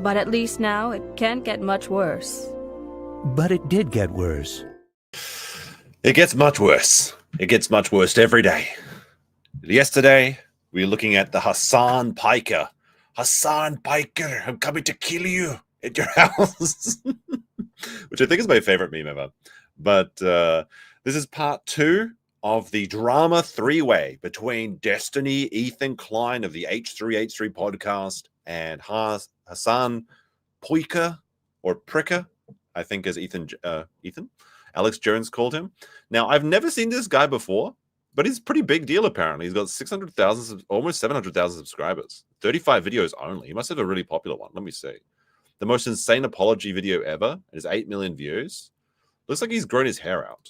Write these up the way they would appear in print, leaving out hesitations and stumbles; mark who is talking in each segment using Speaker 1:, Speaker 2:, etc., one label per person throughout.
Speaker 1: But at least now it can't get much worse.
Speaker 2: But it did get worse.
Speaker 3: It gets much worse. It gets much worse every day. Yesterday, we were looking at the Hasan Piker. Hasan Piker, I'm coming to kill you at your house. Which I think is my favorite meme ever. But this is part 2 of the drama three-way between Destiny, Ethan Klein of the H3H3 podcast, and Hasan Piker, or Pricker, I think as Ethan, Alex Jones called him. Now, I've never seen this guy before, but he's a pretty big deal, apparently. He's got 600,000, almost 700,000 subscribers. 35 videos only. He must have a really popular one. Let me see. The most insane apology video ever. It has 8 million views. Looks like he's grown his hair out.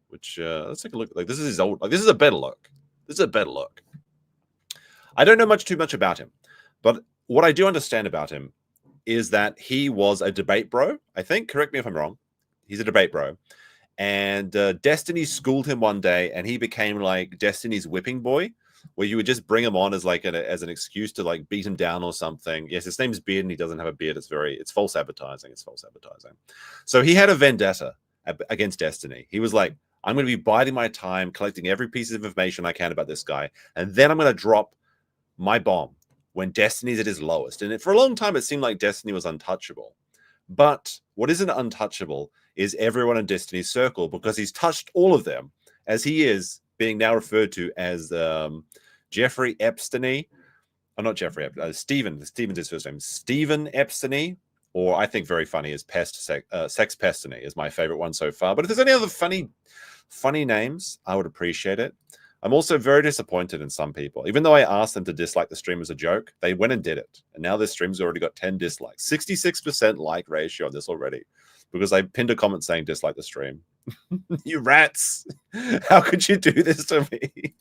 Speaker 3: Which, let's take a look. Like, this is his old, like, this is a better look. This is a better look. I don't know too much about him. But what I do understand about him is that he was a debate bro, I think. Correct me if I'm wrong. He's a debate bro. And Destiny schooled him one day, and he became like Destiny's whipping boy, where you would just bring him on as like as an excuse to like beat him down or something. Yes, his name's Beard, and he doesn't have a beard. It's false advertising. It's false advertising. So he had a vendetta against Destiny. He was like, I'm going to be biding my time, collecting every piece of information I can about this guy, and then I'm going to drop my bomb when Destiny's at his lowest. And for a long time, it seemed like Destiny was untouchable. But what isn't untouchable is everyone in Destiny's circle, because he's touched all of them, as he is being now referred to as Jeffrey Epstiny. Oh, not Jeffrey Epstiny. Steven's his first name. Stephen Epstiny, or I think very funny is Sex Pestiny is my favorite one so far. But if there's any other funny names, I would appreciate it. I'm also very disappointed in some people. Even though I asked them to dislike the stream as a joke, they went and did it. And now this stream's already got 10 dislikes. 66% like ratio on this already. Because I pinned a comment saying dislike the stream. You rats. How could you do this to me?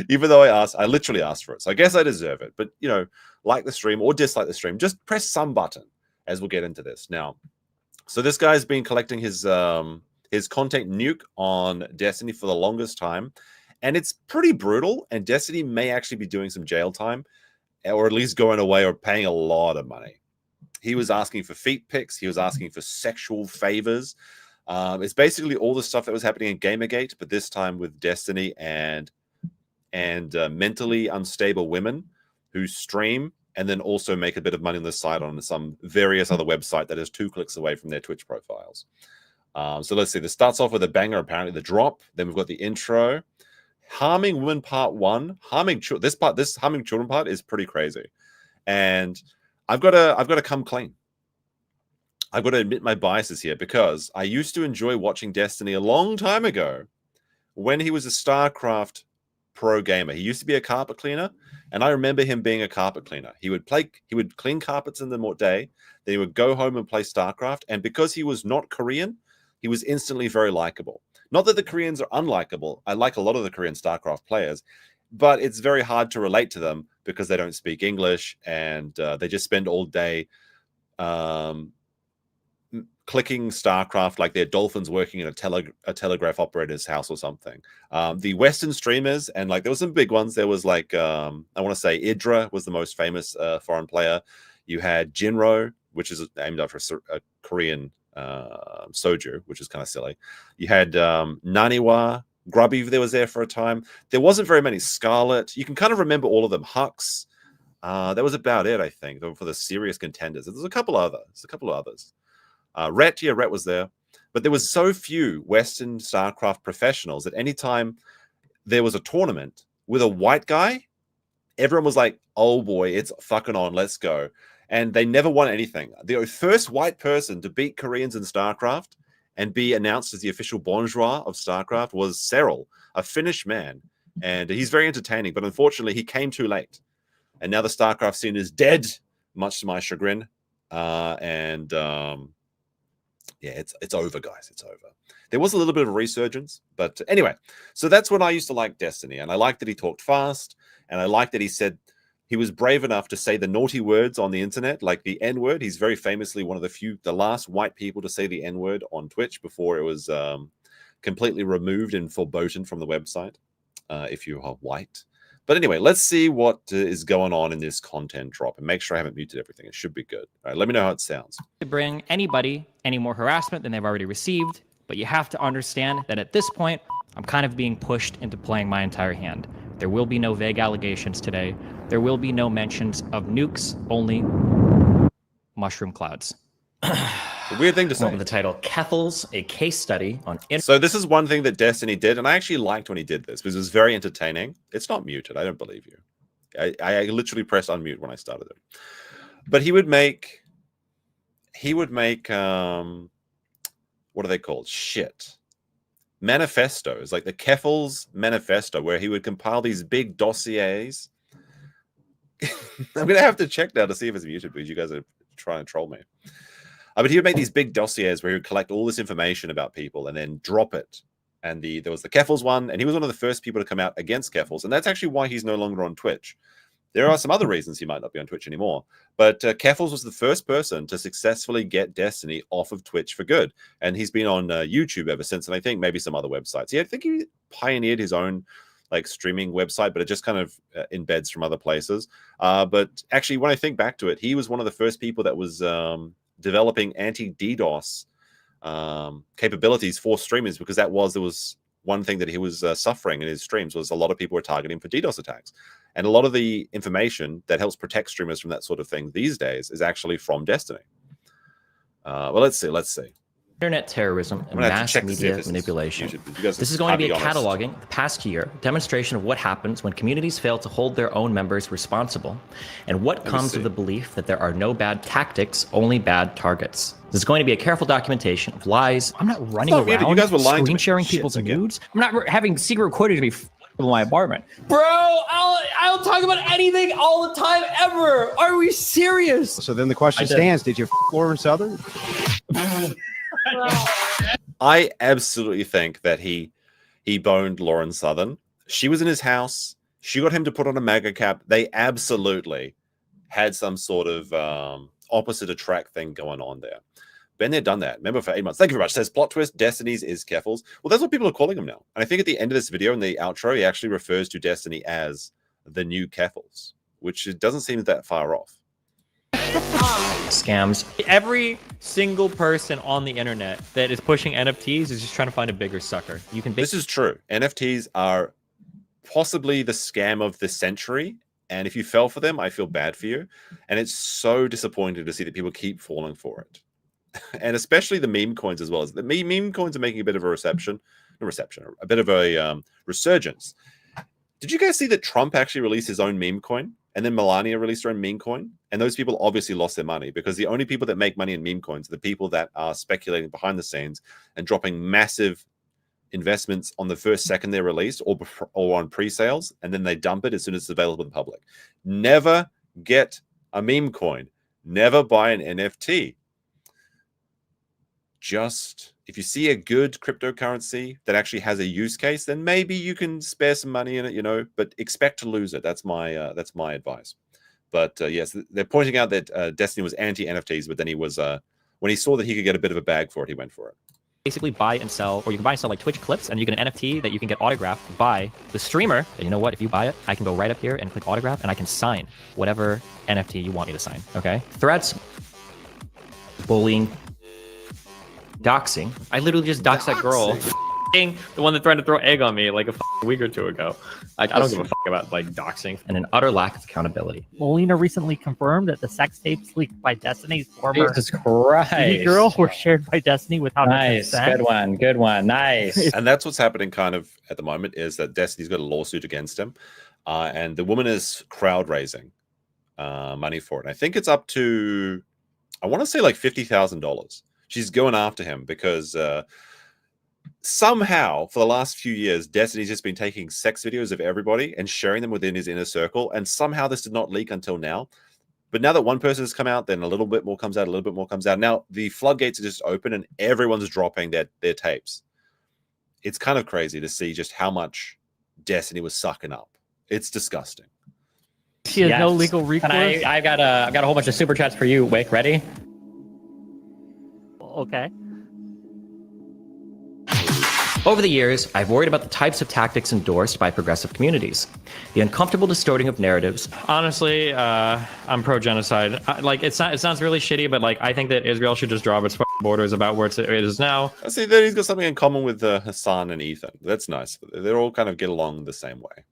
Speaker 3: Even though I literally asked for it. So I guess I deserve it. But, you know, like the stream or dislike the stream, just press some button as we'll get into this. Now, so this guy's been collecting his content nuke on Destiny for the longest time. And it's pretty brutal. And Destiny may actually be doing some jail time, or at least going away or paying a lot of money. He was asking for feet pics. He was asking for sexual favors. It's basically all the stuff that was happening in Gamergate, but this time with Destiny and mentally unstable women who stream and then also make a bit of money on the side on some various other website that is 2 clicks away from their Twitch profiles. So let's see. This starts off with a banger, apparently the drop. Then we've got the intro. Harming women part 1. This harming children part is pretty crazy. And I've got to come clean. I've got to admit my biases here, because I used to enjoy watching Destiny a long time ago when he was a StarCraft pro gamer. He used to be a carpet cleaner, and I remember him being a carpet cleaner. He would clean carpets in the day, then he would go home and play StarCraft, and because he was not Korean, he was instantly very likable. Not that the Koreans are unlikable. I like a lot of the Korean StarCraft players, but it's very hard to relate to them because they don't speak English, and they just spend all day clicking StarCraft like they're dolphins working in a telegraph operator's house or something. The Western streamers, and like there were some big ones. There was like, I want to say Idra was the most famous foreign player. You had Jinro, which is named after a Korean soju, which is kind of silly. You had Naniwa, Grubby there was there for a time. There wasn't very many. Scarlet, you can kind of remember all of them. Hux, that was about it, I think, for the serious contenders. There's a couple others. Rhett was there, but there was so few Western StarCraft professionals that anytime there was a tournament with a white guy, everyone was like, oh boy, it's fucking on, let's go. And they never won anything. The first white person to beat Koreans in StarCraft and be announced as the official bourgeois of StarCraft was Cyril, a Finnish man. And he's very entertaining, but unfortunately he came too late. And now the StarCraft scene is dead, much to my chagrin. Yeah, it's over, guys. It's over. There was a little bit of a resurgence, but anyway. So that's when I used to like Destiny, and I liked that he talked fast, and I liked that he said he was brave enough to say the naughty words on the internet, like the N-word. He's very famously one of the last white people to say the N-word on Twitch before it was completely removed and verboten from the website, if you are white. But anyway, let's see what is going on in this content drop and make sure I haven't muted everything. It should be good. All right, let me know how it sounds.
Speaker 4: To bring anybody any more harassment than they've already received, but you have to understand that at this point, I'm kind of being pushed into playing my entire hand. There will be no vague allegations today. There will be no mentions of nukes, only mushroom clouds.
Speaker 3: A weird thing to say.
Speaker 4: With the title, Keffels, a case study on...
Speaker 3: So this is one thing that Destiny did, and I actually liked when he did this because it was very entertaining. It's not muted. I don't believe you. I literally pressed unmute when I started it. But he would make what are they called? Shit. Manifestos, like the Keffels manifesto, where he would compile these big dossiers. I'm going to have to check now to see if it's muted because you guys are trying to troll me. But he would make these big dossiers where he would collect all this information about people and then drop it. And there was the Keffels one, and he was one of the first people to come out against Keffels, and that's actually why he's no longer on Twitch. There are some other reasons he might not be on Twitch anymore, but Keffels was the first person to successfully get Destiny off of Twitch for good, and he's been on YouTube ever since, and I think maybe some other websites. Yeah, I think he pioneered his own like streaming website, but it just kind of embeds from other places. But actually, when I think back to it, he was one of the first people that was developing anti-DDoS capabilities for streamers, because there was one thing that he was suffering in his streams was a lot of people were targeting for DDoS attacks. And a lot of the information that helps protect streamers from that sort of thing these days is actually from Destiny. Well, let's see.
Speaker 4: Internet terrorism and mass media manipulation. This is going to be a cataloging the past year, demonstration of what happens when communities fail to hold their own members responsible, and what comes of the belief that there are no bad tactics, only bad targets. This is going to be a careful documentation of lies. I'm not running around
Speaker 3: you guys were lying
Speaker 4: screen sharing people's nudes. I'm not having secret recordings to be in my apartment. Bro, I'll talk about anything all the time ever. Are we serious?
Speaker 5: So then the question stands, did you Lauren Southern?
Speaker 3: I absolutely think that he boned Lauren Southern. She was in his house. She got him to put on a MAGA cap. They absolutely had some sort of opposite attract thing going on there. Been there, done that. Remember, for 8 months. Thank you very much. Says plot twist, Destiny's is Keffels. Well, that's what people are calling him now. And I think at the end of this video in the outro, he actually refers to Destiny as the new Keffels, which it doesn't seem that far off.
Speaker 4: Scams. Every single person on the internet that is pushing NFTs is just trying to find a bigger sucker.
Speaker 3: This is true. NFTs are possibly the scam of the century. And if you fell for them, I feel bad for you. And it's so disappointing to see that people keep falling for it. And especially the meme coins as well. The meme coins are making a bit of a a bit of a resurgence. Did you guys see that Trump actually released his own meme coin? And then Melania released her own meme coin? And those people obviously lost their money, because the only people that make money in meme coins are the people that are speculating behind the scenes and dropping massive investments on the first second they're released, or on pre-sales, and then they dump it as soon as it's available to the public. Never get a meme coin. Never buy an NFT. Just, if you see a good cryptocurrency that actually has a use case, then maybe you can spare some money in it, but expect to lose it. That's my advice. But yes, they're pointing out that Destiny was anti-NFTs, but then he was, when he saw that he could get a bit of a bag for it, he went for it.
Speaker 4: Basically buy and sell, or you can buy and sell like Twitch clips, and you get an NFT that you can get autographed by the streamer. And you know what? If you buy it, I can go right up here and click autograph, and I can sign whatever NFT you want me to sign. Okay? Threats, bullying, doxing. I literally just doxed that girl. The one that tried to throw egg on me like a week or two ago. I don't give a fuck about like doxing. And an utter lack of accountability.
Speaker 6: Molina recently confirmed that the sex tapes leaked by Destiny's former
Speaker 7: Jesus Christ.
Speaker 6: girl were shared by Destiny without consent.
Speaker 7: Good one, nice.
Speaker 3: And that's what's happening kind of at the moment, is that Destiny's got a lawsuit against him, and the woman is crowd raising money for it. And I think it's up to, I want to say like $50,000. She's going after him because somehow for the last few years, Destiny's just been taking sex videos of everybody and sharing them within his inner circle. And somehow this did not leak until now. But now that one person has come out, then a little bit more comes out, a little bit more comes out. Now the floodgates are just open and everyone's dropping their tapes. It's kind of crazy to see just how much Destiny was sucking up. It's disgusting.
Speaker 6: She has no legal recourse.
Speaker 7: And I've got a whole bunch of super chats for you, Wick. Ready?
Speaker 6: Okay.
Speaker 4: Over the years, I've worried about the types of tactics endorsed by progressive communities. The uncomfortable distorting of narratives.
Speaker 7: Honestly, I'm pro-genocide. It sounds really shitty, but I think that Israel should just draw up its borders about where it is now.
Speaker 3: I see that he's got something in common with Hasan and Ethan. That's nice. They all kind of get along the same way.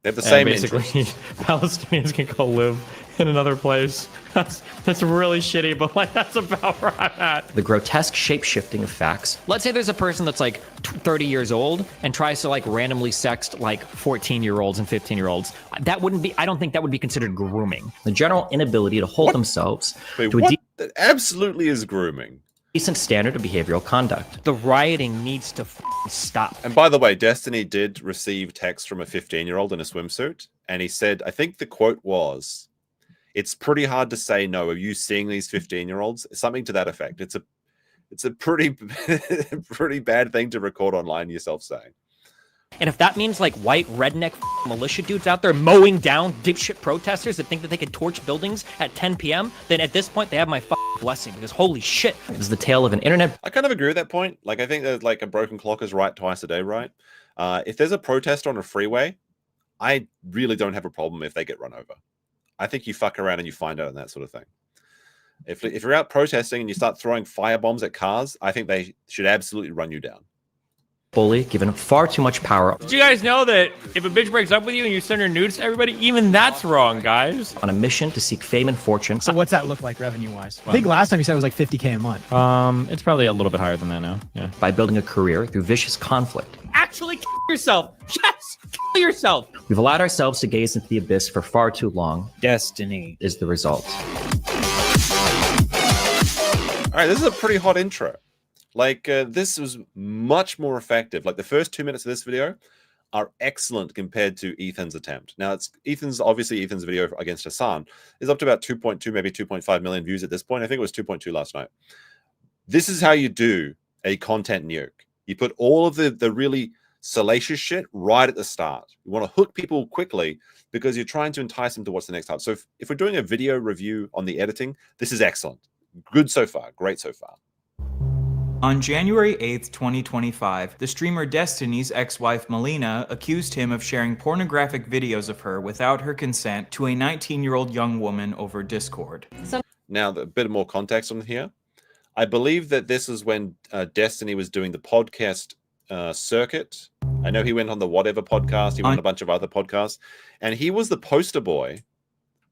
Speaker 3: They have the same
Speaker 7: basically, Palestinians can go live in another place. That's really shitty, but that's about where I'm at.
Speaker 4: The grotesque shape-shifting of facts. Let's say there's a person that's 30 years old and tries to randomly sext 14-year-olds and 15-year-olds. That wouldn't be, I don't think that would be considered grooming. The general inability to hold themselves to a
Speaker 3: that absolutely is grooming.
Speaker 4: Decent standard of behavioral conduct.
Speaker 6: The rioting needs to stop.
Speaker 3: And by the way, Destiny did receive text from a 15-year-old in a swimsuit, and he said, I think the quote was, "It's pretty hard to say no. Are you seeing these 15-year-olds?" Something to that effect. It's a pretty pretty bad thing to record online yourself saying.
Speaker 6: And if that means white redneck militia dudes out there mowing down dipshit protesters that think that they can torch buildings at 10 p.m., then at this point they have my blessing, because holy shit.
Speaker 4: It is the tale of an internet.
Speaker 3: I kind of agree with that point. I think that a broken clock is right twice a day, right? If there's a protest on a freeway, I really don't have a problem if they get run over. I think you fuck around and you find out and that sort of thing. If you're out protesting and you start throwing firebombs at cars, I think they should absolutely run you down.
Speaker 4: Bully given far too much power.
Speaker 7: Did you guys know that if a bitch breaks up with you and you send her nudes to everybody, even that's wrong, guys?
Speaker 4: On a mission to seek fame and fortune.
Speaker 8: So what's that look like revenue-wise? I think last time you said it was $50K a month.
Speaker 7: It's probably a little bit higher than that now. Yeah.
Speaker 4: By building a career through vicious conflict.
Speaker 6: Actually kill yourself. Yes, kill yourself.
Speaker 4: We've allowed ourselves to gaze into the abyss for far too long.
Speaker 6: Destiny
Speaker 4: is the result.
Speaker 3: All right, this is a pretty hot intro. This was much more effective. The first 2 minutes of this video are excellent compared to Ethan's attempt. Now, Ethan's video against Hasan is up to about 2.2, maybe 2.5 million views at this point. I think it was 2.2 last night. This is how you do a content nuke. You put all of the really salacious shit right at the start. You want to hook people quickly because you're trying to entice them to watch the next part. So if we're doing a video review on the editing, this is excellent. Good so far. Great so far.
Speaker 9: On January 8th, 2025, the streamer Destiny's ex-wife Melina accused him of sharing pornographic videos of her without her consent to a 19-year-old young woman over Discord.
Speaker 3: Now, a bit more context on here. I believe that this is when Destiny was doing the podcast circuit. I know he went on the Whatever podcast. He went on a bunch of other podcasts. And he was the poster boy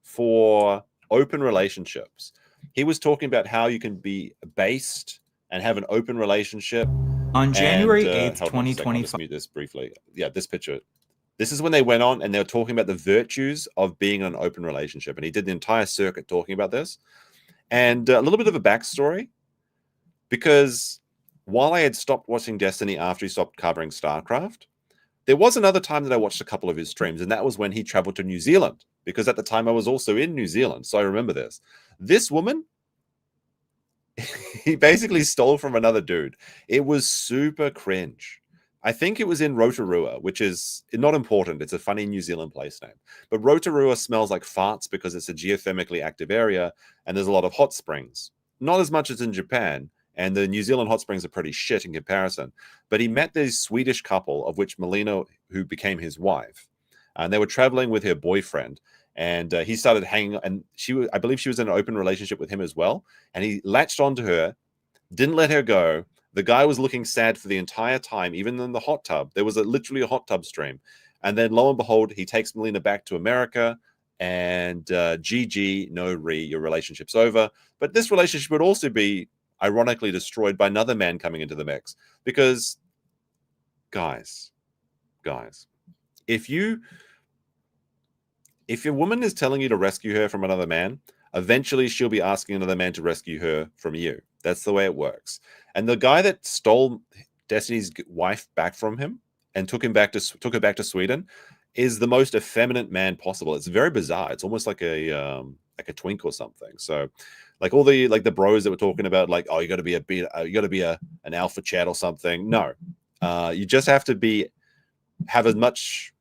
Speaker 3: for open relationships. He was talking about how you can be based and have an open relationship.
Speaker 9: On January 8th, 2025.
Speaker 3: Let's mute this briefly. Yeah, this picture. This is when they went on and they were talking about the virtues of being in an open relationship. And he did the entire circuit talking about this. And a little bit of a backstory. Because while I had stopped watching Destiny after he stopped covering StarCraft, there was another time that I watched a couple of his streams. And that was when he traveled to New Zealand. Because at the time I was also in New Zealand. So I remember this. This woman, he basically stole from another dude. It was super cringe. I think it was in Rotorua, which is not important. It's a funny New Zealand place name. But Rotorua smells like farts because it's a geothermically active area and there's a lot of hot springs. Not as much as in Japan. And the New Zealand hot springs are pretty shit in comparison. But he met this Swedish couple, of which Melina, who became his wife. And they were traveling with her boyfriend. And he started hanging, and I believe she was in an open relationship with him as well. And he latched onto her, didn't let her go. The guy was looking sad for the entire time, even in the hot tub. There was literally a hot tub stream. And then lo and behold, he takes Melina back to America and GG, no re, your relationship's over. But this relationship would also be ironically destroyed by another man coming into the mix. Because, guys, if your woman is telling you to rescue her from another man, eventually she'll be asking another man to rescue her from you. That's the way it works. And the guy that stole Destiny's wife back from him and took her back to Sweden is the most effeminate man possible. It's very bizarre. It's almost like a twink or something. So, like all the bros that were talking about, oh, you got to be an alpha chat or something. No, you just have to have as much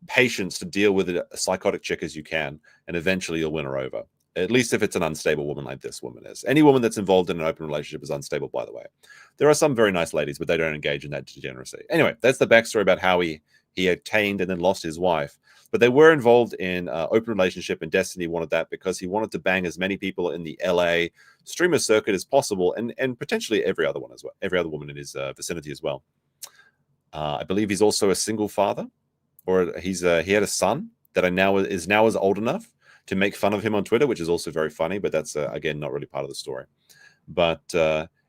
Speaker 3: patience to deal with a psychotic chick as you can, and eventually you'll win her over. At least if it's an unstable woman like this woman is. Any woman that's involved in an open relationship is unstable, by the way. There are some very nice ladies, but they don't engage in that degeneracy. Anyway, that's the backstory about how he attained and then lost his wife. But they were involved in open relationship, and Destiny wanted that because he wanted to bang as many people in the LA streamer circuit as possible, and potentially every other one as well, every other woman in his vicinity as well. I believe he's also a single father, or he had a son that is now old enough to make fun of him on Twitter, which is also very funny, but that's, again, not really part of the story. But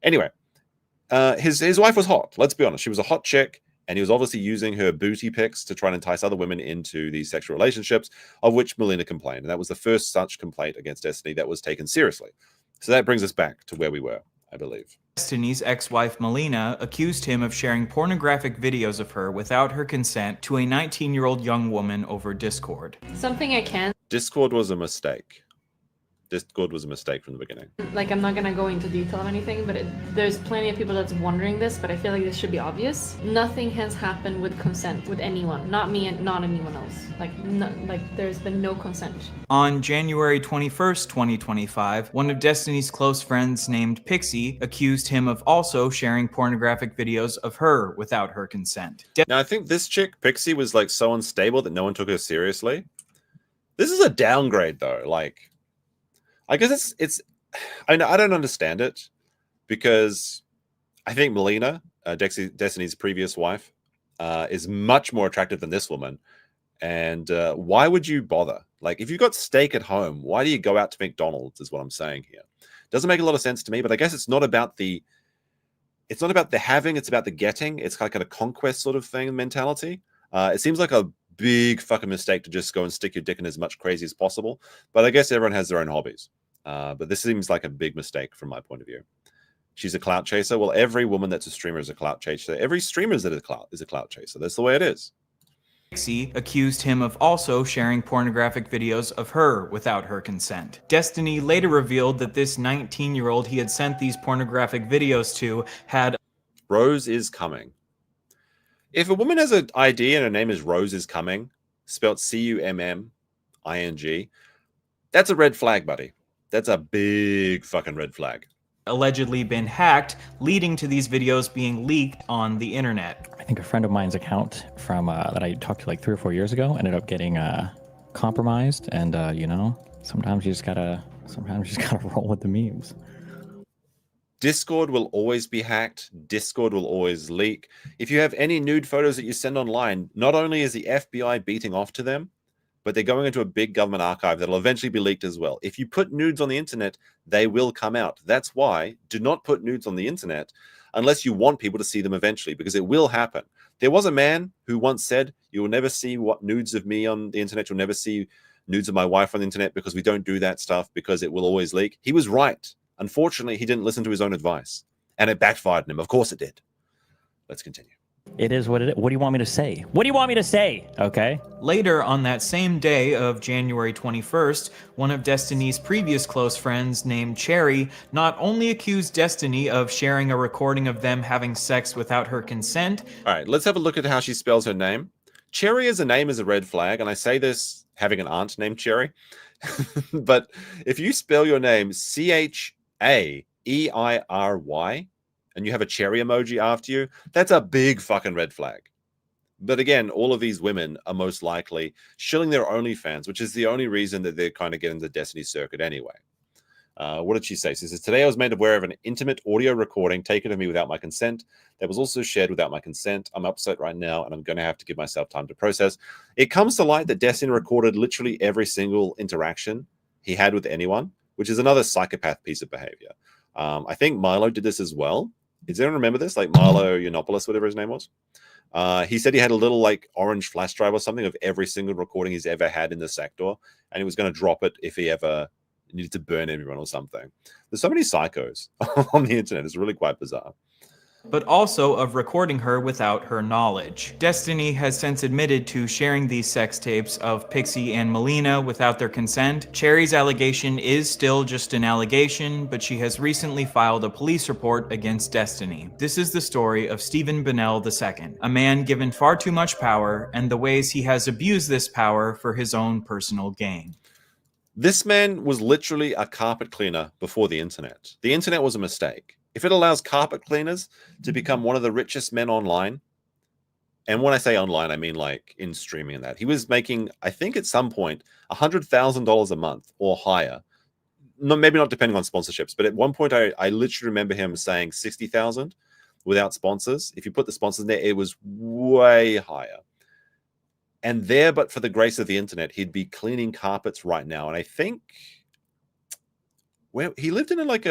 Speaker 3: anyway, his wife was hot. Let's be honest. She was a hot chick, and he was obviously using her booty pics to try and entice other women into these sexual relationships, of which Melina complained. And that was the first such complaint against Destiny that was taken seriously. So that brings us back to where we were, I believe.
Speaker 9: Destiny's ex-wife Melina accused him of sharing pornographic videos of her without her consent to a 19-year-old young woman over Discord.
Speaker 10: Something I can't.
Speaker 3: Discord was a mistake. Discord was a mistake from the beginning.
Speaker 10: Like, I'm not gonna go into detail or anything, but there's plenty of people that's wondering this, but I feel like this should be obvious. Nothing has happened with consent with anyone. Not me and not anyone else. Like there's been no consent.
Speaker 9: On January 21st, 2025, one of Destiny's close friends named Pixie accused him of also sharing pornographic videos of her without her consent.
Speaker 3: Now, I think this chick, Pixie, was like so unstable that no one took her seriously. This is a downgrade, though. Like, I guess I don't understand it, because I think Melina, Destiny's previous wife, is much more attractive than this woman. And why would you bother? Like, if you've got steak at home, why do you go out to McDonald's, is what I'm saying here. Doesn't make a lot of sense to me, but I guess it's not about the having, it's about the getting. It's like a conquest sort of thing, mentality. It seems like a big fucking mistake to just go and stick your dick in as much crazy as possible. But I guess everyone has their own hobbies. But this seems like a big mistake from my point of view. She's a clout chaser. Well, every woman that's a streamer is a clout chaser. Every streamer is a clout chaser. That's the way it is.
Speaker 9: Pixie accused him of also sharing pornographic videos of her without her consent. Destiny later revealed that this 19-year-old he had sent these pornographic videos to had...
Speaker 3: Rose is coming. If a woman has an ID and her name is Rose is coming, spelled Cumming, that's a red flag, buddy. That's a big fucking red flag.
Speaker 9: Allegedly been hacked, leading to these videos being leaked on the internet.
Speaker 4: I think a friend of mine's account from that I talked to like 3 or 4 years ago ended up getting compromised, and you know, sometimes you just gotta roll with the memes.
Speaker 3: Discord will always be hacked. Discord will always leak. If you have any nude photos that you send online, not only is the FBI beating off to them, but they're going into a big government archive that'll eventually be leaked as well. If you put nudes on the internet, they will come out. That's why do not put nudes on the internet unless you want people to see them eventually, because it will happen. There was a man who once said, "You will never see nudes of me on the internet. You'll never see nudes of my wife on the internet because we don't do that stuff because it will always leak." He was right. Unfortunately, he didn't listen to his own advice, and it backfired on him. Of course it did. Let's continue.
Speaker 4: It is what it is. What do you want me to say? What do you want me to say? Okay.
Speaker 9: Later on that same day of January 21st, one of Destiny's previous close friends named Cherry not only accused Destiny of sharing a recording of them having sex without her consent.
Speaker 3: All right, let's have a look at how she spells her name. Cherry as a name is a red flag, and I say this having an aunt named Cherry. But if you spell your name Chairy, and you have a cherry emoji after you, that's a big fucking red flag. But again, all of these women are most likely shilling their OnlyFans, which is the only reason that they're kind of getting the Destiny circuit anyway. What did she say? She says, "Today I was made aware of an intimate audio recording taken of me without my consent that was also shared without my consent. I'm upset right now, and I'm going to have to give myself time to process." It comes to light that Destiny recorded literally every single interaction he had with anyone, which is another psychopath piece of behavior. I think Milo did this as well. Does anyone remember this? Like Milo Yiannopoulos, whatever his name was. He said he had a little like orange flash drive or something of every single recording he's ever had in the sector, and he was going to drop it if he ever needed to burn everyone or something. There's so many psychos on the internet. It's really quite bizarre.
Speaker 9: But also of recording her without her knowledge. Destiny has since admitted to sharing these sex tapes of Pixie and Melina without their consent. Cherry's allegation is still just an allegation, but she has recently filed a police report against Destiny. This is the story of Stephen Bennell II, a man given far too much power and the ways he has abused this power for his own personal gain.
Speaker 3: This man was literally a carpet cleaner before the internet. The internet was a mistake. If it allows carpet cleaners to become one of the richest men online, and when I say online, I mean like in streaming and that, he was making, I think at some point, $100,000 a month or higher. No, maybe not depending on sponsorships, but at one point I literally remember him saying 60,000 without sponsors. If you put the sponsors in there, it was way higher. And there, but for the grace of the internet, he'd be cleaning carpets right now. And I think where he lived in like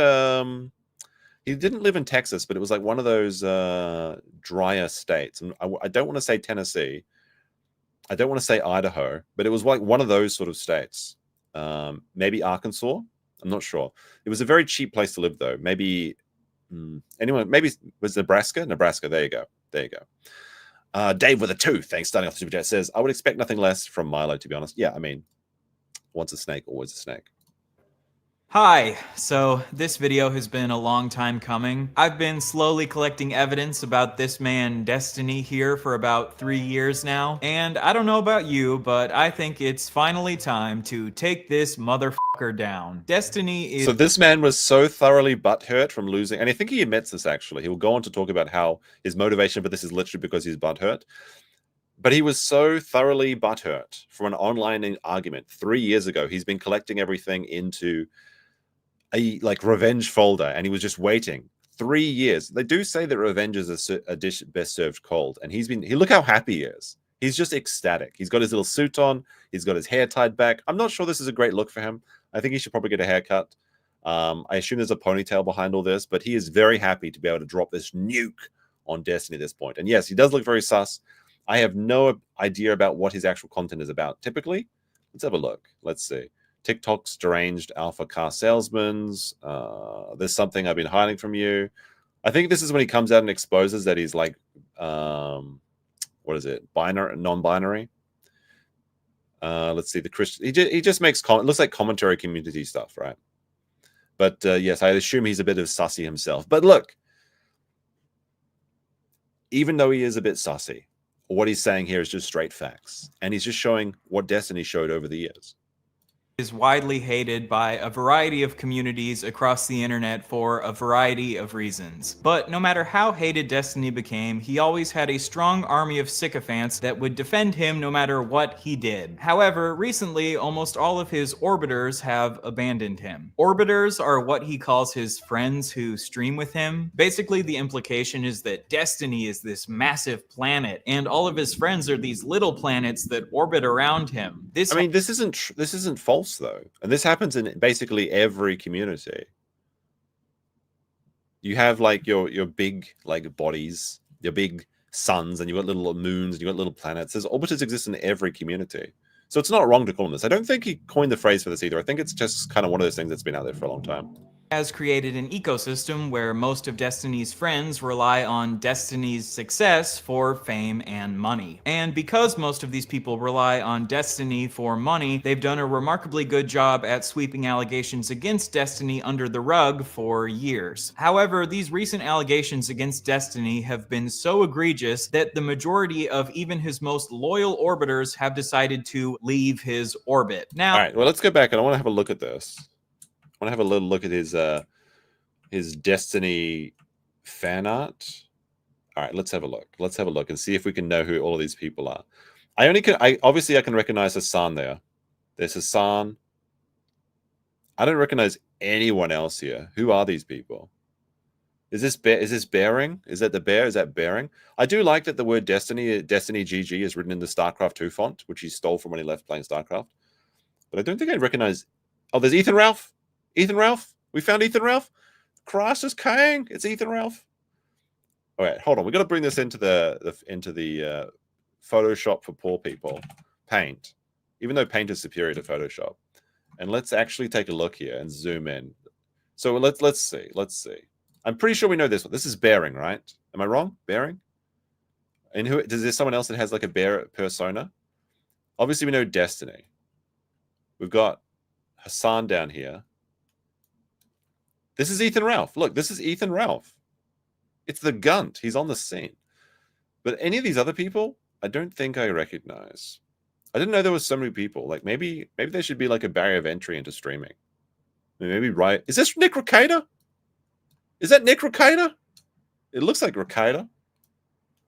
Speaker 3: he didn't live in Texas, but it was like one of those drier states. And I don't want to say Tennessee. I don't want to say Idaho, but it was like one of those sort of states. Maybe Arkansas. I'm not sure. It was a very cheap place to live, though. Maybe anyone. Maybe it was Nebraska. Nebraska. There you go. There you go. Dave with a 2, thanks. Starting off the super chat says, I would expect nothing less from Milo, to be honest. Yeah, I mean, once a snake, always a snake.
Speaker 9: Hi, so this video has been a long time coming. I've been slowly collecting evidence about this man Destiny here for about 3 years now, and I don't know about you, but I think it's finally time to take this motherfucker down. Destiny is...
Speaker 3: So this man was so thoroughly butthurt from losing, and I think he admits this actually. He will go on to talk about how his motivation for this is literally because he's butthurt. But he was so thoroughly butthurt from an online argument 3 years ago. He's been collecting everything into a like revenge folder, and he was just waiting 3 years. They do say that revenge is a dish best served cold, and look how happy he is. He's just ecstatic. He's got his little suit on. He's got his hair tied back. I'm not sure this is a great look for him. I think he should probably get a haircut. I assume there's a ponytail behind all this, but he is very happy to be able to drop this nuke on Destiny at this point. And yes, he does look very sus. I have no idea about what his actual content is about. Typically, let's have a look. Let's see. TikTok's deranged alpha car salesman's. There's something I've been hiding from you. I think this is when he comes out and exposes that he's like, what is it? Non-binary. Let's see. The Christian. He just makes looks like commentary community stuff, right? But yes, I assume he's a bit of sussy himself. But look, even though he is a bit sussy, what he's saying here is just straight facts, and he's just showing what Destiny showed over the years.
Speaker 9: Is widely hated by a variety of communities across the internet for a variety of reasons. But no matter how hated Destiny became, he always had a strong army of sycophants that would defend him no matter what he did. However, recently, almost all of his orbiters have abandoned him. Orbiters are what he calls his friends who stream with him. Basically, the implication is that Destiny is this massive planet, and all of his friends are these little planets that orbit around him. This
Speaker 3: isn't false, though, and this happens in basically every community. You have like your big like bodies, your big suns, and you got little moons, and you got little planets. There's orbiters exist in every community, so it's not wrong to call them this. I don't think he coined the phrase for this either. I think it's just kind of one of those things that's been out there for a long time.
Speaker 9: Has created an ecosystem where most of Destiny's friends rely on Destiny's success for fame and money. And because most of these people rely on Destiny for money, they've done a remarkably good job at sweeping allegations against Destiny under the rug for years. However, these recent allegations against Destiny have been so egregious that the majority of even his most loyal orbiters have decided to leave his orbit. Now,
Speaker 3: all right, well, let's go back, and I want to have a look at this. I want to have a little look at his Destiny fan art. All right, let's have a look. Let's have a look and see if we can know who all of these people are. Obviously I can recognize Hasan there. There's Hasan. I don't recognize anyone else here. Who are these people? Is this Bearing? Is that the bear? Is that Bearing? I do like that the word Destiny GG is written in the StarCraft 2 font, which he stole from when he left playing StarCraft. But I don't think I recognize. Oh, there's Ethan Ralph. Ethan Ralph. We found Ethan Ralph. Christ is king. It's Ethan Ralph. All right, hold on. We got to bring this into the Photoshop for poor people. Paint. Even though Paint is superior to Photoshop. And let's actually take a look here and zoom in. So let's see. Let's see. I'm pretty sure we know this one. This is Bearing, right? Am I wrong? Bearing? And is there someone else that has like a bear persona? Obviously, we know Destiny. We've got Hasan down here. This is Ethan Ralph. Look, this is Ethan Ralph. It's the Gunt. He's on the scene. But any of these other people, I don't think I recognize. I didn't know there was so many people. Like maybe there should be like a barrier of entry into streaming. Maybe right. Is this Nick Ricada? Is that Nick Ricada? It looks like Ricada.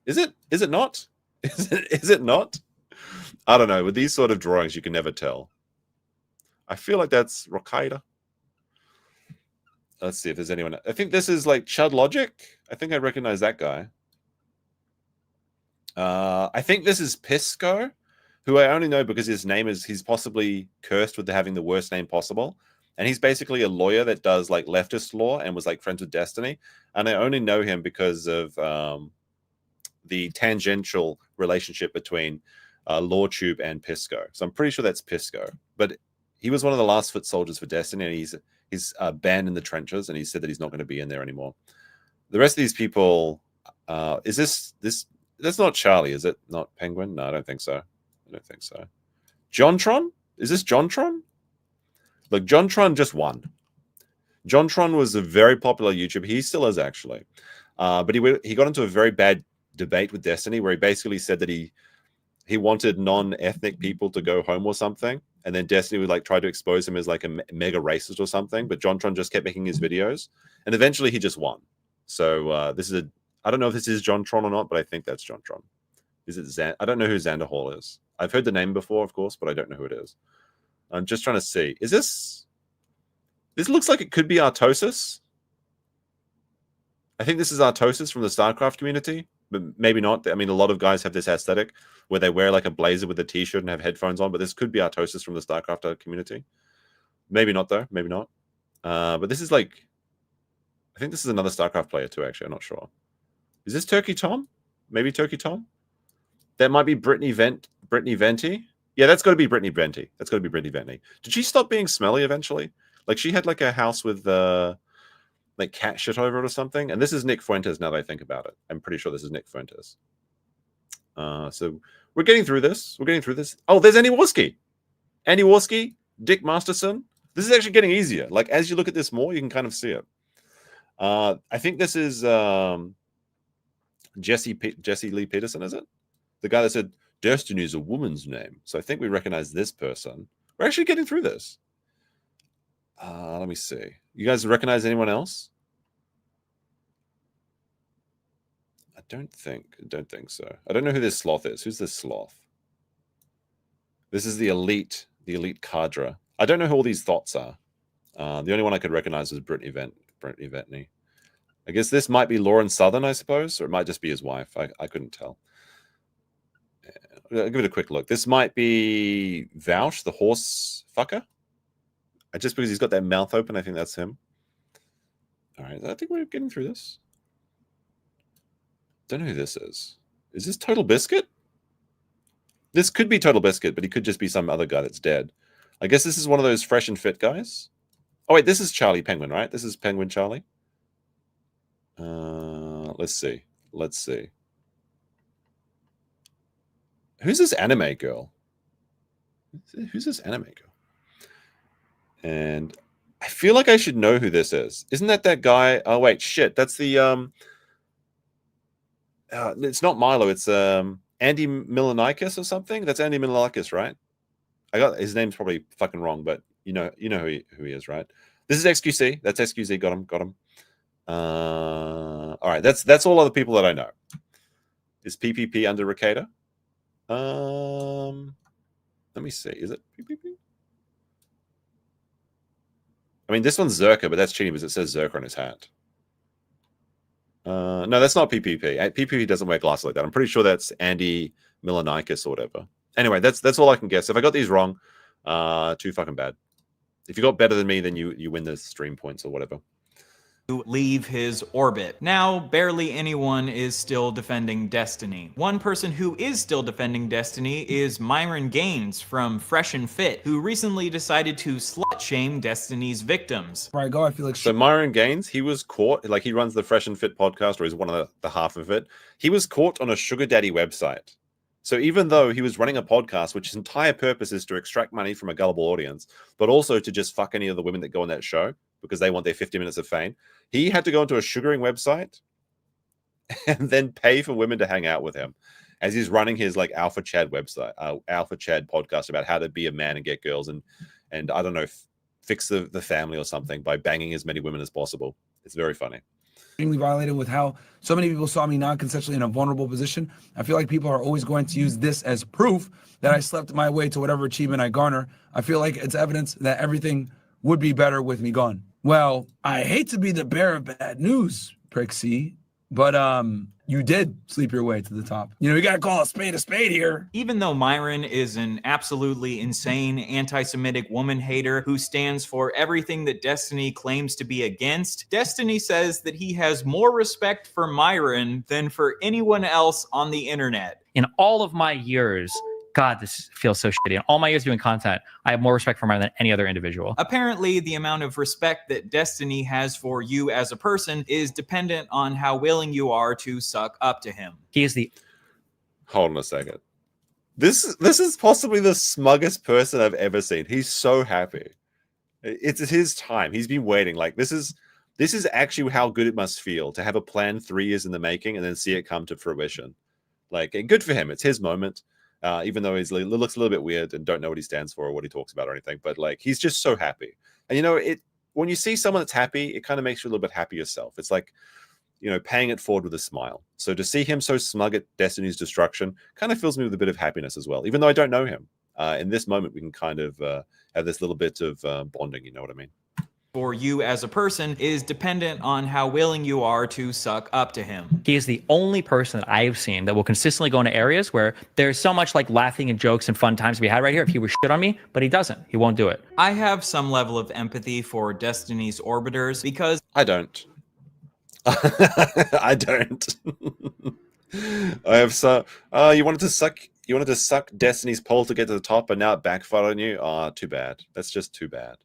Speaker 3: Is it? Is it not? Is it not? I don't know. With these sort of drawings, you can never tell. I feel like that's Ricada. Let's see if there's anyone. I think this is like Chud Logic. I think I recognize that guy. I think this is Pisco, who I only know because his name is, he's possibly cursed with having the worst name possible. And he's basically a lawyer that does like leftist law and was like friends with Destiny. And I only know him because of the tangential relationship between LawTube and Pisco. So I'm pretty sure that's Pisco. But he was one of the last foot soldiers for Destiny, and he's banned in the trenches, and he said that he's not going to be in there anymore. The rest of these people, is this that's not Charlie, is it? Not Penguin? No, I don't think so. I don't think so. Jontron? Is this Jontron? Look, Jontron just won. Jontron was a very popular YouTuber. He still is, actually. But he got into a very bad debate with Destiny where he basically said that he wanted non-ethnic people to go home or something. And then Destiny would like try to expose him as like a mega racist or something. But Jontron just kept making his videos. And eventually he just won. So this is I don't know if this is Jontron or not, but I think that's Jontron. Is it I don't know who Xander Hall is. I've heard the name before, of course, but I don't know who it is. I'm just trying to see. Is this looks like it could be Artosis. I think this is Artosis from the StarCraft community, but maybe not. I mean, a lot of guys have this aesthetic where they wear like a blazer with a t-shirt and have headphones on, but this could be Artosis from the StarCraft community. Maybe not, though. Maybe not. But this is like, I think this is another StarCraft player too, actually. I'm not sure. Is this Turkey Tom? Maybe Turkey Tom? That might be Brittany Venti. Yeah, that's got to be Brittany Venti. That's got to be Brittany Venti. Did she stop being smelly eventually? Like she had like a house with like cat shit over it or something. And this is Nick Fuentes now that I think about it. I'm pretty sure this is Nick Fuentes. So we're getting through this. We're getting through this. Oh, there's Andy Warski. Andy Warski, Dick Masterson. This is actually getting easier. Like as you look at this more, you can kind of see it. I think this is Jesse Lee Peterson, is it? The guy that said, Destiny is a woman's name. So I think we recognize this person. We're actually getting through this. Let me see. You guys recognize anyone else? I don't think so. I don't know who this sloth is. Who's this sloth? This is the elite cadre. I don't know who all these thoughts are. The only one I could recognize is Brittany Ventney. I guess this might be Lauren Southern, I suppose, or it might just be his wife. I couldn't tell. I'll give it a quick look. This might be Vouch, the horse fucker. Just because he's got that mouth open, I think that's him. All right, I think we're getting through this. Don't know who this is. Is this Total Biscuit? This could be Total Biscuit, but he could just be some other guy that's dead. I guess this is one of those fresh and fit guys. Oh, wait, this is Charlie Penguin, right? This is Penguin Charlie. Let's see. Let's see. Who's this anime girl? Who's this anime girl? And I feel like I should know who this is. Isn't that guy? Oh, wait, shit. That's the, it's not Milo. It's Andy Milanikis or something. That's Andy Milanikis, right? I got his name's probably fucking wrong, but you know who he is, right? This is XQC. That's XQC. Got him. All right. That's all other people that I know. Is PPP under Ricada? Let me see. Is it PPP? I mean, this one's Zerka, but that's cheating because it says Zerka on his hat. No, that's not PPP. PPP doesn't wear glasses like that. I'm pretty sure that's Andy Milanikis or whatever. Anyway, that's all I can guess. If I got these wrong, too fucking bad. If you got better than me, then you win the stream points or whatever.
Speaker 9: Leave his orbit. Now, barely anyone is still defending Destiny. One person who is still defending Destiny is Myron Gaines from Fresh and Fit, who recently decided to slut-shame Destiny's victims.
Speaker 11: Right, go. I feel like
Speaker 3: so. Myron Gaines, he was caught. Like he runs the Fresh and Fit podcast, or he's one of the half of it. He was caught on a sugar daddy website. So even though he was running a podcast, which his entire purpose is to extract money from a gullible audience, but also to just fuck any of the women that go on that show because they want their 50 minutes of fame, he had to go into a sugaring website and then pay for women to hang out with him. as he's running his like Alpha Chad website, Alpha Chad podcast about how to be a man and get girls and I don't know, fix the family or something by banging as many women as possible. It's very funny.
Speaker 11: Extremely violated with how so many people saw me non-consensually in a vulnerable position. I feel like people are always going to use this as proof that I slept my way to whatever achievement I garner. I feel like it's evidence that everything would be better with me gone. Well, I hate to be the bearer of bad news, Prixie, but you did sleep your way to the top. You know, you gotta call a spade here.
Speaker 9: Even though Myron is an absolutely insane anti-Semitic woman hater who stands for everything that Destiny claims to be against, Destiny says that he has more respect for Myron than for anyone else on the internet.
Speaker 6: In all of my years, God, this feels so shitty. In all my years doing content, I have more respect for Myron than any other individual.
Speaker 9: Apparently, the amount of respect that Destiny has for you as a person is dependent on how willing you are to suck up to him.
Speaker 6: He is the...
Speaker 3: Hold on a second. This is possibly the smuggest person I've ever seen. He's so happy. It's his time. He's been waiting. Like, this is actually how good it must feel to have a plan 3 years in the making and then see it come to fruition. Like, good for him. It's his moment. Even though he looks a little bit weird and don't know what he stands for or what he talks about or anything, but like he's just so happy. And you know, when you see someone that's happy, it kind of makes you a little bit happy yourself. It's like, you know, paying it forward with a smile. So to see him so smug at Destiny's destruction kind of fills me with a bit of happiness as well. Even though I don't know him, in this moment we can kind of have this little bit of bonding. You know what I mean?
Speaker 9: For you as a person is dependent on how willing you are to suck up to him.
Speaker 6: He is the only person that I've seen that will consistently go into areas where there's so much like laughing and jokes and fun times to be had right here if he was shit on me, but he doesn't. He won't do it.
Speaker 9: I have some level of empathy for Destiny's orbiters because...
Speaker 3: I don't. I don't. I have so... you wanted to suck Destiny's pole to get to the top, but now it backfired on you? Too bad. That's just too bad.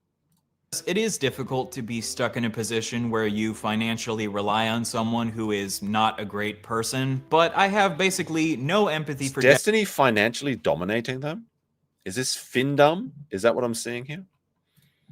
Speaker 9: It is difficult to be stuck in a position where you financially rely on someone who is not a great person, but I have basically no empathy for
Speaker 3: Destiny financially dominating them? Is this Findom? Is that what I'm seeing here?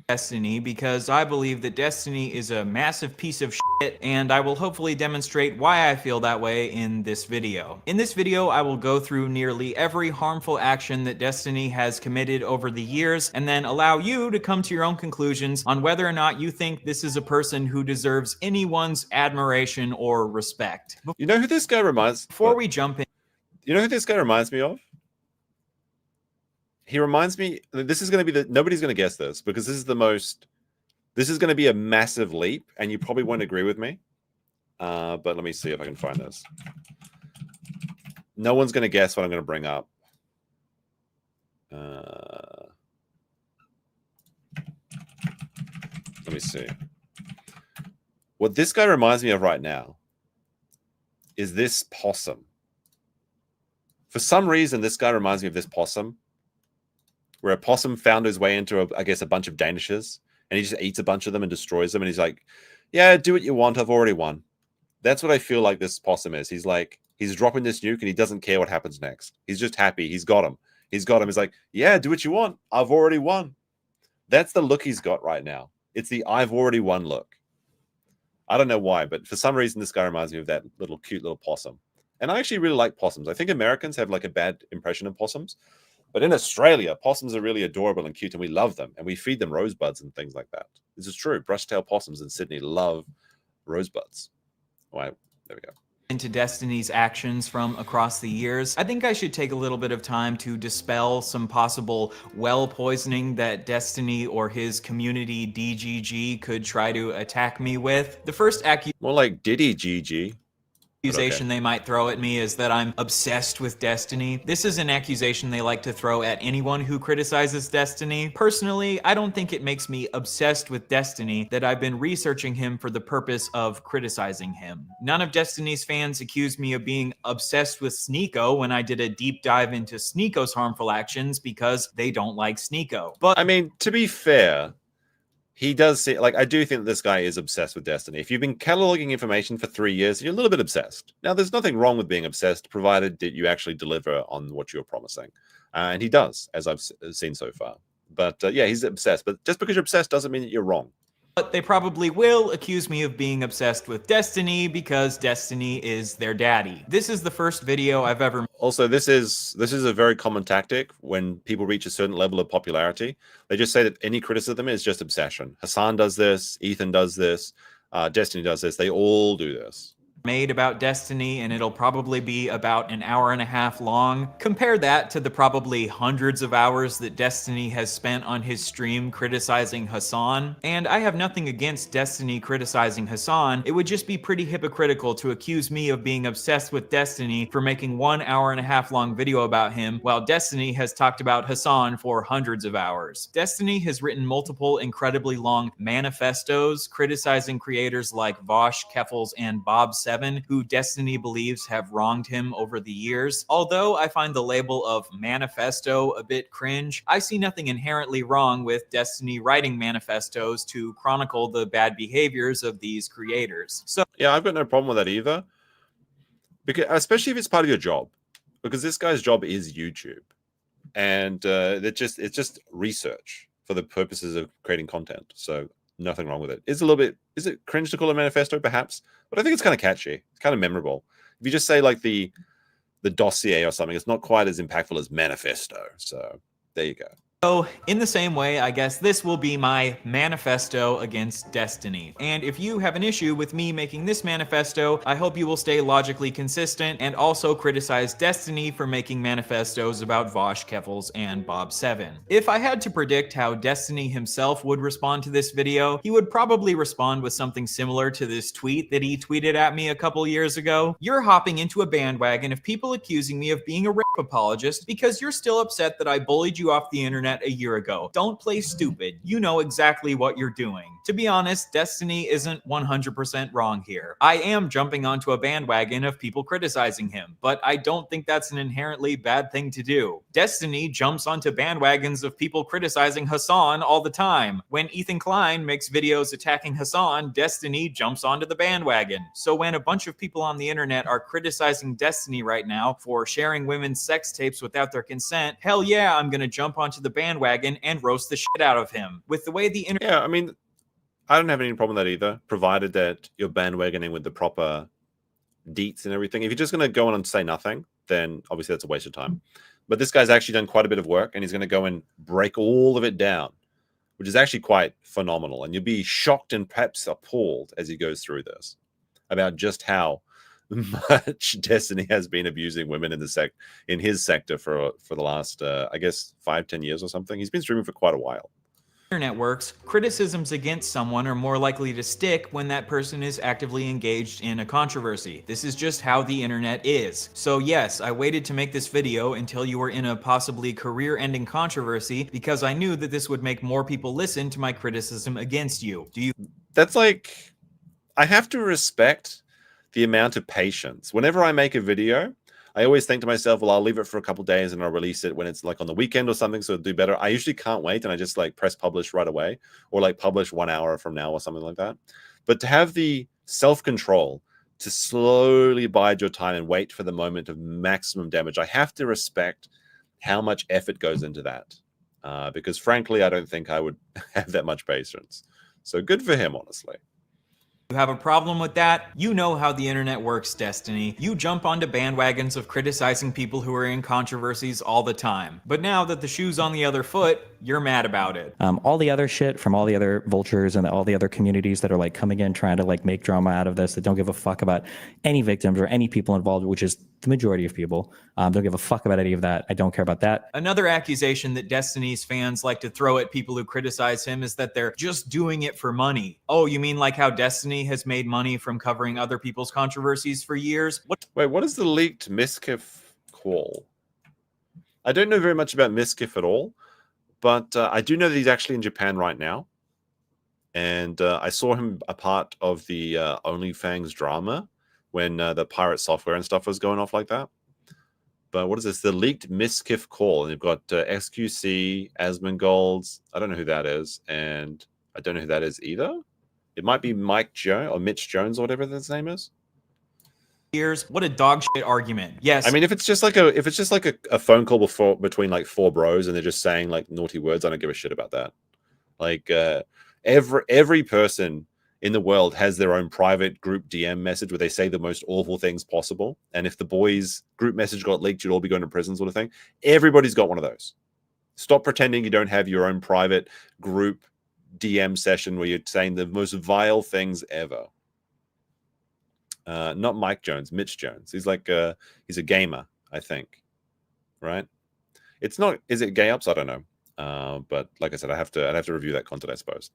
Speaker 9: Destiny, because I believe that Destiny is a massive piece of shit, and I will hopefully demonstrate why I feel that way in this video. In this video, I will go through nearly every harmful action that Destiny has committed over the years, and then allow you to come to your own conclusions on whether or not you think this is a person who deserves anyone's admiration or respect.
Speaker 3: You know who this guy reminds?
Speaker 9: Before we jump in,
Speaker 3: you know who this guy reminds me of? He reminds me, this is going to be nobody's going to guess this because this is going to be a massive leap and you probably won't agree with me. But let me see if I can find this. No one's going to guess what I'm going to bring up. Let me see. What this guy reminds me of right now is this possum. For some reason, this guy reminds me of this possum. Where a possum found his way into, I guess, a bunch of danishes, and he just eats a bunch of them and destroys them, and he's like, yeah, do what you want, I've already won. That's what I feel like this possum is. He's like, he's dropping this nuke, and he doesn't care what happens next. He's just happy. He's got him. He's got him. He's like, yeah, do what you want. I've already won. That's the look he's got right now. It's the I've already won look. I don't know why, but for some reason, this guy reminds me of that little cute little possum. And I actually really like possums. I think Americans have like a bad impression of possums. But in Australia, possums are really adorable and cute, and we love them. And we feed them rosebuds and things like that. This is true. Brush-tailed possums in Sydney love rosebuds. Wow, there we go.
Speaker 9: Into Destiny's actions from across the years, I think I should take a little bit of time to dispel some possible well poisoning that Destiny or his community DGG could try to attack me with. The first
Speaker 3: more like Diddy GG.
Speaker 9: Accusation they might throw at me is that I'm obsessed with Destiny. This is an accusation they like to throw at anyone who criticizes Destiny. Personally, I don't think it makes me obsessed with Destiny that I've been researching him for the purpose of criticizing him. None of Destiny's fans accused me of being obsessed with Sneeko when I did a deep dive into Sneeko's harmful actions because they don't like Sneeko. But
Speaker 3: I mean, to be fair, he does see, like, I do think that this guy is obsessed with Destiny. If you've been cataloging information for 3 years, you're a little bit obsessed. Now, there's nothing wrong with being obsessed, provided that you actually deliver on what you're promising. And he does, as I've seen so far. But yeah, he's obsessed. But just because you're obsessed doesn't mean that you're wrong.
Speaker 9: But they probably will accuse me of being obsessed with Destiny because Destiny is their daddy. This is the first video I've ever...
Speaker 3: Also, this is a very common tactic when people reach a certain level of popularity. They just say that any criticism is just obsession. Hasan does this, Ethan does this, Destiny does this. They all do this.
Speaker 9: Made about Destiny, and it'll probably be about an hour and a half long. Compare that to the probably hundreds of hours that Destiny has spent on his stream criticizing Hasan. And I have nothing against Destiny criticizing Hasan. It would just be pretty hypocritical to accuse me of being obsessed with Destiny for making 1 hour and a half long video about him, while Destiny has talked about Hasan for hundreds of hours. Destiny has written multiple incredibly long manifestos criticizing creators like Vosh, Keffels, and Bob7, who Destiny believes have wronged him over the years. Although I find the label of manifesto a bit cringe, I see nothing inherently wrong with Destiny writing manifestos to chronicle the bad behaviors of these creators. So
Speaker 3: yeah, I've got no problem with that either, because especially if it's part of your job, because this guy's job is YouTube, and it's just research for the purposes of creating content. So nothing wrong with it. Is it cringe to call a manifesto? Perhaps. But I think it's kind of catchy. It's kind of memorable. If you just say like the dossier or something, it's not quite as impactful as manifesto. So there you go.
Speaker 9: So, in the same way, I guess this will be my manifesto against Destiny. And if you have an issue with me making this manifesto, I hope you will stay logically consistent and also criticize Destiny for making manifestos about Vosh, Keffels, and Bob7. If I had to predict how Destiny himself would respond to this video, he would probably respond with something similar to this tweet that he tweeted at me a couple years ago. You're hopping into a bandwagon of people accusing me of being a rape apologist because you're still upset that I bullied you off the internet a year ago. Don't play stupid. You know exactly what you're doing. To be honest, Destiny isn't 100% wrong here. I am jumping onto a bandwagon of people criticizing him, but I don't think that's an inherently bad thing to do. Destiny jumps onto bandwagons of people criticizing Hasan all the time. When Ethan Klein makes videos attacking Hasan, Destiny jumps onto the bandwagon. So when a bunch of people on the internet are criticizing Destiny right now for sharing women's sex tapes without their consent, hell yeah, I'm gonna jump onto the bandwagon and roast the shit out of him. With the way the internet...
Speaker 3: Yeah, I mean, I don't have any problem with that either, provided that you're bandwagoning with the proper deets and everything. If you're just going to go on and say nothing, then obviously that's a waste of time. But this guy's actually done quite a bit of work, and he's going to go and break all of it down, which is actually quite phenomenal. And you'll be shocked and perhaps appalled as he goes through this about just how much Destiny has been abusing women in his sector for the last I guess 5-10 years or something. He's been streaming for quite a while.
Speaker 9: Internet works, criticisms against someone are more likely to stick when that person is actively engaged in a controversy. This is just how the internet is. So yes, I waited to make this video until you were in a possibly career-ending controversy because I knew that this would make more people listen to my criticism against you.
Speaker 3: That's like, I have to respect the amount of patience. Whenever I make a video, I always think to myself, well, I'll leave it for a couple days and I'll release it when it's like on the weekend or something, so it'll do better. I usually can't wait, and I just like press publish right away, or like publish 1 hour from now or something like that. But to have the self-control to slowly bide your time and wait for the moment of maximum damage, I have to respect how much effort goes into that. Because frankly, I don't think I would have that much patience. So good for him, honestly.
Speaker 9: You have a problem with that? You know how the internet works, Destiny. You jump onto bandwagons of criticizing people who are in controversies all the time. But now that the shoe's on the other foot, you're mad about it.
Speaker 4: All the other shit from all the other vultures and all the other communities that are like coming in trying to like make drama out of this, that don't give a fuck about any victims or any people involved, which is the majority of people. Don't give a fuck about any of that. I don't care about that.
Speaker 9: Another accusation that Destiny's fans like to throw at people who criticize him is that they're just doing it for money. Oh, you mean like how Destiny has made money from covering other people's controversies for years?
Speaker 3: Wait, what is the leaked Miskiff call? I don't know very much about Miskiff at all, but I do know that he's actually in Japan right now. And I saw him a part of the OnlyFans drama when the pirate software and stuff was going off like that. But what is this? The leaked Miskiff call. And you've got XQC, Asmongold. I don't know who that is. And I don't know who that is either. It might be Mike Jones or Mitch Jones or whatever his name is.
Speaker 9: What a dog shit argument. Yes.
Speaker 3: I mean, if it's just like a phone call between like four bros and they're just saying like naughty words, I don't give a shit about that. Like Every person in the world has their own private group DM message where they say the most awful things possible. And if the boys' group message got leaked, you'd all be going to prison, sort of thing. Everybody's got one of those. Stop pretending you don't have your own private group DM session where you're saying the most vile things ever. Not Mike Jones, Mitch Jones. He's like he's a gamer, I think. Right? It's not. Is it gay ups? I don't know. But like I said, I'd have to review that content, I suppose.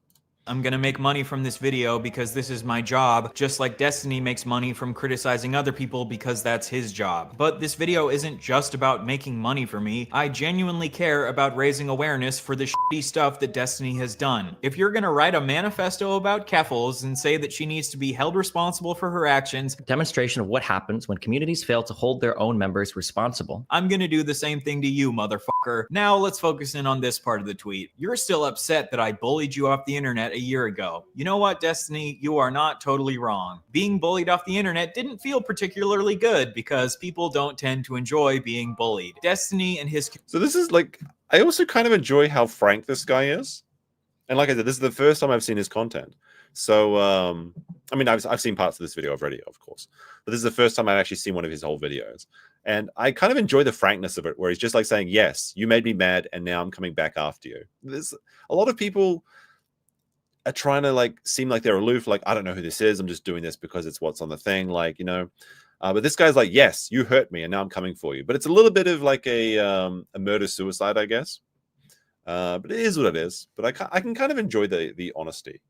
Speaker 9: I'm gonna make money from this video because this is my job, just like Destiny makes money from criticizing other people because that's his job. But this video isn't just about making money for me. I genuinely care about raising awareness for the shitty stuff that Destiny has done. If you're gonna write a manifesto about Keffals and say that she needs to be held responsible for her actions,
Speaker 4: demonstration of what happens when communities fail to hold their own members responsible,
Speaker 9: I'm gonna do the same thing to you, motherfucker. Now let's focus in on this part of the tweet. You're still upset that I bullied you off the internet a year ago. You know what, Destiny? You are not totally wrong. Being bullied off the internet didn't feel particularly good because people don't tend to enjoy being bullied. Destiny and his...
Speaker 3: So this is like, I also kind of enjoy how frank this guy is. And like I said, this is the first time I've seen his content. So, I mean, I've seen parts of this video already, of course. But this is the first time I've actually seen one of his whole videos. And I kind of enjoy the frankness of it, where he's just like saying, yes, you made me mad, and now I'm coming back after you. There's a lot of people are trying to like seem like they're aloof, like, I don't know who this is, I'm just doing this because it's what's on the thing, like, you know. But this guy's like, yes, you hurt me, and now I'm coming for you. But it's a little bit of like a murder-suicide, I guess. But it is what it is. But I can kind of enjoy the honesty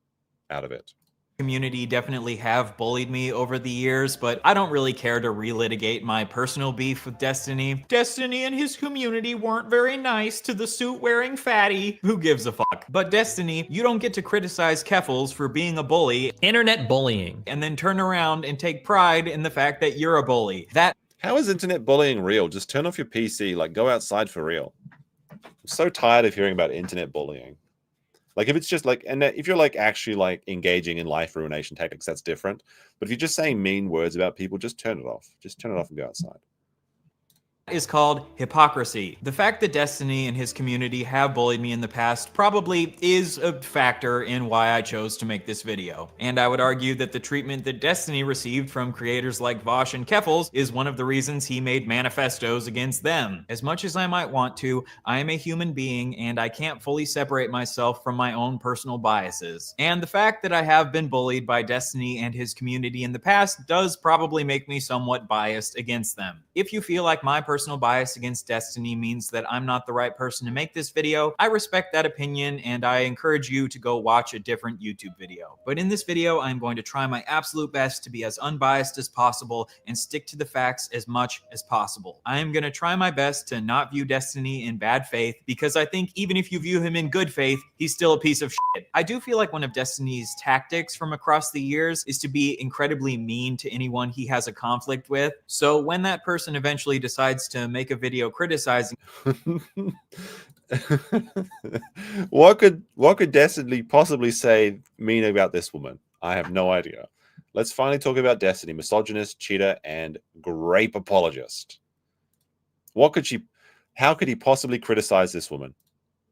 Speaker 3: out of it.
Speaker 9: Community definitely have bullied me over the years, but I don't really care to relitigate my personal beef with Destiny. Destiny and his community weren't very nice to the suit-wearing fatty. Who gives a fuck? But Destiny, you don't get to criticize Keffals for being a bully.
Speaker 6: Internet bullying.
Speaker 9: And then turn around and take pride in the fact that you're a bully.
Speaker 3: How is internet bullying real? Just turn off your PC, like go outside for real. I'm so tired of hearing about internet bullying. Like if it's just like, and if you're like actually like engaging in life ruination tactics, that's different. But if you're just saying mean words about people, just turn it off. Just turn it off and go outside.
Speaker 9: Is called hypocrisy. The fact that Destiny and his community have bullied me in the past probably is a factor in why I chose to make this video. And I would argue that the treatment that Destiny received from creators like Vosh and Keffals is one of the reasons he made manifestos against them. As much as I might want to, I am a human being and I can't fully separate myself from my own personal biases. And the fact that I have been bullied by Destiny and his community in the past does probably make me somewhat biased against them. If you feel like my personal bias against Destiny means that I'm not the right person to make this video, I respect that opinion and I encourage you to go watch a different YouTube video. But in this video, I'm going to try my absolute best to be as unbiased as possible and stick to the facts as much as possible. I am going to try my best to not view Destiny in bad faith because I think even if you view him in good faith, he's still a piece of shit. I do feel like one of Destiny's tactics from across the years is to be incredibly mean to anyone he has a conflict with. So when that person eventually decides to make a video criticizing
Speaker 3: what could Destiny possibly say mean about this woman? I have no idea. Let's finally talk about Destiny, misogynist, cheater, and grape apologist. How could he possibly criticize this woman?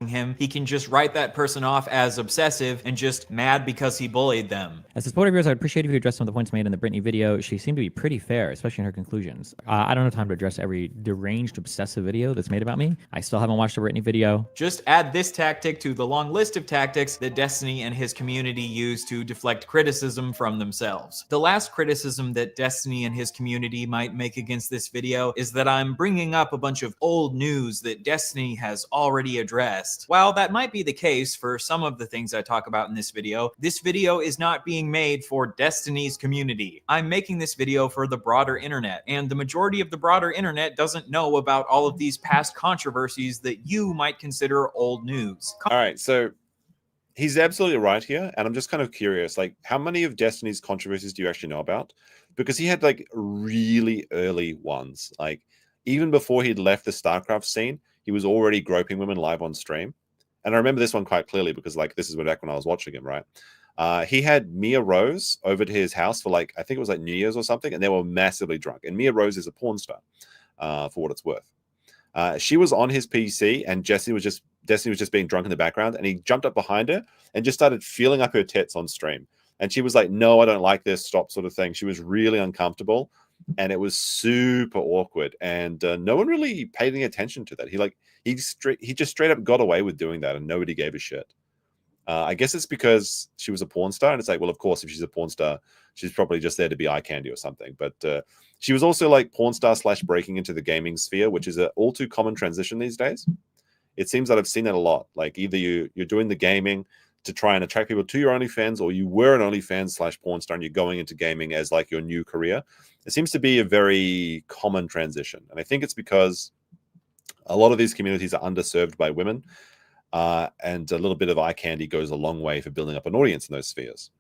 Speaker 9: him, he can just write that person off as obsessive and just mad because he bullied them.
Speaker 6: As a supporter of yours, I'd appreciate if you addressed some of the points made in the Brittany video. She seemed to be pretty fair, especially in her conclusions. I don't have time to address every deranged, obsessive video that's made about me. I still haven't watched the Brittany video.
Speaker 9: Just add this tactic to the long list of tactics that Destiny and his community use to deflect criticism from themselves. The last criticism that Destiny and his community might make against this video is that I'm bringing up a bunch of old news that Destiny has already addressed. While that might be the case for some of the things I talk about in this video is not being made for Destiny's community. I'm making this video for the broader internet, and the majority of the broader internet doesn't know about all of these past controversies that you might consider old news.
Speaker 3: All right, so he's absolutely right here, and I'm just kind of curious, like, how many of Destiny's controversies do you actually know about? Because he had, like, really early ones. Like, even before he'd left the StarCraft scene, he was already groping women live on stream. And I remember this one quite clearly because, like, this is back when I was watching him, right? He had Mia Rose over to his house for, like, I think it was like New Year's or something, and they were massively drunk. And Mia Rose is a porn star, for what it's worth. She was on his PC, and Jesse was just Destiny was just being drunk in the background, and he jumped up behind her and just started feeling up her tits on stream. And she was like, "No, I don't like this. Stop," sort of thing. She was really uncomfortable, and it was super awkward. And no one really paid any attention to that. He just straight up got away with doing that, and nobody gave a shit. I guess it's because she was a porn star, and it's like, well, of course, if she's a porn star, she's probably just there to be eye candy or something. But she was also like porn star / breaking into the gaming sphere, which is an all too common transition these days. It seems that I've seen that a lot. Like either you're doing the gaming to try and attract people to your OnlyFans, or you were an OnlyFans / porn star and you're going into gaming as like your new career. It seems to be a very common transition. And I think it's because a lot of these communities are underserved by women. And a little bit of eye candy goes a long way for building up an audience in those spheres.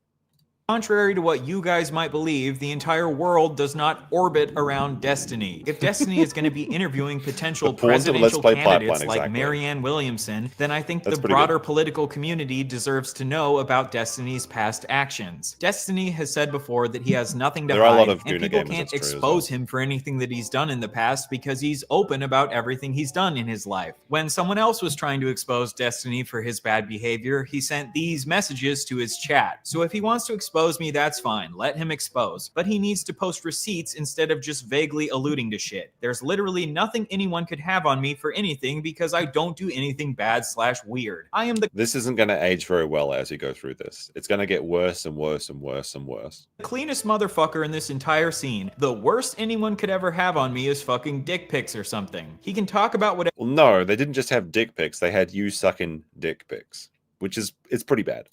Speaker 9: Contrary to what you guys might believe, the entire world does not orbit around Destiny. If Destiny is going to be interviewing potential presidential candidates like Marianne Williamson, then I think the broader political community deserves to know about Destiny's past actions. Destiny has said before that he has nothing to hide, and people can't expose him for anything that he's done in the past because he's open about everything he's done in his life. When someone else was trying to expose Destiny for his bad behavior, he sent these messages to his chat. So if he wants to expose me, that's fine. Let him expose. But he needs to post receipts instead of just vaguely alluding to shit. There's literally nothing anyone could have on me for anything because I don't do anything bad / weird. I am the—
Speaker 3: This isn't going to age very well as you go through this. It's going to get worse and worse and worse and worse.
Speaker 9: cleanest motherfucker in this entire scene. The worst anyone could ever have on me is fucking dick pics or something. He can talk about whatever—
Speaker 3: Well, no, they didn't just have dick pics. They had you sucking dick pics, it's pretty bad.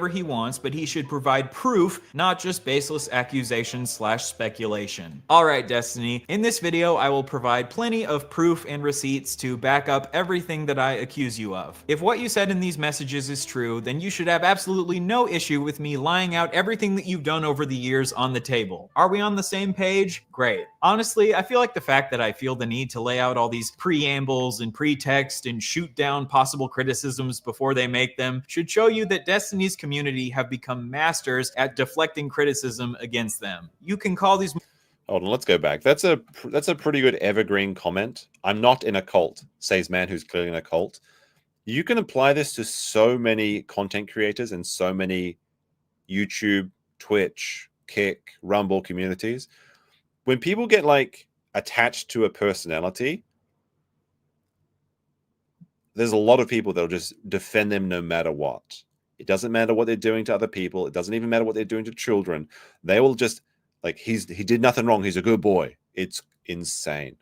Speaker 9: He wants, but he should provide proof, not just baseless accusations / speculation. Alright, Destiny, in this video I will provide plenty of proof and receipts to back up everything that I accuse you of. If what you said in these messages is true, then you should have absolutely no issue with me lying out everything that you've done over the years on the table. Are we on the same page? Great. Honestly, I feel like the fact that I feel the need to lay out all these preambles and pretext and shoot down possible criticisms before they make them should show you that Destiny's community have become masters at deflecting criticism against them. You can call these—
Speaker 3: Hold on, let's go back. That's a pretty good evergreen comment. I'm not in a cult, says man who's clearly in a cult. You can apply this to so many content creators and so many YouTube, Twitch, Kick, Rumble communities. When people get like attached to a personality, there's a lot of people that'll just defend them no matter what. It doesn't matter what they're doing to other people. It doesn't even matter what they're doing to children. They will just like, he did nothing wrong. He's a good boy. It's insane.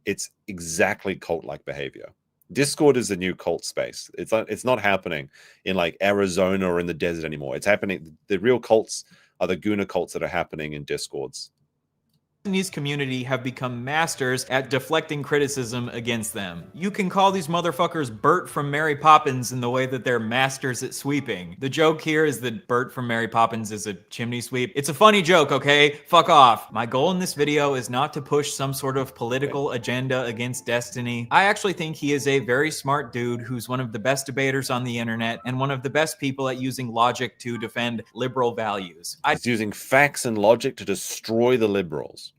Speaker 3: It's exactly cult-like behavior. Discord is the new cult space. It's not happening in like Arizona or in the desert anymore. It's happening. The real cults are the Guna cults that are happening in Discords.
Speaker 9: Destiny's community have become masters at deflecting criticism against them. You can call these motherfuckers Bert from Mary Poppins in the way that they're masters at sweeping. The joke here is that Bert from Mary Poppins is a chimney sweep. It's a funny joke, okay? Fuck off. My goal in this video is not to push some sort of political agenda against Destiny. I actually think he is a very smart dude who's one of the best debaters on the internet and one of the best people at using logic to defend liberal values.
Speaker 3: He's using facts and logic to destroy the liberals.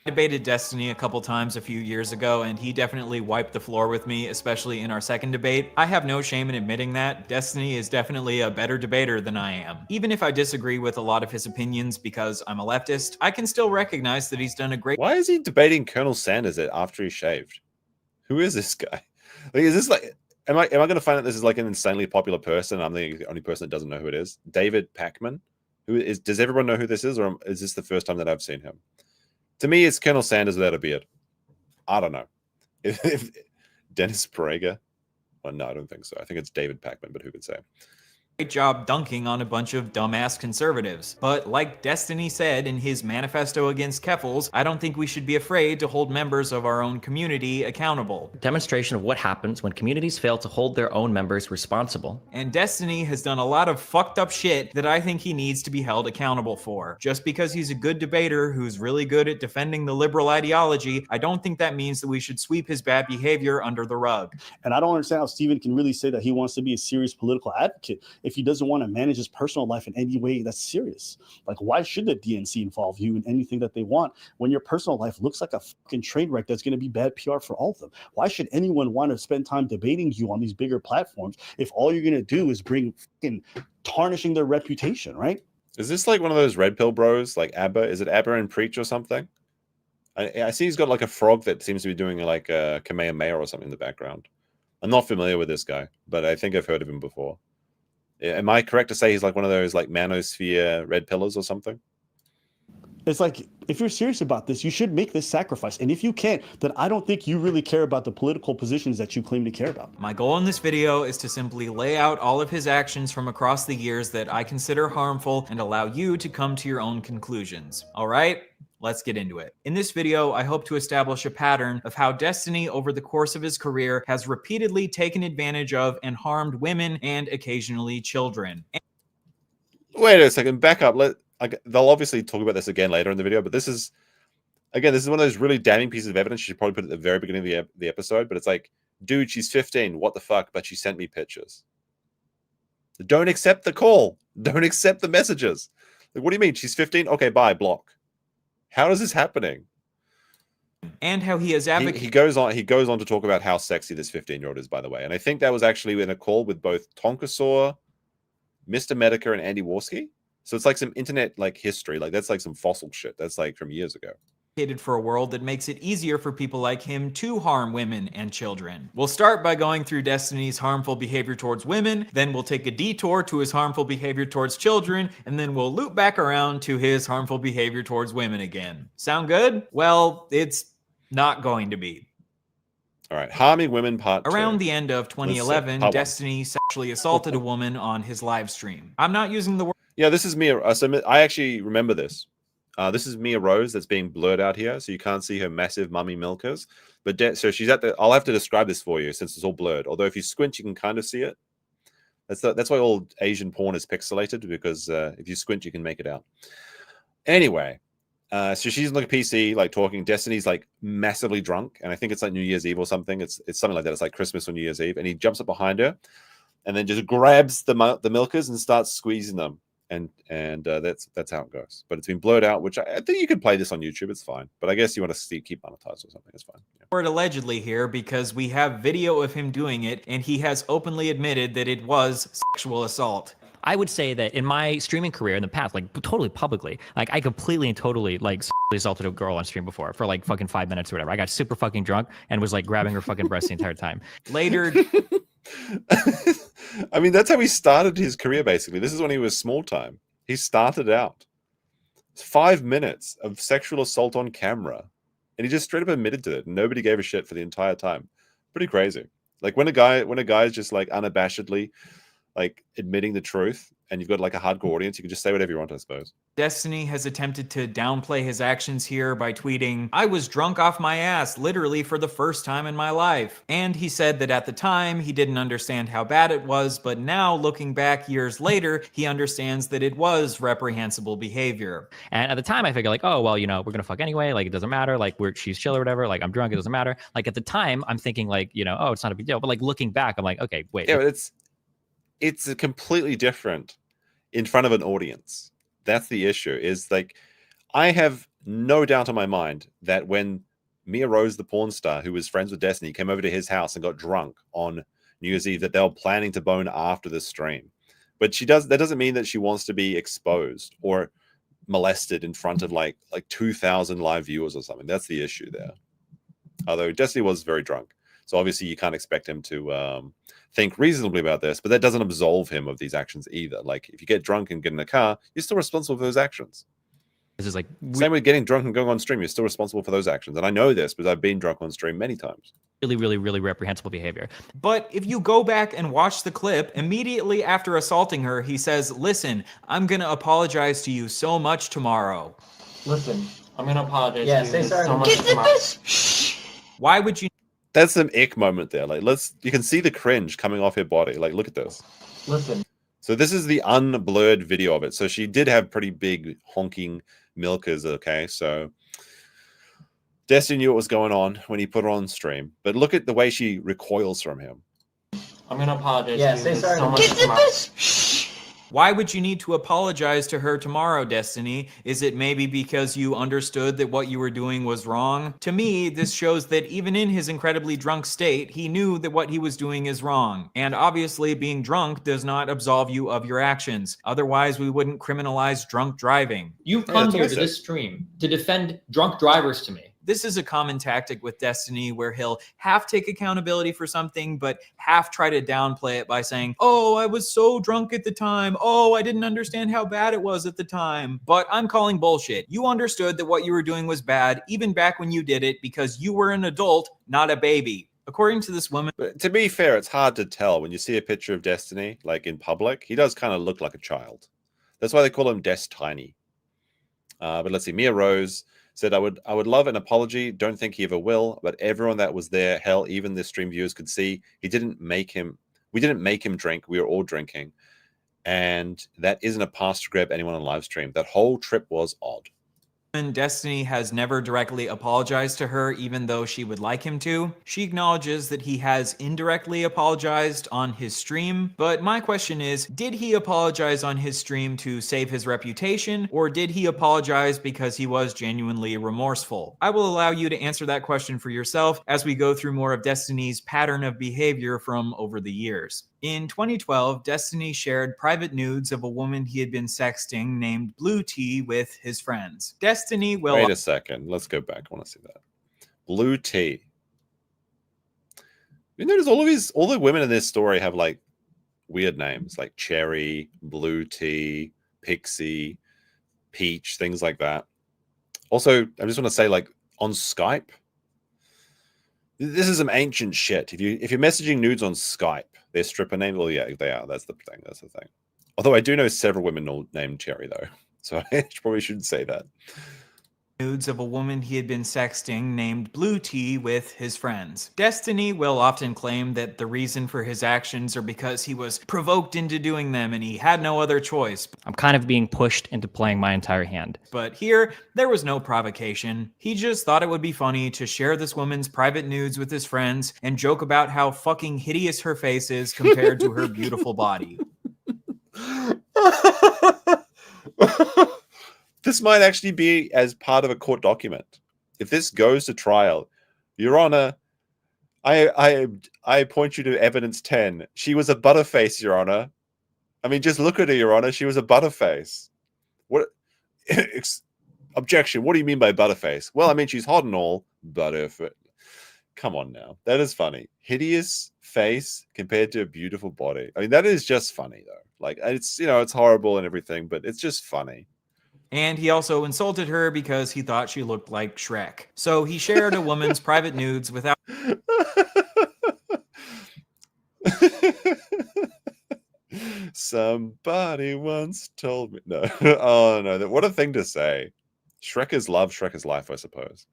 Speaker 9: I debated Destiny a couple times a few years ago, and he definitely wiped the floor with me, especially in our second debate. I have no shame in admitting that. Destiny is definitely a better debater than I am. Even if I disagree with a lot of his opinions because I'm a leftist, I can still recognize that he's done a great—
Speaker 3: Why is he debating Colonel Sanders after he shaved? Who is this guy? Like, is this like... Am I going to find out this is like an insanely popular person? I'm the only person that doesn't know who it is. David Pacman? Does everyone know who this is, or is this the first time that I've seen him? To me, it's Colonel Sanders without a beard. I don't know. If Dennis Prager? Well, no, I don't think so. I think it's David Pacman, but who could say?
Speaker 9: Great job dunking on a bunch of dumbass conservatives. But like Destiny said in his manifesto against Keffels, I don't think we should be afraid to hold members of our own community accountable.
Speaker 4: Demonstration of what happens when communities fail to hold their own members responsible.
Speaker 9: And Destiny has done a lot of fucked up shit that I think he needs to be held accountable for. Just because he's a good debater who's really good at defending the liberal ideology, I don't think that means that we should sweep his bad behavior under the rug.
Speaker 12: And I don't understand how Steven can really say that he wants to be a serious political advocate if he doesn't want to manage his personal life in any way that's serious. Like, why should the DNC involve you in anything that they want when your personal life looks like a fucking train wreck that's going to be bad PR for all of them? Why should anyone want to spend time debating you on these bigger platforms if all you're going to do is bring fucking tarnishing their reputation, right?
Speaker 3: Is this like one of those red pill bros, like Abba? Is it Abba and Preach or something? I see he's got like a frog that seems to be doing like a Kamehameha or something in the background. I'm not familiar with this guy, but I think I've heard of him before. Am I correct to say he's like one of those like manosphere red pillars or something?
Speaker 12: It's like, if you're serious about this, you should make this sacrifice. And if you can't, then I don't think you really care about the political positions that you claim to care about.
Speaker 9: My goal in this video is to simply lay out all of his actions from across the years that I consider harmful and allow you to come to your own conclusions. All right? Let's get into it. In this video, I hope to establish a pattern of how Pestiny, over the course of his career, has repeatedly taken advantage of and harmed women and occasionally children.
Speaker 3: Wait a second, back up. They'll obviously talk about this again later in the video, but this is one of those really damning pieces of evidence you should probably put at the very beginning of the episode, but it's like, dude, she's 15, what the fuck, but she sent me pictures. Don't accept the call. Don't accept the messages. Like, what do you mean? She's 15? Okay, bye, block. How is this happening?
Speaker 9: And how he has advocated.
Speaker 3: He goes on to talk about how sexy this 15-year-old is, by the way. And I think that was actually in a call with both Tonkasaur, Mr. Medica, and Andy Warski. So it's like some internet like history. Like that's like some fossil shit. That's like from years ago.
Speaker 9: For a world that makes it easier for people like him to harm women and children. We'll start by going through Pestiny's harmful behavior towards women, then we'll take a detour to his harmful behavior towards children, and then we'll loop back around to his harmful behavior towards women again. Sound good? Well, it's not going to be.
Speaker 3: All right, harming women part 2.
Speaker 9: Around the end of 2011, Pestiny sexually assaulted a woman on his live stream. I'm not using the word.
Speaker 3: Yeah, this is Mia. So I actually remember this. This is Mia Rose that's being blurred out here, so you can't see her massive mummy milkers. But so she's at the. I'll have to describe this for you since it's all blurred. Although if you squint, you can kind of see it. That's why all Asian porn is pixelated, because if you squint, you can make it out. Anyway, so she's on the PC, like talking. Destiny's like massively drunk, and I think it's like New Year's Eve or something. It's something like that. It's like Christmas or New Year's Eve, and he jumps up behind her, and then just grabs the milkers and starts squeezing them. And that's how it goes. But it's been blurred out, which I think you could play this on YouTube. It's fine. But I guess you want to keep monetized or something. It's fine. Yeah.
Speaker 9: Word allegedly here because we have video of him doing it, and he has openly admitted that it was sexual assault.
Speaker 6: I would say that in my streaming career in the past, like totally publicly, like I completely and totally like assaulted a girl on stream before for like fucking 5 minutes or whatever. I got super fucking drunk and was like grabbing her fucking breast the entire time.
Speaker 9: Later.
Speaker 3: I mean, that's how he started his career, basically. This is when he was small time. He started out. 5 minutes of sexual assault on camera. And he just straight up admitted to it. And nobody gave a shit for the entire time. Pretty crazy. Like when a guy's just like unabashedly like admitting the truth, and you've got like a hardcore audience, you can just say whatever you want, I suppose.
Speaker 9: Pestiny has attempted to downplay his actions here by tweeting, "I was drunk off my ass, literally for the first time in my life." And he said that at the time, he didn't understand how bad it was, but now, looking back years later, he understands that it was reprehensible behavior.
Speaker 6: And at the time, I figured like, oh, well, you know, we're gonna fuck anyway, like it doesn't matter, like she's chill or whatever, like I'm drunk, it doesn't matter. Like at the time, I'm thinking like, you know, oh, it's not a big deal. But like looking back, I'm like, okay, wait.
Speaker 3: Yeah, but it's a completely different in front of an audience. That's the issue. Is like, I have no doubt in my mind that when Mia Rose, the porn star who was friends with Destiny, came over to his house and got drunk on New Year's Eve, that they were planning to bone after the stream. But that doesn't mean that she wants to be exposed or molested in front of like 2,000 live viewers or something. That's the issue there. Although Destiny was very drunk. So obviously you can't expect him to think reasonably about this, but that doesn't absolve him of these actions either. Like if you get drunk and get in a car, you're still responsible for those actions.
Speaker 6: This is like
Speaker 3: same with getting drunk and going on stream. You're still responsible for those actions. And I know this because I've been drunk on stream many times.
Speaker 6: Really, really, really reprehensible behavior.
Speaker 9: But if you go back and watch the clip, immediately after assaulting her, he says, "Listen, I'm going to apologize to you so much tomorrow."
Speaker 13: Listen, I'm going to apologize to you so much tomorrow.
Speaker 9: Why would you?
Speaker 3: That's an ick moment there. Like, you can see the cringe coming off her body. Like, look at this.
Speaker 13: Listen.
Speaker 3: So this is the unblurred video of it. So she did have pretty big honking milkers. Okay, so Destiny knew what was going on when he put her on stream. But look at the way she recoils from him.
Speaker 13: I'm gonna apologize to you so much tomorrow.
Speaker 9: Why would you need to apologize to her tomorrow, Destiny? Is it maybe because you understood that what you were doing was wrong? To me, this shows that even in his incredibly drunk state, he knew that what he was doing is wrong. And obviously, being drunk does not absolve you of your actions. Otherwise, we wouldn't criminalize drunk driving.
Speaker 13: You've come here to this stream to defend drunk drivers to me.
Speaker 9: This is a common tactic with Destiny where he'll half take accountability for something, but half try to downplay it by saying, oh, I was so drunk at the time. Oh, I didn't understand how bad it was at the time. But I'm calling bullshit. You understood that what you were doing was bad, even back when you did it, because you were an adult, not a baby. According to this woman.
Speaker 3: But to be fair, it's hard to tell when you see a picture of Destiny, like in public. He does kind of look like a child. That's why they call him Destiny. But let's see. Mia Rose said, I would love an apology. Don't think he ever will. But everyone that was there, hell, even the stream viewers could see we didn't make him drink. We were all drinking. And that isn't a pass to grab anyone on live stream. That whole trip was odd.
Speaker 9: Destiny has never directly apologized to her, even though she would like him to. She acknowledges that he has indirectly apologized on his stream, but my question is, did he apologize on his stream to save his reputation, or did he apologize because he was genuinely remorseful? I will allow you to answer that question for yourself as we go through more of Destiny's pattern of behavior from over the years. In 2012, Destiny shared private nudes of a woman he had been sexting named Blue Tea with his friends. Destiny will...
Speaker 3: Wait a second. Let's go back. I want to see that. Blue Tea. You notice all the women in this story have like weird names like Cherry, Blue Tea, Pixie, Peach, things like that. Also, I just want to say, like, on Skype, this is some ancient shit. If you're messaging nudes on Skype, their stripper name, well, yeah, they are. That's the thing. That's the thing. Although I do know several women named Cherry, though, so I probably shouldn't say that.
Speaker 9: Nudes of a woman he had been sexting named Blue Tea with his friends. Destiny will often claim that the reason for his actions are because he was provoked into doing them and he had no other choice.
Speaker 6: I'm kind of being pushed into playing my entire hand.
Speaker 9: But here, there was no provocation. He just thought it would be funny to share this woman's private nudes with his friends and joke about how fucking hideous her face is compared to her beautiful body.
Speaker 3: This might actually be as part of a court document. If this goes to trial, Your Honor, I point you to evidence 10. She was a butterface, Your Honor. I mean, just look at her, Your Honor. She was a butterface. What? Objection. What do you mean by butterface? Well, I mean, she's hot and all, butterface. Come on now. That is funny. Hideous face compared to a beautiful body. I mean, that is just funny, though. Like, it's, you know, it's horrible and everything, but it's just funny.
Speaker 9: And he also insulted her because he thought she looked like Shrek. So he shared a woman's private nudes without...
Speaker 3: Somebody once told me... No. Oh, no. What a thing to say. Shrek is love, Shrek is life, I suppose.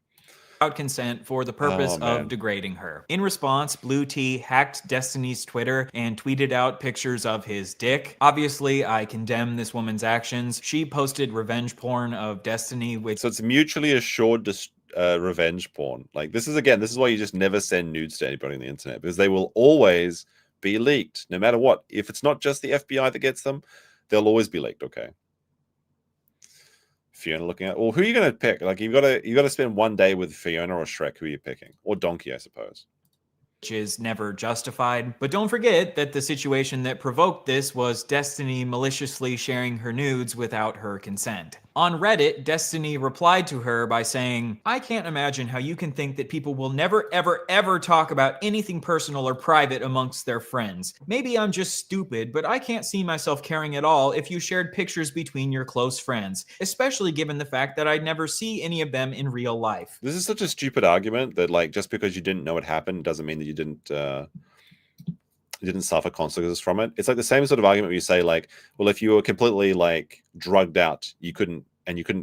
Speaker 9: Without consent for the purpose of degrading her. In response, Blue Tea hacked Destiny's Twitter and tweeted out pictures of his dick. Obviously, I condemn this woman's actions. She posted revenge porn of Destiny, which...
Speaker 3: So it's mutually assured revenge porn. Like, this is why you just never send nudes to anybody on the internet, because they will always be leaked, no matter what. If it's not just the FBI that gets them, they'll always be leaked, okay? Fiona looking at, well, who are you going to pick? Like, you got to spend one day with Fiona or Shrek. Who are you picking? Or Donkey, I suppose.
Speaker 9: Which is never justified. But don't forget that the situation that provoked this was Destiny maliciously sharing her nudes without her consent. On Reddit, Destiny replied to her by saying, I can't imagine how you can think that people will never, ever, ever talk about anything personal or private amongst their friends. Maybe I'm just stupid, but I can't see myself caring at all if you shared pictures between your close friends, especially given the fact that I'd never see any of them in real life.
Speaker 3: This is such a stupid argument that, like, just because you didn't know it happened doesn't mean that you didn't suffer consequences from it. It's like the same sort of argument where you say, like, well, if you were completely, like, drugged out, you couldn't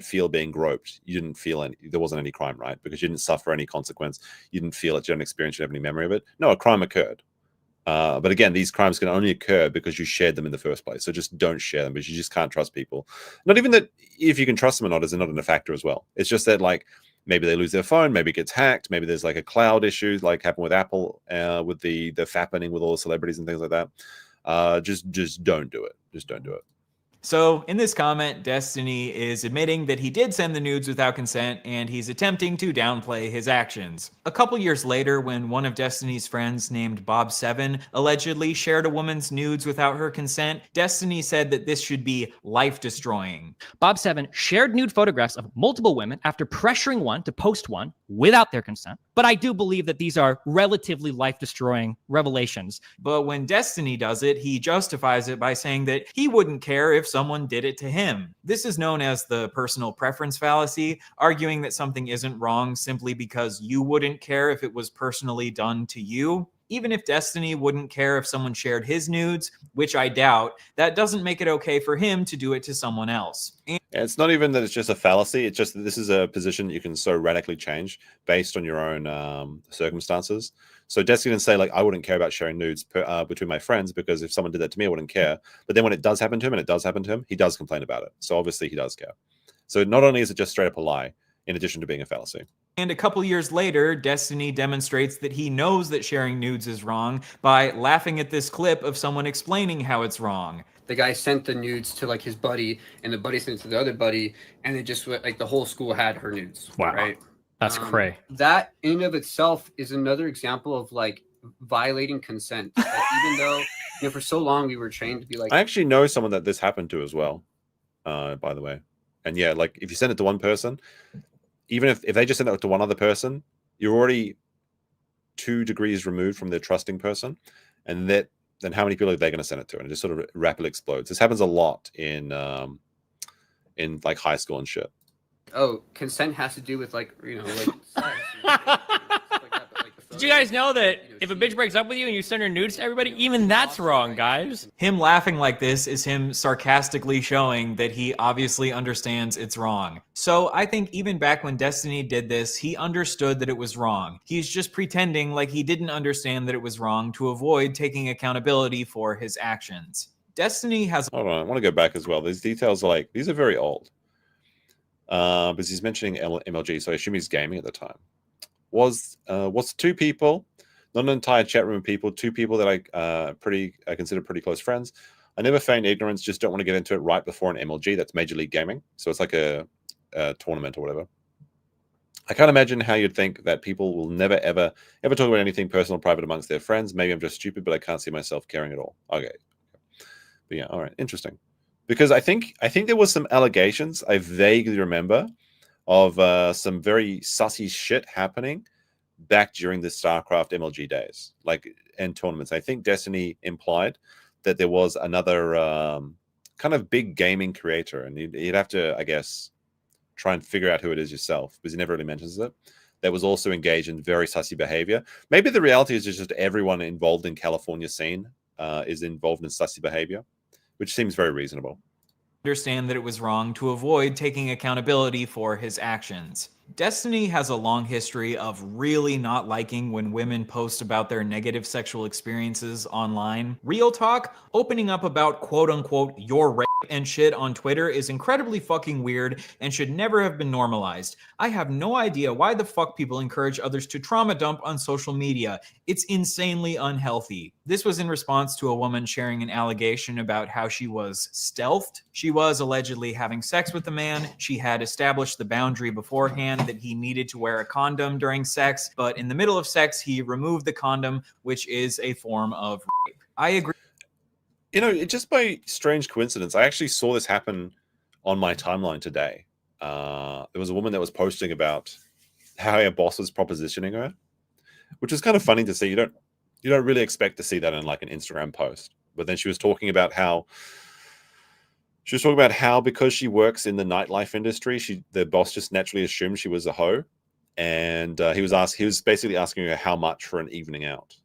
Speaker 3: feel being groped. You didn't feel there wasn't any crime, right? Because you didn't suffer any consequence. You didn't feel it. You didn't experience it. You didn't have any memory of it. No, a crime occurred. But again, these crimes can only occur because you shared them in the first place. So just don't share them, because you just can't trust people. Not even that if you can trust them or not is not a factor as well. It's just that, like, maybe they lose their phone, maybe it gets hacked, maybe there's like a cloud issue like happened with Apple, with the fappening with all the celebrities and things like that. Just don't do it. Just don't do it.
Speaker 9: So in this comment, Destiny is admitting that he did send the nudes without consent, and he's attempting to downplay his actions. A couple years later, when one of Destiny's friends named Bob7 allegedly shared a woman's nudes without her consent, Destiny said that this should be life-destroying.
Speaker 6: Bob7 shared nude photographs of multiple women after pressuring one to post one without their consent. But I do believe that these are relatively life-destroying revelations.
Speaker 9: But when Destiny does it, he justifies it by saying that he wouldn't care if someone did it to him. This is known as the personal preference fallacy, arguing that something isn't wrong simply because you wouldn't care if it was personally done to you. Even if Destiny wouldn't care if someone shared his nudes, which I doubt, that doesn't make it okay for him to do it to someone else.
Speaker 3: And it's not even that it's just a fallacy. It's just that this is a position you can so radically change based on your own circumstances. So Destiny can say, like, I wouldn't care about sharing nudes between my friends because if someone did that to me, I wouldn't care. But then when it does happen to him, and it does happen to him, he does complain about it. So obviously he does care. So not only is it just straight up a lie, in addition to being a fallacy.
Speaker 9: And a couple years later, Destiny demonstrates that he knows that sharing nudes is wrong by laughing at this clip of someone explaining how it's wrong.
Speaker 14: The guy sent the nudes to like his buddy, and the buddy sent it to the other buddy, and it just like the whole school had her nudes.
Speaker 6: Wow.
Speaker 14: Right?
Speaker 6: That's cray.
Speaker 14: That in and of itself is another example of like violating consent. Like, even though for so long we were trained to be like.
Speaker 3: I actually know someone that this happened to as well, by the way. And yeah, like if you send it to one person, even if they just send it to one other person, you're already 2 degrees removed from their trusting person. And then how many people are they going to send it to? And it just sort of rapidly explodes. This happens a lot in like high school and shit.
Speaker 14: Oh, consent has to do with like, like sex.
Speaker 6: Did you guys know that if a bitch breaks up with you and you send her nudes to everybody, even that's wrong, guys?
Speaker 9: Him laughing like this is him sarcastically showing that he obviously understands it's wrong. So I think even back when Destiny did this, he understood that it was wrong. He's just pretending like he didn't understand that it was wrong to avoid taking accountability for his actions. Destiny has...
Speaker 3: Hold on, I want to go back as well. These details are like, these are very old. Because he's mentioning MLG, so I assume he's gaming at the time. Was 2 people, not an entire chat room of people, 2 people that I consider pretty close friends. I never feigned ignorance, just don't want to get into it right before an MLG. That's Major League Gaming, so it's like a tournament or whatever. I can't imagine how you'd think that people will never ever talk about anything personal or private amongst their friends. Maybe I'm just stupid, but I can't see myself caring at all. Okay, but yeah, all right, interesting. Because I think there was some allegations I vaguely remember of some very sussy shit happening back during the StarCraft MLG days, like and tournaments. I think Destiny implied that there was another kind of big gaming creator, and you'd have to, I guess, try and figure out who it is yourself, because he never really mentions it, that was also engaged in very sussy behavior. Maybe the reality is just everyone involved in California scene is involved in sussy behavior, which seems very reasonable.
Speaker 9: Understand that it was wrong to avoid taking accountability for his actions. Destiny has a long history of really not liking when women post about their negative sexual experiences online. Real talk, opening up about quote-unquote your rape and shit on Twitter is incredibly fucking weird and should never have been normalized. I have no idea why the fuck people encourage others to trauma dump on social media. It's insanely unhealthy. This was in response to a woman sharing an allegation about how she was stealthed. She was allegedly having sex with a man. She had established the boundary beforehand that he needed to wear a condom during sex, but in the middle of sex, he removed the condom, which is a form of rape. I agree.
Speaker 3: Just by strange coincidence, I actually saw this happen on my timeline today. There was a woman that was posting about how her boss was propositioning her, which is kind of funny to see. You don't really expect to see that in like an Instagram post. But then she was talking about how because she works in the nightlife industry, the boss just naturally assumed she was a hoe, and he was basically asking her how much for an evening out.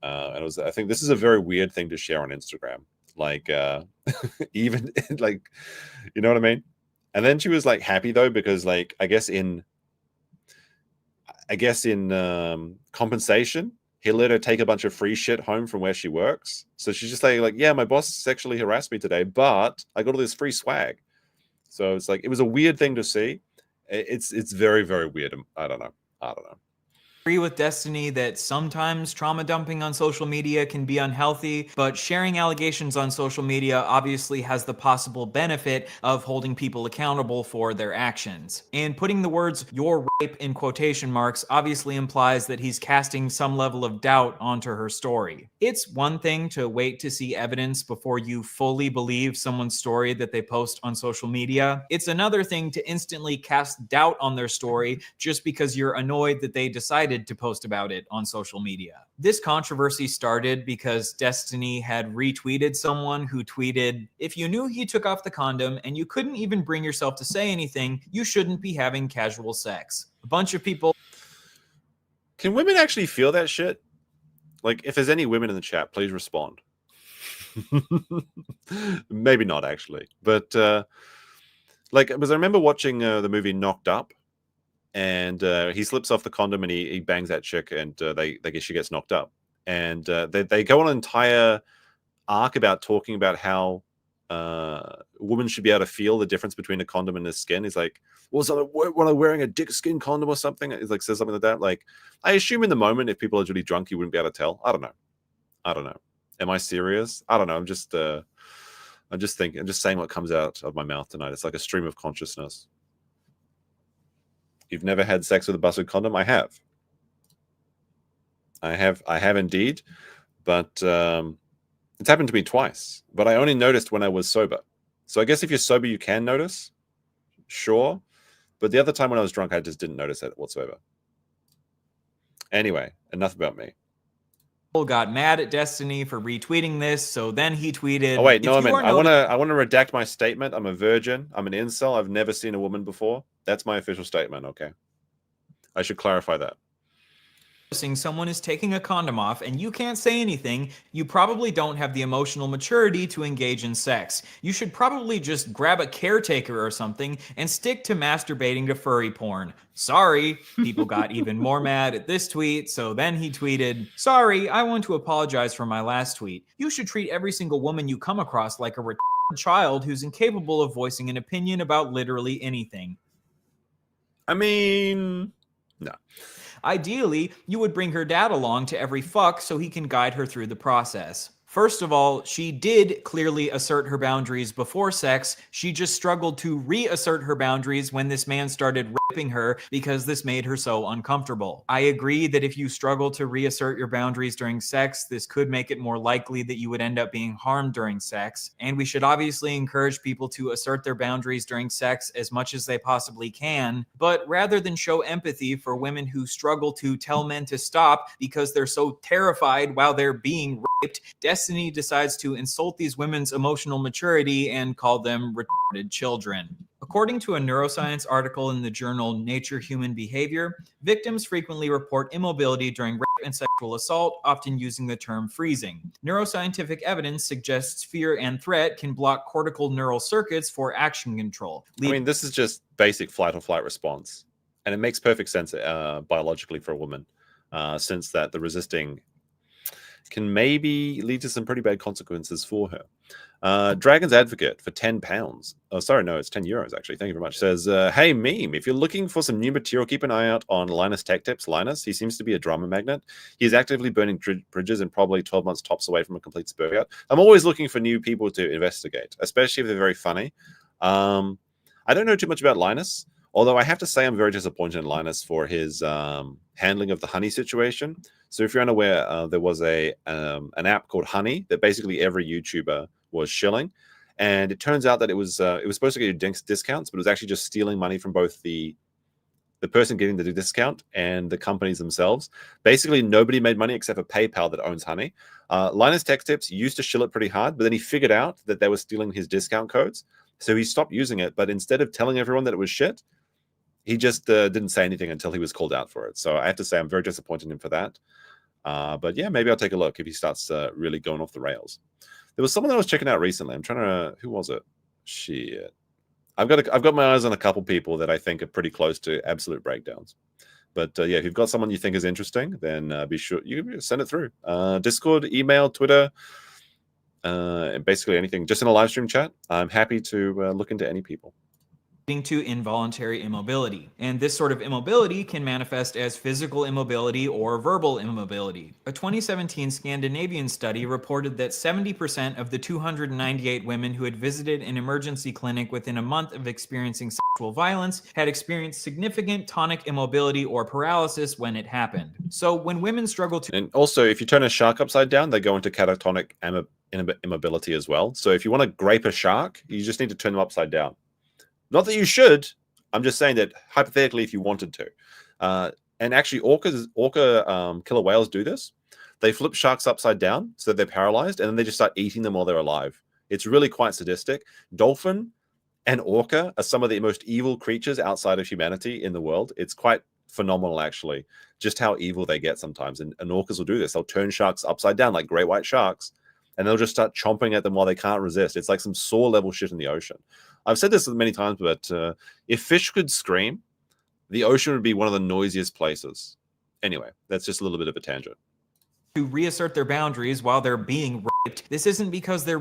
Speaker 3: And I think this is a very weird thing to share on Instagram, like even like, you know what I mean? And then she was like happy though, because like I guess in compensation, he let her take a bunch of free shit home from where she works. So she's just like, yeah, my boss sexually harassed me today, but I got all this free swag. So it's like, it was a weird thing to see. It's very, very weird. I don't know.
Speaker 9: agree with Destiny that sometimes trauma dumping on social media can be unhealthy, but sharing allegations on social media obviously has the possible benefit of holding people accountable for their actions. And putting the words "your rape" in quotation marks obviously implies that he's casting some level of doubt onto her story. It's one thing to wait to see evidence before you fully believe someone's story that they post on social media. It's another thing to instantly cast doubt on their story just because you're annoyed that they decided to post about it on social media. This controversy started because Destiny had retweeted someone who tweeted, "If you knew he took off the condom and you couldn't even bring yourself to say anything, you shouldn't be having casual sex." A bunch of people...
Speaker 3: Can women actually feel that shit? Like, if there's any women in the chat, please respond. Maybe not, actually. But, like, because I remember watching the movie Knocked Up, and he slips off the condom and he bangs that chick, and she gets knocked up. And they go on an entire arc about talking about how women should be able to feel the difference between a condom and the skin. He's like, was I wearing a dick skin condom or something? He's like, says something like that. Like, I assume in the moment, if people are really drunk, you wouldn't be able to tell. I don't know. Am I serious? I don't know. I'm just thinking. I'm just saying what comes out of my mouth tonight. It's like a stream of consciousness. You've never had sex with a busted condom? I have. I have indeed. But it's happened to me twice. But I only noticed when I was sober. So I guess if you're sober, you can notice. Sure. But the other time when I was drunk, I just didn't notice it whatsoever. Anyway, enough about me.
Speaker 9: Got mad at Destiny for retweeting this, so then he tweeted...
Speaker 3: Oh wait, no, I want to redact my statement. I'm a virgin. I'm an incel. I've never seen a woman before. That's my official statement, okay? I should clarify that.
Speaker 9: Someone is taking a condom off and you can't say anything, you probably don't have the emotional maturity to engage in sex. You should probably just grab a caretaker or something and stick to masturbating to furry porn. Sorry. People got even more mad at this tweet, so then he tweeted, "Sorry, I want to apologize for my last tweet. You should treat every single woman you come across like a retarded child who's incapable of voicing an opinion about literally anything."
Speaker 3: I mean, no.
Speaker 9: Ideally, you would bring her dad along to every fuck so he can guide her through the process. First of all, she did clearly assert her boundaries before sex. She just struggled to reassert her boundaries when this man started raping her because this made her so uncomfortable. I agree that if you struggle to reassert your boundaries during sex, this could make it more likely that you would end up being harmed during sex. And we should obviously encourage people to assert their boundaries during sex as much as they possibly can. But rather than show empathy for women who struggle to tell men to stop because they're so terrified while they're being raped, Destiny decides to insult these women's emotional maturity and call them retarded children. According to a neuroscience article in the journal Nature Human Behavior, victims frequently report immobility during rape and sexual assault, often using the term freezing. Neuroscientific evidence suggests fear and threat can block cortical neural circuits for action control.
Speaker 3: I mean, this is just basic flight or flight response. And it makes perfect sense biologically for a woman, since that the resisting can maybe lead to some pretty bad consequences for her. Dragon's Advocate for £10. Oh, sorry, no, it's €10 actually. Thank you very much. Says, hey, meme, if you're looking for some new material, keep an eye out on Linus Tech Tips. Linus, he seems to be a drama magnet. He's actively burning bridges and probably 12 months tops away from a complete spur out. I'm always looking for new people to investigate, especially if they're very funny. I don't know too much about Linus, although I have to say I'm very disappointed in Linus for his handling of the honey situation. So if you're unaware, there was an app called Honey that basically every YouTuber was shilling. And it turns out that it was supposed to get you discounts, but it was actually just stealing money from both the person getting the discount and the companies themselves. Basically, nobody made money except for PayPal that owns Honey. Linus Tech Tips used to shill it pretty hard, but then he figured out that they were stealing his discount codes. So he stopped using it. But instead of telling everyone that it was shit, he just didn't say anything until he was called out for it. So I have to say I'm very disappointed in him for that. But yeah, maybe I'll take a look if he starts really going off the rails. There was someone I was checking out recently. I'm trying to... Who was it? Shit. I've got my eyes on a couple people that I think are pretty close to absolute breakdowns. But yeah, if you've got someone you think is interesting, then be sure you send it through. Discord, email, Twitter, and basically anything. Just in a live stream chat. I'm happy to look into any people.
Speaker 9: leading to involuntary immobility. And this sort of immobility can manifest as physical immobility or verbal immobility. A 2017 Scandinavian study reported that 70% of the 298 women who had visited an emergency clinic within a month of experiencing sexual violence had experienced significant tonic immobility or paralysis when it happened. So when women struggle to...
Speaker 3: And also, if you turn a shark upside down, they go into catatonic immobility as well. So if you want to grape a shark, you just need to turn them upside down. Not that you should. I'm just saying that hypothetically, if you wanted to. And actually, orca killer whales do this. They flip sharks upside down so they're paralyzed, and then they just start eating them while they're alive. It's really quite sadistic. Dolphin and orca are some of the most evil creatures outside of humanity in the world. It's quite phenomenal, actually, just how evil they get sometimes. And orcas will do this. They'll turn sharks upside down like great white sharks, and they'll just start chomping at them while they can't resist. It's like some Saw-level shit in the ocean. I've said this many times, but if fish could scream, the ocean would be one of the noisiest places. Anyway, that's just a little bit of a tangent.
Speaker 9: To reassert their boundaries while they're being raped, this isn't because they're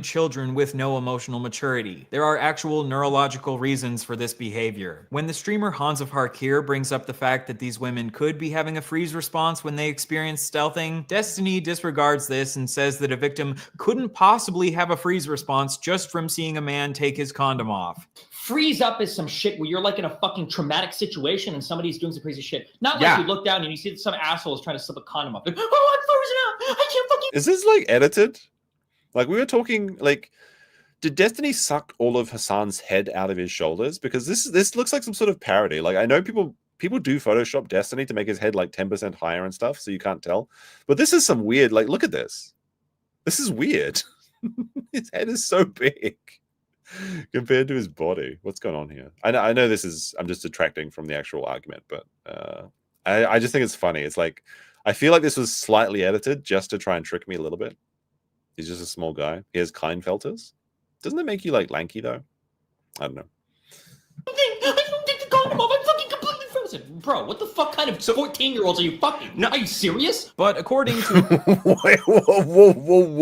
Speaker 9: children with no emotional maturity. There are actual neurological reasons for this behavior. When the streamer Hans of Harkir brings up the fact that these women could be having a freeze response when they experience stealthing, Destiny disregards this and says that a victim couldn't possibly have a freeze response just from seeing a man take his condom off.
Speaker 15: Freeze up is some shit where you're like in a fucking traumatic situation and somebody's doing some crazy shit. Not like you look down and you see that some asshole is trying to slip a condom off. Like, oh, I'm frozen out. I can't fucking...
Speaker 3: Is this like edited? Like, we were talking, like, did Destiny suck all of Hasan's head out of his shoulders? Because this looks like some sort of parody. Like, I know people do Photoshop Destiny to make his head like 10% higher and stuff, so you can't tell. But this is some weird, like, look at this. This is weird. His head is so big compared to his body. What's going on here? I know this is, I'm just detracting from the actual argument, but I just think it's funny. It's like, I feel like this was slightly edited just to try and trick me a little bit. He's just a small guy. He has Kleinfelters. Doesn't it make you like lanky though? I don't know.
Speaker 15: I don't take the condom off. I'm fucking completely frozen. Bro, what the fuck kind of 14-year-olds are you fucking? No, are you serious?
Speaker 9: But according to...
Speaker 3: Wait,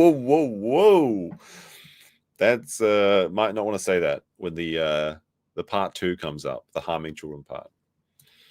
Speaker 3: whoa. That's, might not want to say that when the part 2 comes up, the harming children part.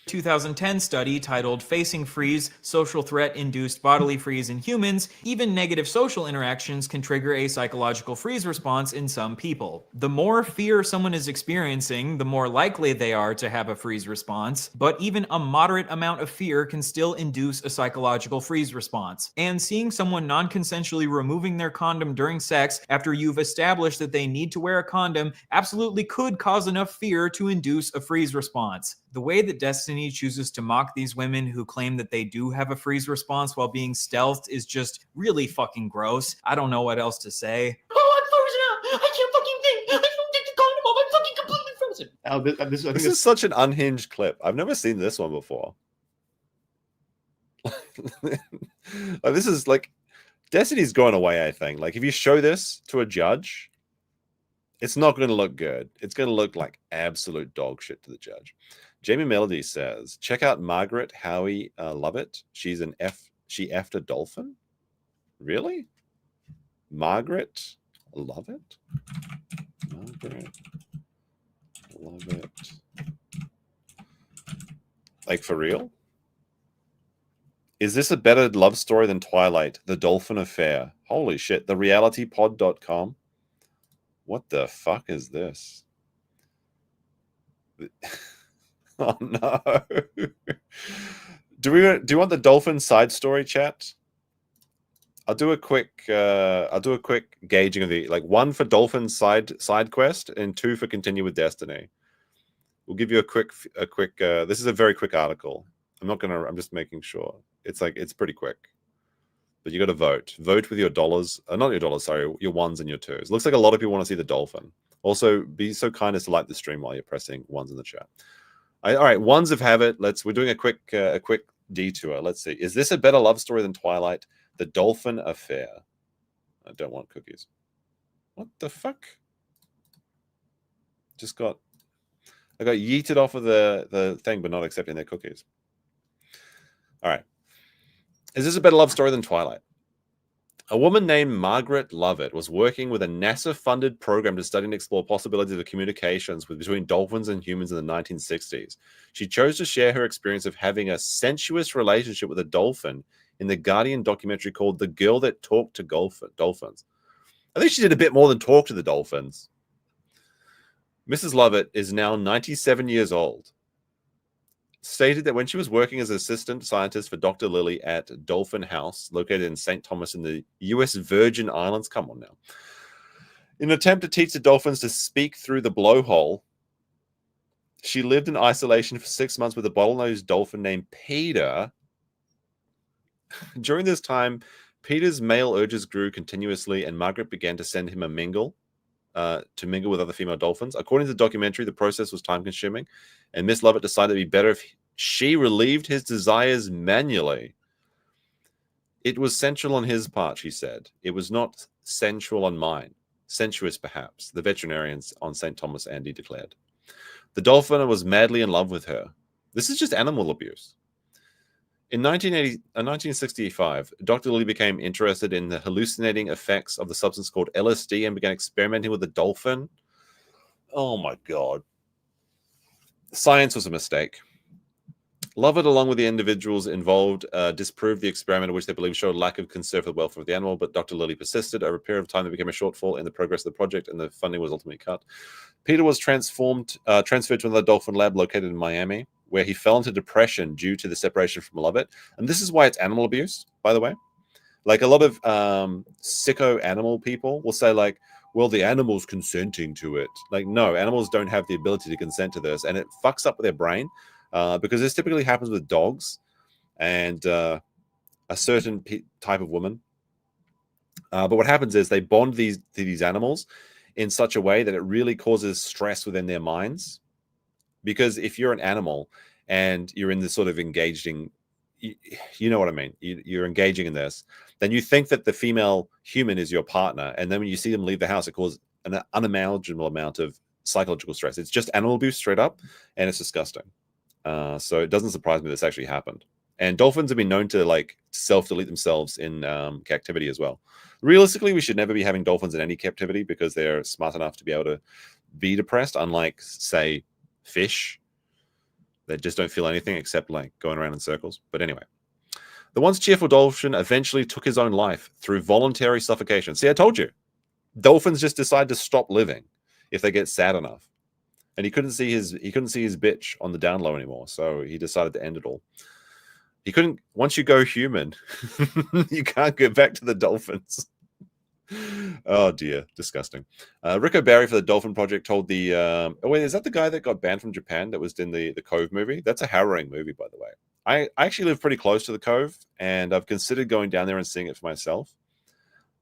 Speaker 9: 2010 study titled Facing Freeze, Social Threat Induced Bodily Freeze in Humans, even negative social interactions can trigger a psychological freeze response in some people. The more fear someone is experiencing, the more likely they are to have a freeze response, but even a moderate amount of fear can still induce a psychological freeze response. And seeing someone non-consensually removing their condom during sex after you've established that they need to wear a condom absolutely could cause enough fear to induce a freeze response. The way that Destiny chooses to mock these women who claim that they do have a freeze response while being stealthed is just really fucking gross. I don't know what else to say.
Speaker 15: Oh, I'm frozen out. I can't fucking think. I don't take the condom off. I'm fucking completely frozen.
Speaker 3: This is such an unhinged clip. I've never seen this one before. Like, this is like, Destiny's going away, I think. Like, if you show this to a judge, it's not going to look good. It's going to look like absolute dog shit to the judge. Jamie Melody says, check out Margaret Howie Lovett. She effed a dolphin? Really? Margaret Lovett? Margaret Lovett. Like, for real? Is this a better love story than Twilight? The Dolphin Affair. Holy shit. TheRealityPod.com. What the fuck is this? Oh no. Do you want the dolphin side story, chat? I'll do a quick gauging of the, like, 1 for dolphin side quest and 2 for continue with Destiny. We'll give you a quick this is a very quick article. I'm just making sure. It's pretty quick. But you got to vote. Vote with your dollars. Not your dollars, sorry, your 1s and your 2s. Looks like a lot of people want to see the dolphin. Also, be so kind as to like the stream while you're pressing 1s in the chat. All right, 1s have it. We're doing a quick detour. Let's see. Is this a better love story than Twilight? The Dolphin Affair. I don't want cookies. What the fuck? I got yeeted off of the thing, but not accepting their cookies. All right. Is this a better love story than Twilight? A woman named Margaret Lovett was working with a NASA-funded program to study and explore possibilities of communications between dolphins and humans in the 1960s. She chose to share her experience of having a sensuous relationship with a dolphin in the Guardian documentary called The Girl That Talked to Dolphins. I think she did a bit more than talk to the dolphins. Mrs. Lovett is now 97 years old. Stated that when she was working as an assistant scientist for Dr. Lilly at Dolphin House, located in St. Thomas in the U.S. Virgin Islands, come on now, in an attempt to teach the dolphins to speak through the blowhole, she lived in isolation for 6 months with a bottlenose dolphin named Peter. During this time, Peter's male urges grew continuously, and Margaret began to send him to mingle with other female dolphins. According to the documentary, the process was time-consuming, and Miss Lovett decided it'd be better if she relieved his desires manually. It was sensual on his part, she said. It was not sensual on mine. Sensuous, perhaps, the veterinarians on St. Thomas Andy declared. The dolphin was madly in love with her. This is just animal abuse. In 1965, Dr. Lilly became interested in the hallucinating effects of the substance called LSD and began experimenting with the dolphin. Oh my God. Science was a mistake. Lovett, along with the individuals involved, disproved the experiment, which they believed showed lack of concern for the welfare of the animal, but Dr. Lilly persisted. Over a period of time, there became a shortfall in the progress of the project, and the funding was ultimately cut. Peter was transferred to another dolphin lab located in Miami, where he fell into depression due to the separation from Lovett. And this is why it's animal abuse, by the way. Like, a lot of sicko animal people will say, like, well, the animal's consenting to it. Like, no, animals don't have the ability to consent to this, and it fucks up their brain because this typically happens with dogs and a certain type of woman. But what happens is they bond to these animals in such a way that it really causes stress within their minds. Because if you're an animal and you're in this sort of engaging, you know what I mean, you're engaging in this, then you think that the female human is your partner. And then when you see them leave the house, it causes an unimaginable amount of psychological stress. It's just animal abuse straight up, and it's disgusting. So it doesn't surprise me this actually happened. And dolphins have been known to like self-delete themselves in captivity as well. Realistically, we should never be having dolphins in any captivity because they're smart enough to be able to be depressed, unlike, say, fish that just don't feel anything except like going around in circles. But anyway, the once cheerful dolphin eventually took his own life through voluntary suffocation. See, I told you, dolphins just decide to stop living if they get sad enough. And he couldn't see his bitch on the down low anymore, so he decided to end it all. He couldn't. Once you go human, you can't go back to the dolphins. Oh dear, disgusting. Rick O'Barry for the Dolphin Project told the oh wait, is that the guy that got banned from Japan that was in the Cove movie? That's a harrowing movie, by the way. I actually live pretty close to the Cove, and I've considered going down there and seeing it for myself.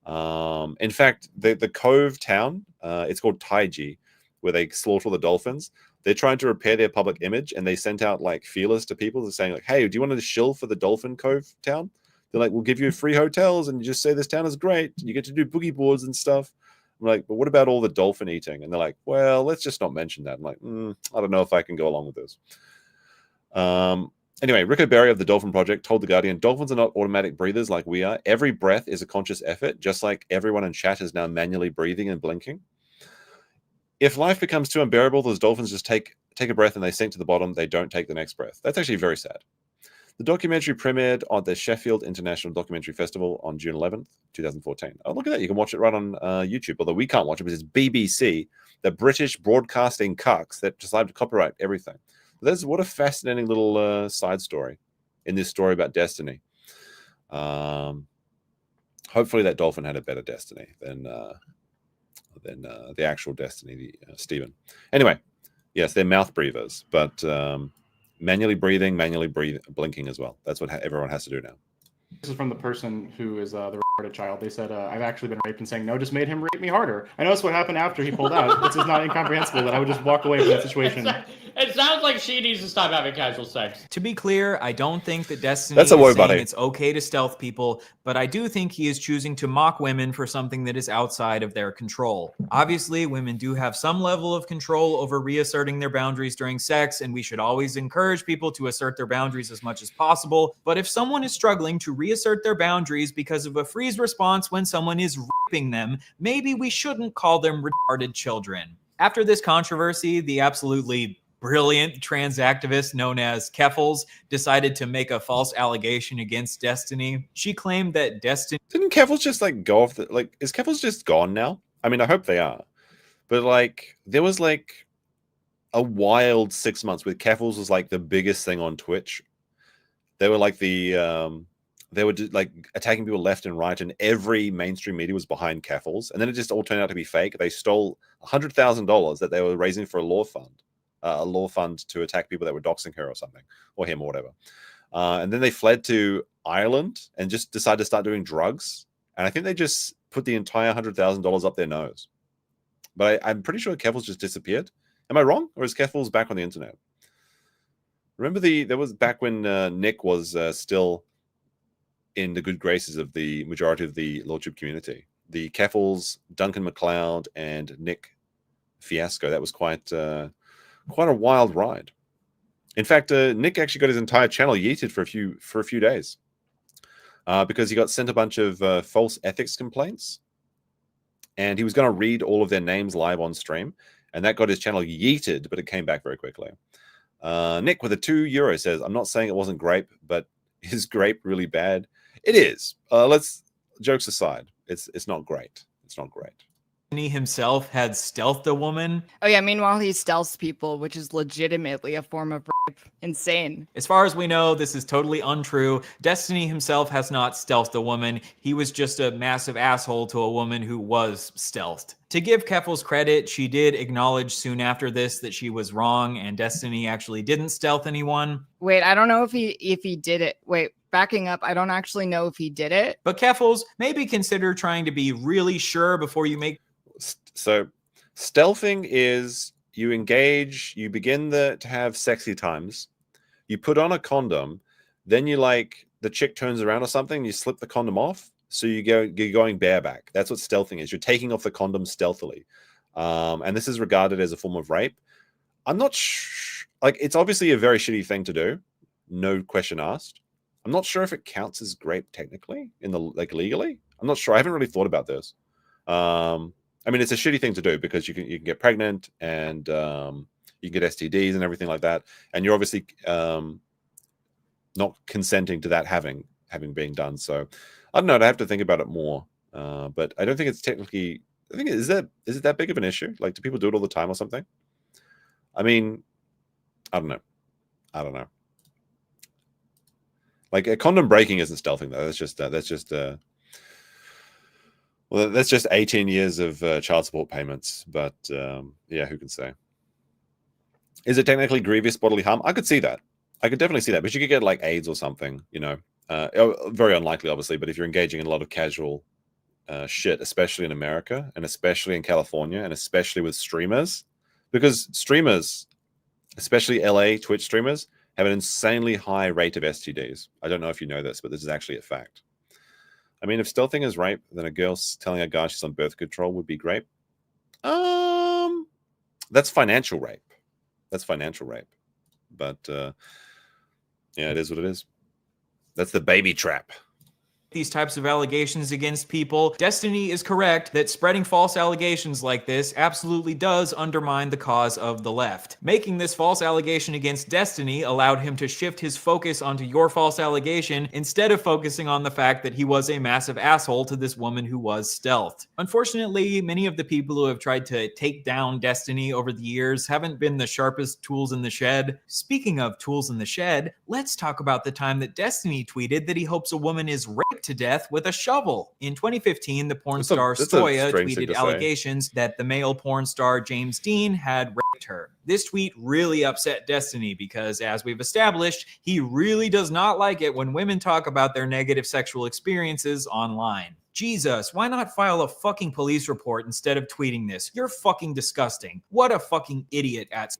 Speaker 3: In fact, the Cove town, it's called Taiji, where they slaughter the dolphins. They're trying to repair their public image, and they sent out like feelers to people saying like, hey, do you want to shill for the Dolphin Cove town? They're like, we'll give you free hotels, and you just say this town is great. You get to do boogie boards and stuff. I'm like, but what about all the dolphin eating? And they're like, well, let's just not mention that. I'm like, I don't know if I can go along with this. Anyway, Rick O'Barry of the Dolphin Project told The Guardian, dolphins are not automatic breathers like we are. Every breath is a conscious effort, just like everyone in chat is now manually breathing and blinking. If life becomes too unbearable, those dolphins just take a breath and they sink to the bottom. They don't take the next breath. That's actually very sad. The documentary premiered at the Sheffield International Documentary Festival on June 11th, 2014. Oh, look at that. You can watch it right on YouTube, although we can't watch it because it's BBC, the British broadcasting cucks that decided to copyright everything. What a fascinating little side story in this story about Destiny. Hopefully that dolphin had a better destiny than the actual Destiny, Stephen. Anyway, yes, they're mouth breathers, but manually blinking as well. That's what everyone has to do now.
Speaker 16: This is from the person who is the retarded child. They said, I've actually been raped, and saying, no, just made him rape me harder. I know that's what happened after he pulled out. This is not incomprehensible that I would just walk away from that situation.
Speaker 15: It sounds like she needs to stop having casual sex.
Speaker 9: To be clear, I don't think that Destiny
Speaker 3: That's a
Speaker 9: is
Speaker 3: woe,
Speaker 9: saying
Speaker 3: buddy.
Speaker 9: it's okay to stealth people, but I do think he is choosing to mock women for something that is outside of their control. Obviously, women do have some level of control over reasserting their boundaries during sex, and we should always encourage people to assert their boundaries as much as possible. But if someone is struggling to reassert their boundaries because of a freeze response when someone is raping them, maybe we shouldn't call them retarded children. After this controversy, the absolutely brilliant trans activist known as Keffels decided to make a false allegation against Destiny. She claimed that Destiny...
Speaker 3: Didn't Keffels just like go off the, like, is Keffels just gone now? I mean, I hope they are. But like, there was like a wild 6 months where Keffels was like the biggest thing on Twitch. They were like they were like attacking people left and right, and every mainstream media was behind Keffels. And then it just all turned out to be fake. They stole $100,000 that they were raising for a law fund to attack people that were doxing her or something, or him or whatever. And then they fled to Ireland and just decided to start doing drugs. And I think they just put the entire $100,000 up their nose. But I'm pretty sure Keffels just disappeared. Am I wrong? Or is Keffels back on the internet? Remember there was back when Nick was still in the good graces of the majority of the LordTube community. The Keffels, Duncan MacLeod, and Nick fiasco. That was quite a wild ride. In fact, Nick actually got his entire channel yeeted for a few days because he got sent a bunch of false ethics complaints, and he was going to read all of their names live on stream, and that got his channel yeeted, but it came back very quickly. Nick with a €2 says, "I'm not saying it wasn't grape, but is grape really bad?" It is. Jokes aside, it's not great. It's not great.
Speaker 9: He himself had stealthed a woman.
Speaker 17: Oh yeah, meanwhile he stealths people, which is legitimately a form of rape. Insane.
Speaker 9: As far as we know, this is totally untrue. Destiny himself has not stealthed a woman. He was just a massive asshole to a woman who was stealthed. To give Keffels credit, she did acknowledge soon after this that she was wrong and Destiny actually didn't stealth anyone.
Speaker 17: Wait, I don't know if he did it. Wait, backing up, I don't actually know if he did it.
Speaker 9: But Keffels, maybe consider trying to be really sure before you make...
Speaker 3: So stealthing is you engage, you begin to have sexy times, you put on a condom, then you like the chick turns around or something, you slip the condom off, so you're going bareback. That's what stealthing is. You're taking off the condom stealthily. And this is regarded as a form of rape. I'm not like, it's obviously a very shitty thing to do, no question asked. I'm not sure if it counts as rape technically in the legally. I'm not sure. I haven't really thought about this. I mean, it's a shitty thing to do because you can get pregnant and you can get STDs and everything like that, and you're obviously not consenting to that having been done. So I don't know. I'd have to think about it more. But I don't think it's technically. I think is it that big of an issue? Like, do people do it all the time or something? I mean, I don't know. Like, a condom breaking isn't stealthing though. That's just 18 years of child support payments. But yeah, who can say? Is it technically grievous bodily harm? I could see that. I could definitely see that. But you could get like AIDS or something, you know. Very unlikely, obviously. But if you're engaging in a lot of casual shit, especially in America and especially in California and especially with streamers, because streamers, especially LA Twitch streamers, have an insanely high rate of STDs. I don't know if you know this, but this is actually a fact. I mean, if stealthing is rape, then a girl telling a guy she's on birth control would be rape. That's financial rape. That's financial rape. But yeah, it is what it is. That's the baby trap.
Speaker 9: These types of allegations against people. Destiny is correct that spreading false allegations like this absolutely does undermine the cause of the left. Making this false allegation against Destiny allowed him to shift his focus onto your false allegation instead of focusing on the fact that he was a massive asshole to this woman who was stealthed. Unfortunately, many of the people who have tried to take down Destiny over the years haven't been the sharpest tools in the shed. Speaking of tools in the shed, let's talk about the time that Destiny tweeted that he hopes a woman is raped to death with a shovel. In 2015, the porn star Stoya tweeted allegations that the male porn star James Dean had raped her. This tweet really upset Destiny because, as we've established, he really does not like it when women talk about their negative sexual experiences online. Jesus, why not file a fucking police report instead of tweeting this? You're fucking disgusting. What a fucking idiot at.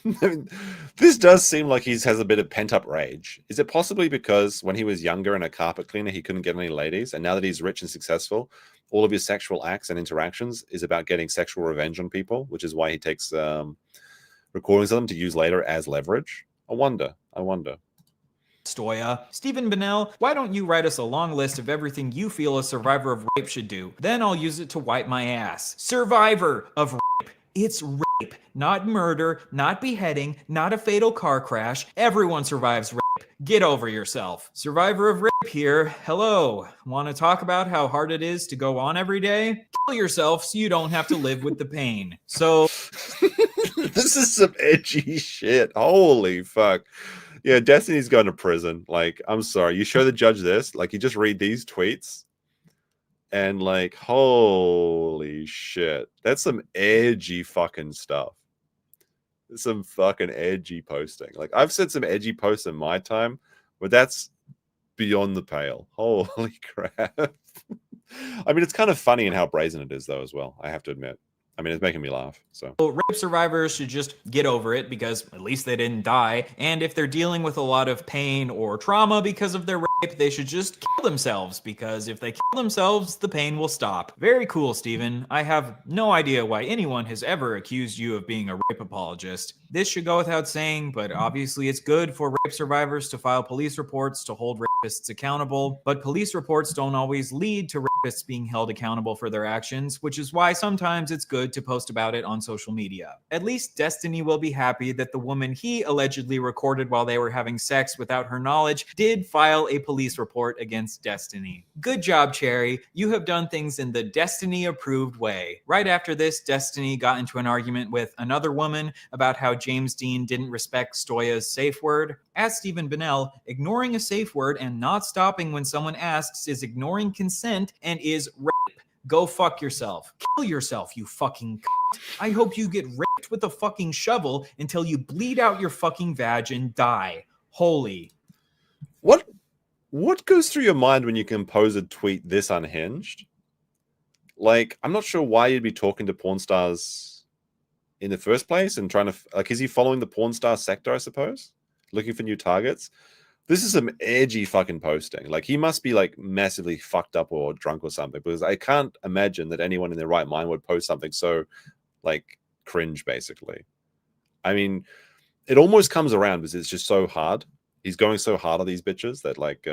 Speaker 3: I mean, this does seem like he has a bit of pent-up rage. Is it possibly because when he was younger and a carpet cleaner, he couldn't get any ladies, and now that he's rich and successful, all of his sexual acts and interactions is about getting sexual revenge on people, which is why he takes recordings of them to use later as leverage? I wonder.
Speaker 9: Stoya. Stephen Bennell, why don't you write us a long list of everything you feel a survivor of rape should do? Then I'll use it to wipe my ass. Survivor of rape. It's rape, not murder, not beheading, not a fatal car crash. Everyone survives rape. Get over yourself. Survivor of rape here. Hello. Want to talk about how hard it is to go on every day? Kill yourself so you don't have to live with the pain. So...
Speaker 3: This is some edgy shit. Holy fuck. Yeah, Destiny's going to prison. Like, I'm sorry. You show the judge this, like, you just read these tweets, and like, holy shit. That's some edgy fucking stuff. Some fucking edgy posting. Like, I've said some edgy posts in my time, but that's beyond the pale. Holy crap. I mean, it's kind of funny in how brazen it is, though, as well, I have to admit. I mean, it's making me laugh. So
Speaker 9: rape survivors should just get over it because at least they didn't die. And if they're dealing with a lot of pain or trauma because of their rape, they should just kill themselves because if they kill themselves, the pain will stop. Very cool, Stephen. I have no idea why anyone has ever accused you of being a rape apologist. This should go without saying, but obviously it's good for rape survivors to file police reports to hold rapists accountable. But police reports don't always lead to rapists being held accountable for their actions, which is why sometimes it's good to post about it on social media. At least Destiny will be happy that the woman he allegedly recorded while they were having sex without her knowledge did file a police report against Destiny. Good job, Cherry. You have done things in the Destiny-approved way. Right after this, Destiny got into an argument with another woman about how James Dean didn't respect Stoya's safe word. As Stephen Bennell, ignoring a safe word and not stopping when someone asks is ignoring consent and is rape. Go fuck yourself. Kill yourself, you fucking cunt. I hope you get raped with a fucking shovel until you bleed out your fucking vag and die. Holy.
Speaker 3: What goes through your mind when you compose a tweet this unhinged? Like, I'm not sure why you'd be talking to porn stars in the first place and trying to, like, is he following the porn star sector, I suppose? Looking for new targets? This is some edgy fucking posting. Like, he must be like massively fucked up or drunk or something, because I can't imagine that anyone in their right mind would post something so like cringe, basically. I mean, it almost comes around because it's just so hard. He's going so hard on these bitches that like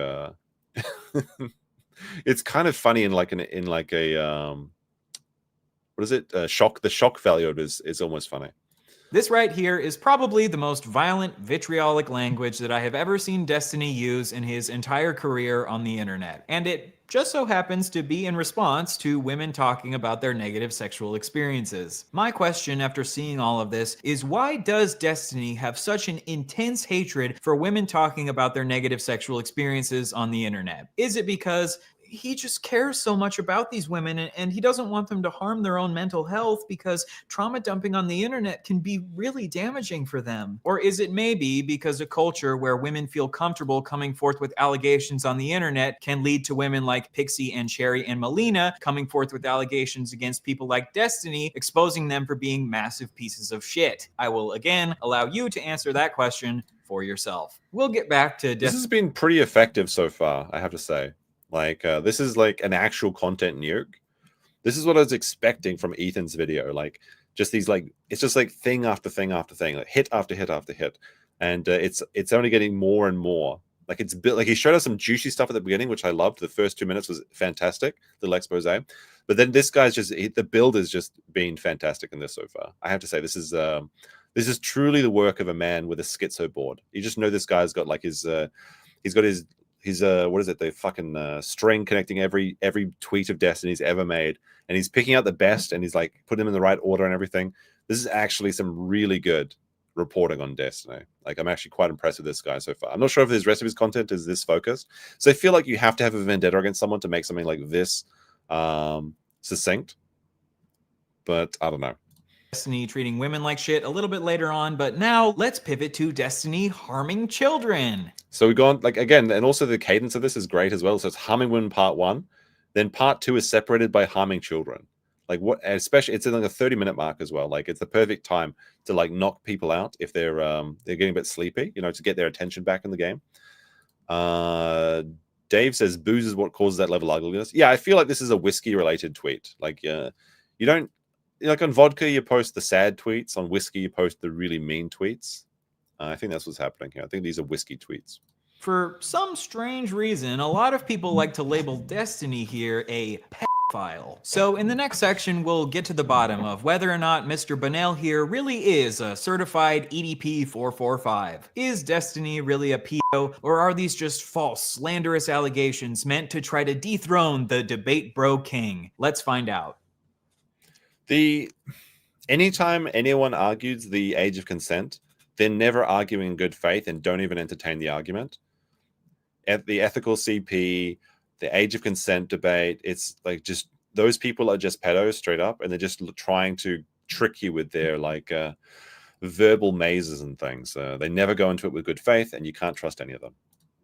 Speaker 3: it's kind of funny in like a what is it? The shock value of it is almost funny.
Speaker 9: This right here is probably the most violent, vitriolic language that I have ever seen Destiny use in his entire career on the internet. And it just so happens to be in response to women talking about their negative sexual experiences. My question after seeing all of this is, why does Destiny have such an intense hatred for women talking about their negative sexual experiences on the internet? Is it because he just cares so much about these women and he doesn't want them to harm their own mental health because trauma dumping on the internet can be really damaging for them? Or is it maybe because a culture where women feel comfortable coming forth with allegations on the internet can lead to women like Pixie and Cherry and Melina coming forth with allegations against people like Destiny, exposing them for being massive pieces of shit? I will again allow you to answer that question for yourself. We'll get back to
Speaker 3: this has been pretty effective so far, I have to say. Like, this is like an actual content nuke. This is what I was expecting from Ethan's video. Like, just these, like, it's just like thing after thing after thing, like hit after hit after hit. And it's only getting more and more. Like, it's built, like, he showed us some juicy stuff at the beginning, which I loved. The first 2 minutes was fantastic, the little expose. But then this guy's just, the build has just been fantastic in this so far. I have to say, this is truly the work of a man with a schizo board. You just know this guy's got like his, he's got his what is it, the fucking string connecting every tweet of Destiny's ever made, and he's picking out the best and he's like putting them in the right order and everything. This is actually some really good reporting on Destiny. Like, I'm actually quite impressed with this guy so far. I'm not sure if the rest of his content is this focused, so I feel like you have to have a vendetta against someone to make something like this succinct, but I don't know.
Speaker 9: Destiny treating women like shit a little bit later on, but now let's pivot to Destiny harming children.
Speaker 3: So we've gone, like, again, and also the cadence of this is great as well. So it's Harming Women Part 1, Then part 2 is separated by harming children. Like what? Especially, it's in like a 30-minute mark as well. Like it's the perfect time to like knock people out if they're getting a bit sleepy, you know, to get their attention back in the game. Dave says booze is what causes that level of ugliness. Yeah, I feel like this is a whiskey-related tweet. Like, you don't, like on vodka, you post the sad tweets. On whiskey, you post the really mean tweets. I think that's what's happening here. I think these are whiskey tweets.
Speaker 9: For some strange reason, a lot of people like to label Destiny here a pedophile. So in the next section, we'll get to the bottom of whether or not Mr. Bunnell here really is a certified EDP 445. Is Destiny really a pedo, or are these just false, slanderous allegations meant to try to dethrone the debate bro king? Let's find out.
Speaker 3: Anytime anyone argues the age of consent, they're never arguing in good faith and don't even entertain the argument. At the ethical CP, the age of consent debate, it's like just those people are just pedos straight up, and they're just trying to trick you with their like verbal mazes and things. They never go into it with good faith, and you can't trust any of them.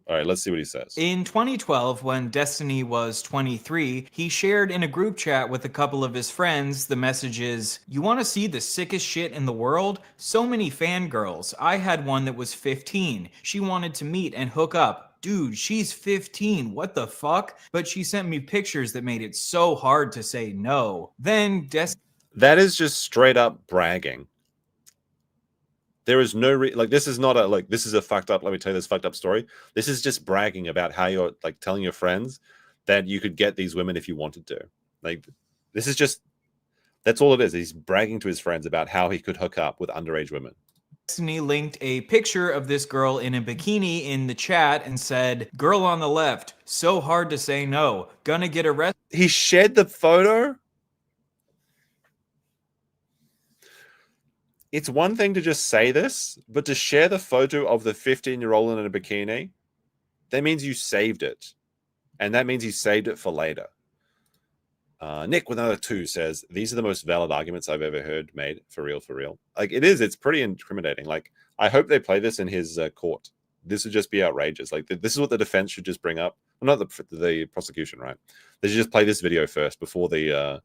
Speaker 3: All right, let's see what he says.
Speaker 9: In 2012, when Destiny was 23, he shared in a group chat with a couple of his friends the messages, "You want to see the sickest shit in the world? So many fangirls. I had one that was 15. She wanted to meet and hook up. Dude, she's 15. What the fuck? But she sent me pictures that made it so hard to say no." Then
Speaker 3: that is just straight up bragging. There is no like this is not a like this is a fucked up, let me tell you this fucked up story. This is just bragging about how you're like telling your friends that you could get these women if you wanted to. Like this is just, that's all it is. He's bragging to his friends about how he could hook up with underage women.
Speaker 9: Destiny linked a picture of this girl in a bikini in the chat and said, "Girl on the left, so hard to say no, gonna get arrested."
Speaker 3: He shared the photo. It's one thing to just say this, but to share the photo of the 15-year-old in a bikini, that means you saved it. And that means he saved it for later. Nick with another 2 says, "These are the most valid arguments I've ever heard made. For real, for real." Like it is, it's pretty incriminating. Like I hope they play this in his court. This would just be outrageous. Like this is what the defense should just bring up. Well, not the prosecution, right? They should just play this video first before the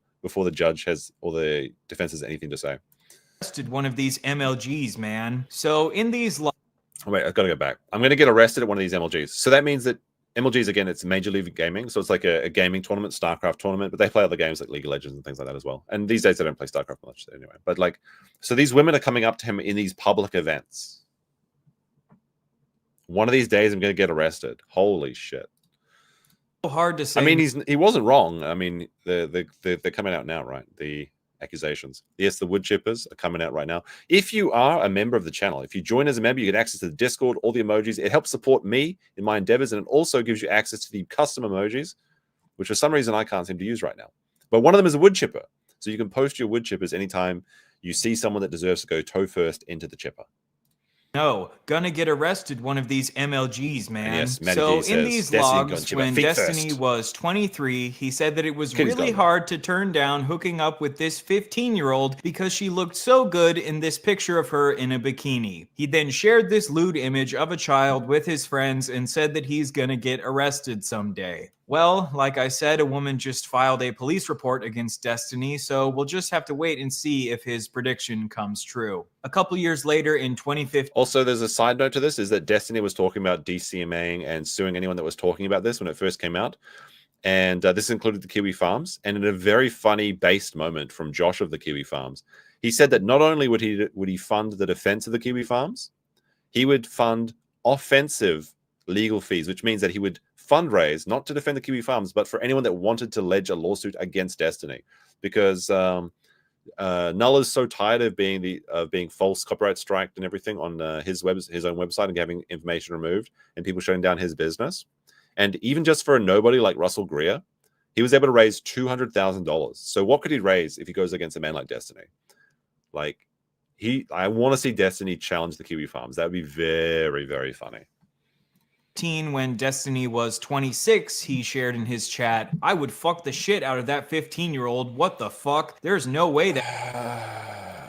Speaker 3: judge has or the defense has anything to say.
Speaker 9: One of these MLGs, man. So in these
Speaker 3: wait, I've got to go back. I'm going to get arrested at one of these MLGs. So that means that MLGs, again, it's Major League Gaming. So it's like a gaming tournament, StarCraft tournament, but they play other games like League of Legends and things like that as well. And these days they don't play StarCraft much anyway. But like, so these women are coming up to him in these public events. One of these days I'm going to get arrested. Holy shit.
Speaker 9: So hard to say.
Speaker 3: I mean, he wasn't wrong. I mean, they're coming out now, right? The accusations. Yes, the wood chippers are coming out right now. If you are a member of the channel, if you join as a member, you get access to the Discord, all the emojis. It helps support me in my endeavors, and it also gives you access to the custom emojis, which for some reason I can't seem to use right now. But one of them is a wood chipper. So you can post your wood chippers anytime you see someone that deserves to go toe first into the chipper.
Speaker 9: No, gonna get arrested one of these MLGs, man.
Speaker 3: Yes,
Speaker 9: so in these logs, when Destiny was 23, he said that it was really hard to turn down hooking up with this 15-year-old because she looked so good in this picture of her in a bikini. He then shared this lewd image of a child with his friends and said that he's gonna get arrested someday. Well, like I said, a woman just filed a police report against Destiny, so we'll just have to wait and see if his prediction comes true. A couple years later in 2015...
Speaker 3: Also, there's a side note to this, is that Destiny was talking about DCMAing and suing anyone that was talking about this when it first came out. And this included the Kiwi Farms. And in a very funny based moment from Josh of the Kiwi Farms, he said that not only would he fund the defense of the Kiwi Farms, he would fund offensive legal fees, which means that he would fundraise not to defend the Kiwi Farms, but for anyone that wanted to ledge a lawsuit against Destiny, because Null is so tired of being false copyright striked and everything on his own website and having information removed and people shutting down his business. And even just for a nobody like Russell Greer, he was able to raise $200,000. So what could he raise if he goes against a man like Destiny? Like I want to see Destiny challenge the Kiwi Farms. That would be very, very funny.
Speaker 9: When Destiny was 26, he shared in his chat, "I would fuck the shit out of that 15-year-old. What the fuck? There's no way that..."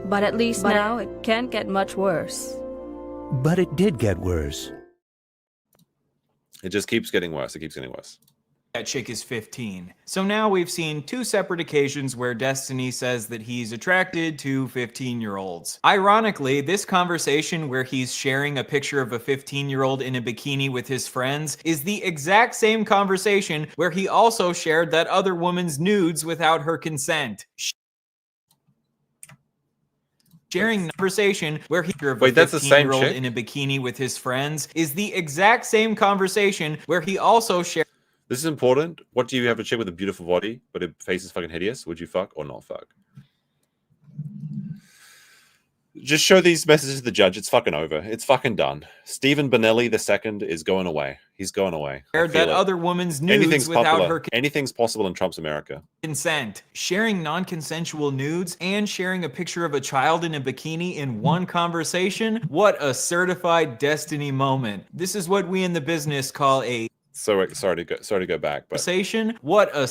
Speaker 1: But at least now it can't get much worse.
Speaker 2: But it did get worse.
Speaker 3: It just keeps getting worse. It keeps getting worse.
Speaker 9: that chick is 15. So now we've seen 2 separate occasions where Destiny says that he's attracted to 15-year-olds. Ironically, this conversation where he's sharing a picture of a 15-year-old in a bikini with his friends is the exact same conversation where he also shared that other woman's nudes without her consent. Sharing conversation where he
Speaker 3: Wait, that's the same chick?
Speaker 9: in a bikini with his friends is the exact same conversation where he also shared.
Speaker 3: This is important. What do you have a chick with a beautiful body, but her face is fucking hideous? Would you fuck or not fuck? Just show these messages to the judge. It's fucking over. It's fucking done. Stephen Bonelli II is going away. He's going away.
Speaker 9: That other woman's nudes without her
Speaker 3: anything's possible in Trump's America.
Speaker 9: Consent. Sharing non-consensual nudes and sharing a picture of a child in a bikini in one conversation. What a certified Destiny moment. This is what we in the business call a
Speaker 3: sorry to go back, but
Speaker 9: conversation. What a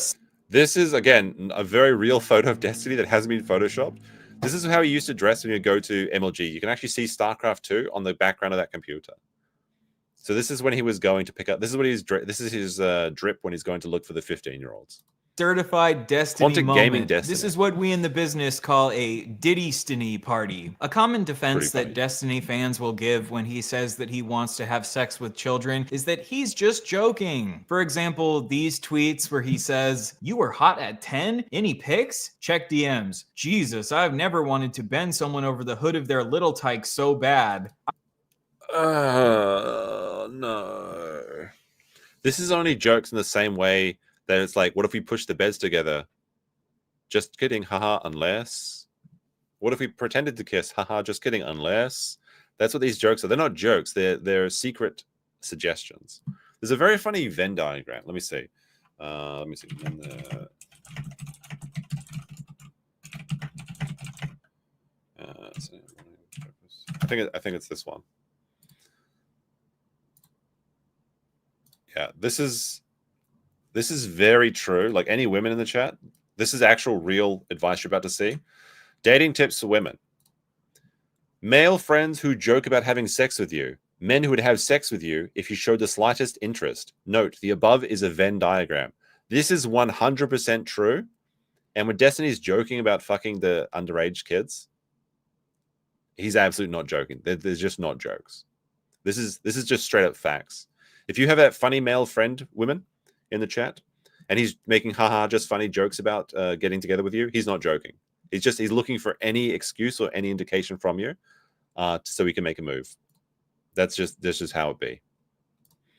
Speaker 3: this is again a very real photo of Destiny that hasn't been photoshopped. This is how he used to dress when you go to MLG. You can actually see StarCraft 2 on the background of that computer. So this is when he was going to pick up. This is what he's. This is his drip when he's going to look for the 15-year-olds.
Speaker 9: Certified Destiny moment.
Speaker 3: Gaming Destiny.
Speaker 9: This is what we in the business call a Diddy-stiny party. A common defense that Destiny fans will give when he says that he wants to have sex with children is that he's just joking. For example, these tweets where he says, "You were hot at 10? Any pics? Check DMs. Jesus, I've never wanted to bend someone over the hood of their little tyke so bad."
Speaker 3: No. This is only jokes in the same way that it's like, what if we push the beds together? Just kidding, haha, unless. What if we pretended to kiss? Haha, just kidding, unless. That's what these jokes are. They're not jokes. They're secret suggestions. There's a very funny Venn diagram. Let me see. I think it's this one. Yeah, this is very true. Like any women in the chat, this is actual real advice you're about to see. Dating tips for women. Male friends who joke about having sex with you. Men who would have sex with you if you showed the slightest interest. Note, the above is a Venn diagram. This is 100% true. And when Destiny's joking about fucking the underage kids, he's absolutely not joking. There's just not jokes. This is just straight up facts. If you have that funny male friend, women, in the chat, and he's making haha just funny jokes about getting together with you, he's not joking. He's looking for any excuse or any indication from you so he can make a move. That's just how it be.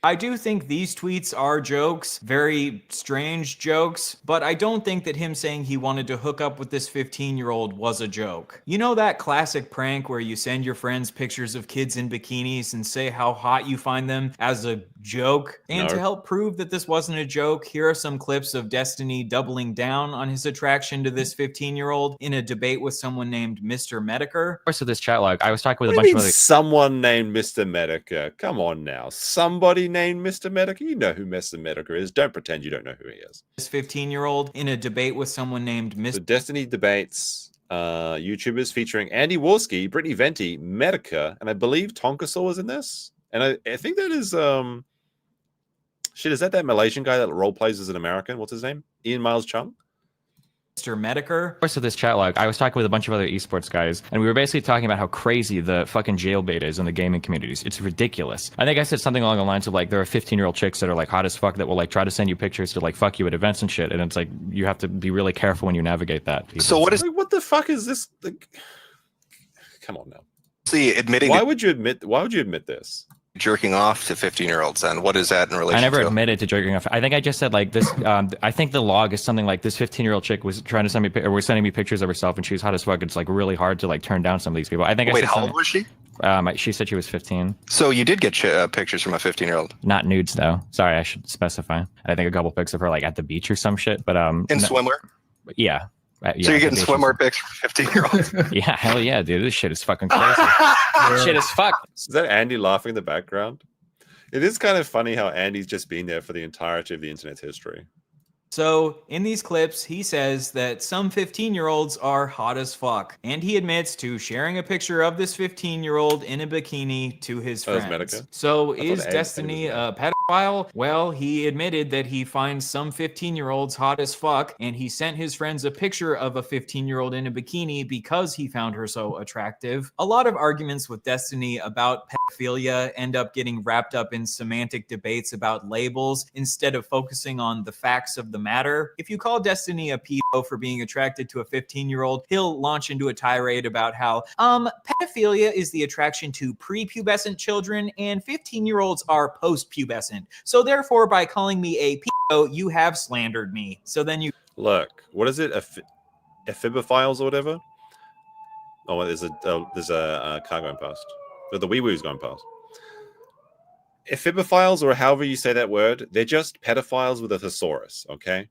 Speaker 9: I do think these tweets are jokes, very strange jokes, but I don't think that him saying he wanted to hook up with this 15-year-old was a joke. You know that classic prank where you send your friends pictures of kids in bikinis and say how hot you find them as a joke? And to help prove that this wasn't a joke, here are some clips of Destiny doubling down on his attraction to this 15-year-old in a debate with someone named Mr. Medicare.
Speaker 4: Of course, with this chat log, I was talking with
Speaker 3: What
Speaker 4: a
Speaker 3: do you
Speaker 4: bunch of
Speaker 3: mean
Speaker 4: other...
Speaker 3: someone named Mr. Medicare? Come on now. Somebody named Mr. Medicare? You know who Mr. Medicare is. Don't pretend you don't know who he is.
Speaker 9: This 15-year-old in a debate with someone named Mr.
Speaker 3: The Destiny debates, YouTubers featuring Andy Warski, Brittany Venti, Medicare, and I believe Tonkasaw was in this. And I think that is shit, is that Malaysian guy that role plays as an American? What's his name? Ian Miles Chung?
Speaker 9: Mr. Medicare.
Speaker 4: Of course, with this chat log, I was talking with a bunch of other esports guys, and we were basically talking about how crazy the fucking jailbait is in the gaming communities. It's ridiculous. I think I said something along the lines of like, there are 15-year-old chicks that are like hot as fuck that will like try to send you pictures to like fuck you at events and shit, and it's like you have to be really careful when you navigate that.
Speaker 3: So what is? Like, what the fuck is this? Like, come on now.
Speaker 18: See, admitting.
Speaker 3: Why would you admit this?
Speaker 18: Jerking off to 15-year-olds, and what is that in relation to?
Speaker 4: I never admitted to jerking off. I think I just said like this. I think the log is something like this 15-year-old chick was trying to send me, or was sending me pictures of herself, and she was hot as fuck. It's like really hard to like turn down some of these people. I think.
Speaker 18: Wait, how old was she?
Speaker 4: She said she was 15.
Speaker 18: So you did get pictures from a 15-year-old?
Speaker 4: Not nudes though. Sorry, I should specify. I think a couple pics of her like at the beach or some shit. But
Speaker 18: in swimwear.
Speaker 4: Yeah.
Speaker 18: So you're getting swimwear pics from 15-year-olds?
Speaker 4: Yeah, hell yeah, dude. This shit is fucking crazy. Shit is fuck.
Speaker 3: Is that Andy laughing in the background? It is kind of funny how Andy's just been there for the entirety of the internet's history.
Speaker 9: So, in these clips, he says that some 15-year-olds are hot as fuck, and he admits to sharing a picture of this 15-year-old in a bikini to his friends. So, is Destiny a pedophile? Well, he admitted that he finds some 15-year-olds hot as fuck, and he sent his friends a picture of a 15-year-old in a bikini because he found her so attractive. A lot of arguments with Destiny about pedophilia end up getting wrapped up in semantic debates about labels instead of focusing on the facts of the matter. If you call Destiny a pedo for being attracted to a 15-year-old, he'll launch into a tirade about how pedophilia is the attraction to prepubescent children and 15-year-olds are post-pubescent. So therefore, by calling me a pedo, you have slandered me. So then you
Speaker 3: look, what is it? Ephibophiles or whatever? Oh, there's a car going past. The wee woo's going past. Ephibophiles, or however you say that word, they're just pedophiles with a thesaurus, okay?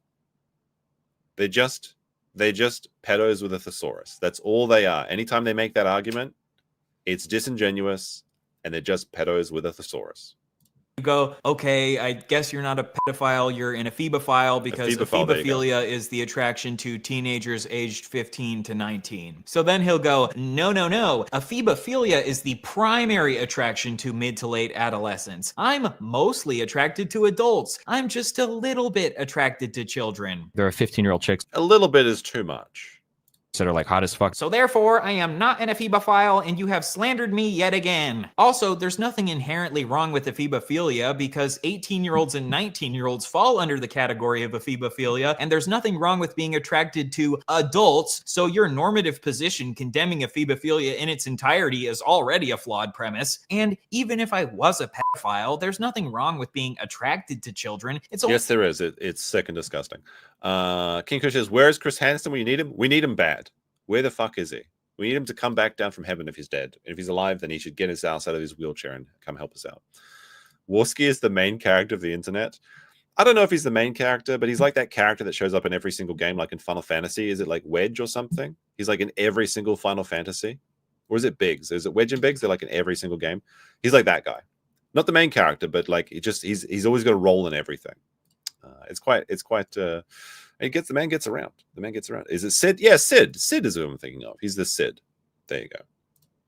Speaker 3: They're just pedos with a thesaurus. That's all they are. Anytime they make that argument, it's disingenuous, and they're just pedos with a thesaurus.
Speaker 9: go, okay, I guess you're not a pedophile, you're an ephebophile, because ephebophilia is the attraction to teenagers aged 15 to 19. So then he'll go, no, ephebophilia is the primary attraction to mid to late adolescents. I'm mostly attracted to adults. I'm just a little bit attracted to children.
Speaker 4: There are 15-year-old chicks.
Speaker 3: A little bit is too much.
Speaker 4: That are like hot as fuck.
Speaker 9: So therefore, I am not an ephebophile, and you have slandered me yet again. Also, there's nothing inherently wrong with ephebophilia because 18-year-olds and 19-year-olds fall under the category of ephebophilia, and there's nothing wrong with being attracted to adults, so your normative position condemning ephebophilia in its entirety is already a flawed premise. And even if I was a pedophile, there's nothing wrong with being attracted to children.
Speaker 3: Yes, there is. It's sick and disgusting. King Kush says, where is Chris Hansen when you need him? We need him bad. Where the fuck is he? We need him to come back down from heaven if he's dead. If he's alive, then he should get his ass out of his wheelchair and come help us out. Warski is the main character of the internet. I don't know if he's the main character, but he's like that character that shows up in every single game, like in Final Fantasy. Is it like Wedge or something? He's like in every single Final Fantasy. Or is it Biggs? Is it Wedge and Biggs? They're like in every single game. He's like that guy. Not the main character, but like he's always got a role in everything. The man gets around. The man gets around. Is it Sid? Yeah, Sid. Sid is who I'm thinking of. He's the Sid. There you go.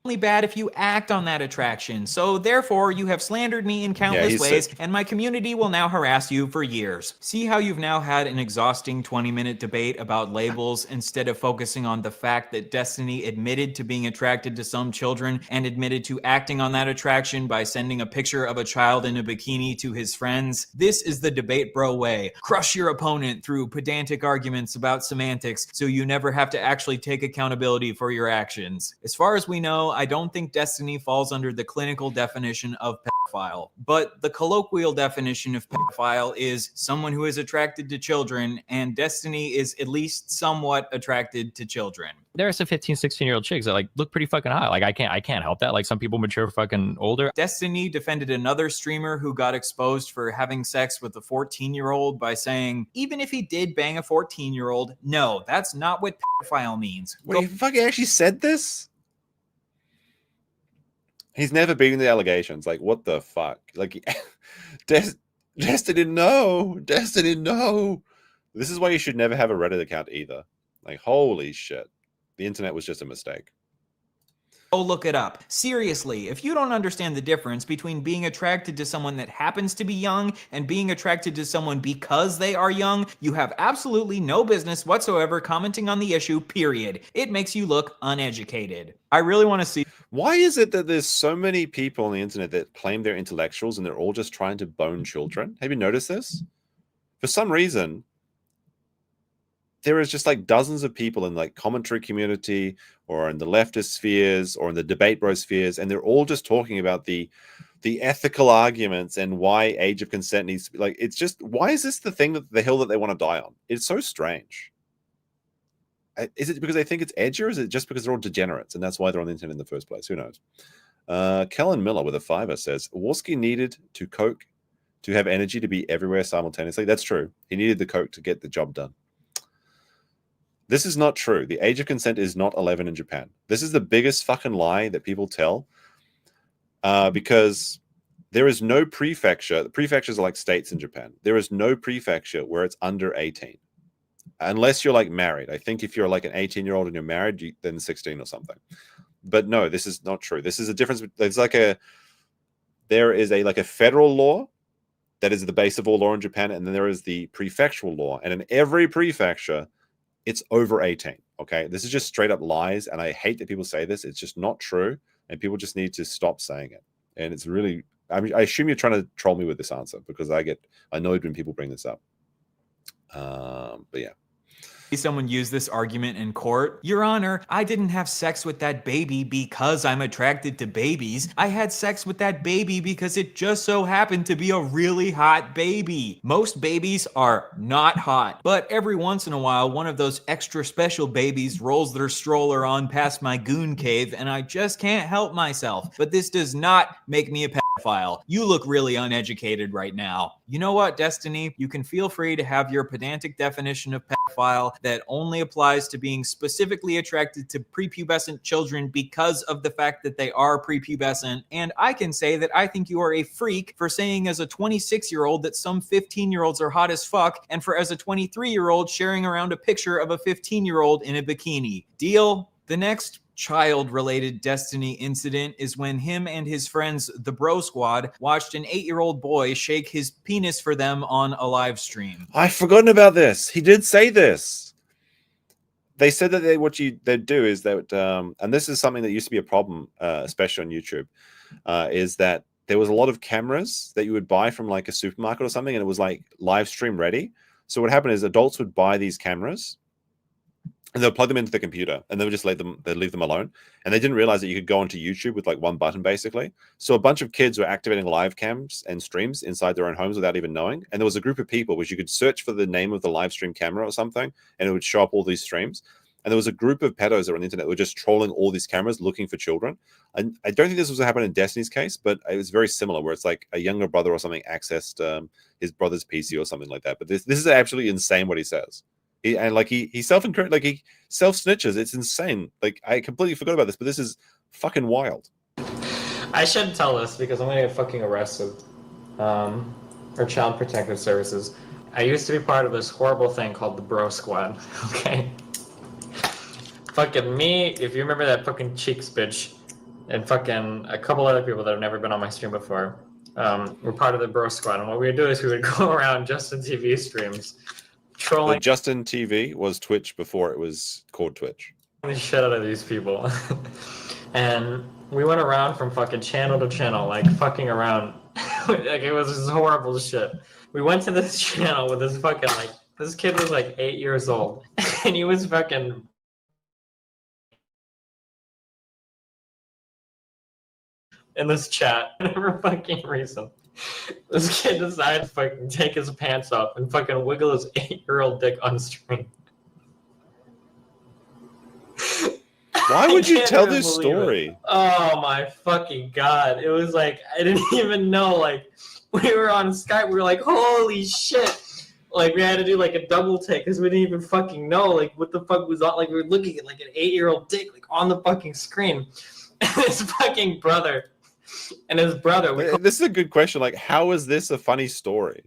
Speaker 9: Only bad if you act on that attraction. So therefore, you have slandered me in countless ways, and my community will now harass you for years. See how you've now had an exhausting 20-minute debate about labels instead of focusing on the fact that Destiny admitted to being attracted to some children and admitted to acting on that attraction by sending a picture of a child in a bikini to his friends. This is the debate bro way. Crush your opponent through pedantic arguments about semantics so you never have to actually take accountability for your actions. As far as we know, I don't think Destiny falls under the clinical definition of pedophile, but the colloquial definition of pedophile is someone who is attracted to children, and Destiny is at least somewhat attracted to children.
Speaker 4: There are some 15, 16-year-old chicks that like look pretty fucking hot. Like I can't help that. Like some people mature fucking older.
Speaker 9: Destiny defended another streamer who got exposed for having sex with a 14-year-old by saying, even if he did bang a 14-year-old, no, that's not what pedophile means.
Speaker 3: Wait, he fucking actually said this? He's never beaten the allegations. Like, what the fuck? Like, Destiny, no. Destiny, no. This is why you should never have a Reddit account either. Like, holy shit. The internet was just a mistake.
Speaker 9: Go look it up. Seriously, if you don't understand the difference between being attracted to someone that happens to be young and being attracted to someone because they are young, you have absolutely no business whatsoever commenting on the issue, period. It makes you look uneducated. I really want to see...
Speaker 3: Why is it that there's so many people on the internet that claim they're intellectuals and they're all just trying to bone children? Have you noticed this? For some reason, there is just like dozens of people in like commentary community or in the leftist spheres or in the debate bro spheres, and they're all just talking about the ethical arguments and why age of consent needs to be like, it's just, why is this the hill that they want to die on? It's so strange. Is it because they think it's edgy, or is it just because they're all degenerates and that's why they're on the internet in the first place? Who knows? Kellen Miller with a $5 says, Warski needed to coke to have energy to be everywhere simultaneously. That's true. He needed the coke to get the job done. This is not true. The age of consent is not 11 in Japan. This is the biggest fucking lie that people tell because There is no prefecture. The prefectures are like states in Japan. There is no prefecture where it's under 18. Unless you're like married. I think if you're like an 18-year-old and you're married, then 16 or something. But no, this is not true. This is a difference. There is a federal law that is the base of all law in Japan, and then there is the prefectural law. And in every prefecture, it's over 18. Okay, this is just straight up lies, and I hate that people say this. It's just not true, and people just need to stop saying it. And it's really, I assume you're trying to troll me with this answer because I get annoyed when people bring this up. But yeah.
Speaker 9: Someone used this argument in court. Your Honor, I didn't have sex with that baby because I'm attracted to babies. I had sex with that baby because it just so happened to be a really hot baby. Most babies are not hot, but every once in a while, one of those extra special babies rolls their stroller on past my goon cave, and I just can't help myself. But this does not make me a pedophile. You look really uneducated right now. You know what, Destiny? You can feel free to have your pedantic definition of pedophile that only applies to being specifically attracted to prepubescent children because of the fact that they are prepubescent. And I can say that I think you are a freak for saying as a 26-year-old that some 15-year-olds are hot as fuck, and for as a 23-year-old sharing around a picture of a 15-year-old in a bikini. Deal? The next child-related Destiny incident is when him and his friends, the Bro Squad, watched an 8-year-old boy shake his penis for them on a live stream.
Speaker 3: I've forgotten about this. He did say this. They said that they'd do is that, and this is something that used to be a problem, especially on YouTube, is that there was a lot of cameras that you would buy from like a supermarket or something, and it was like live stream ready. So what happened is adults would buy these cameras, and they'll plug them into the computer, and they would just they'd leave them alone. And they didn't realize that you could go onto YouTube with like one button, basically. So a bunch of kids were activating live cams and streams inside their own homes without even knowing. And there was a group of people which you could search for the name of the live stream camera or something, and it would show up all these streams. And there was a group of pedos that were on the internet that were just trolling all these cameras looking for children. And I don't think this was what happened in Destiny's case, but it was very similar, where it's like a younger brother or something accessed his brother's PC or something like that. But this is absolutely insane what he says. He self-incriminates, like he self-snitches. It's insane. Like I completely forgot about this, but this is fucking wild.
Speaker 13: I shouldn't tell this because I'm gonna get fucking arrested. Or Child Protective Services. I used to be part of this horrible thing called the Bro Squad. Okay. Fucking me, if you remember that fucking Cheeks bitch, and fucking a couple other people that have never been on my stream before, we're part of the Bro Squad. And what we would do is we would go around Justin TV streams, trolling.
Speaker 3: The Justin TV was Twitch before it was called Twitch.
Speaker 13: The shit out of these people. And we went around from fucking channel to channel, like fucking around. Like it was just horrible shit. We went to this channel with this fucking like, this kid was like 8 years old, and he was fucking in this chat for fucking reason. This kid decided to fucking take his pants off and fucking wiggle his 8-year-old dick on stream.
Speaker 3: Why would you tell this story?
Speaker 13: Oh my fucking god. It was like, I didn't even know, like, we were on Skype, we were like, holy shit. Like, we had to do like a double take because we didn't even fucking know, like, what the fuck was on. Like, we were looking at like an 8-year-old dick, like, on the fucking screen. And his fucking brother,
Speaker 3: this is a good question. Like, how is this a funny story?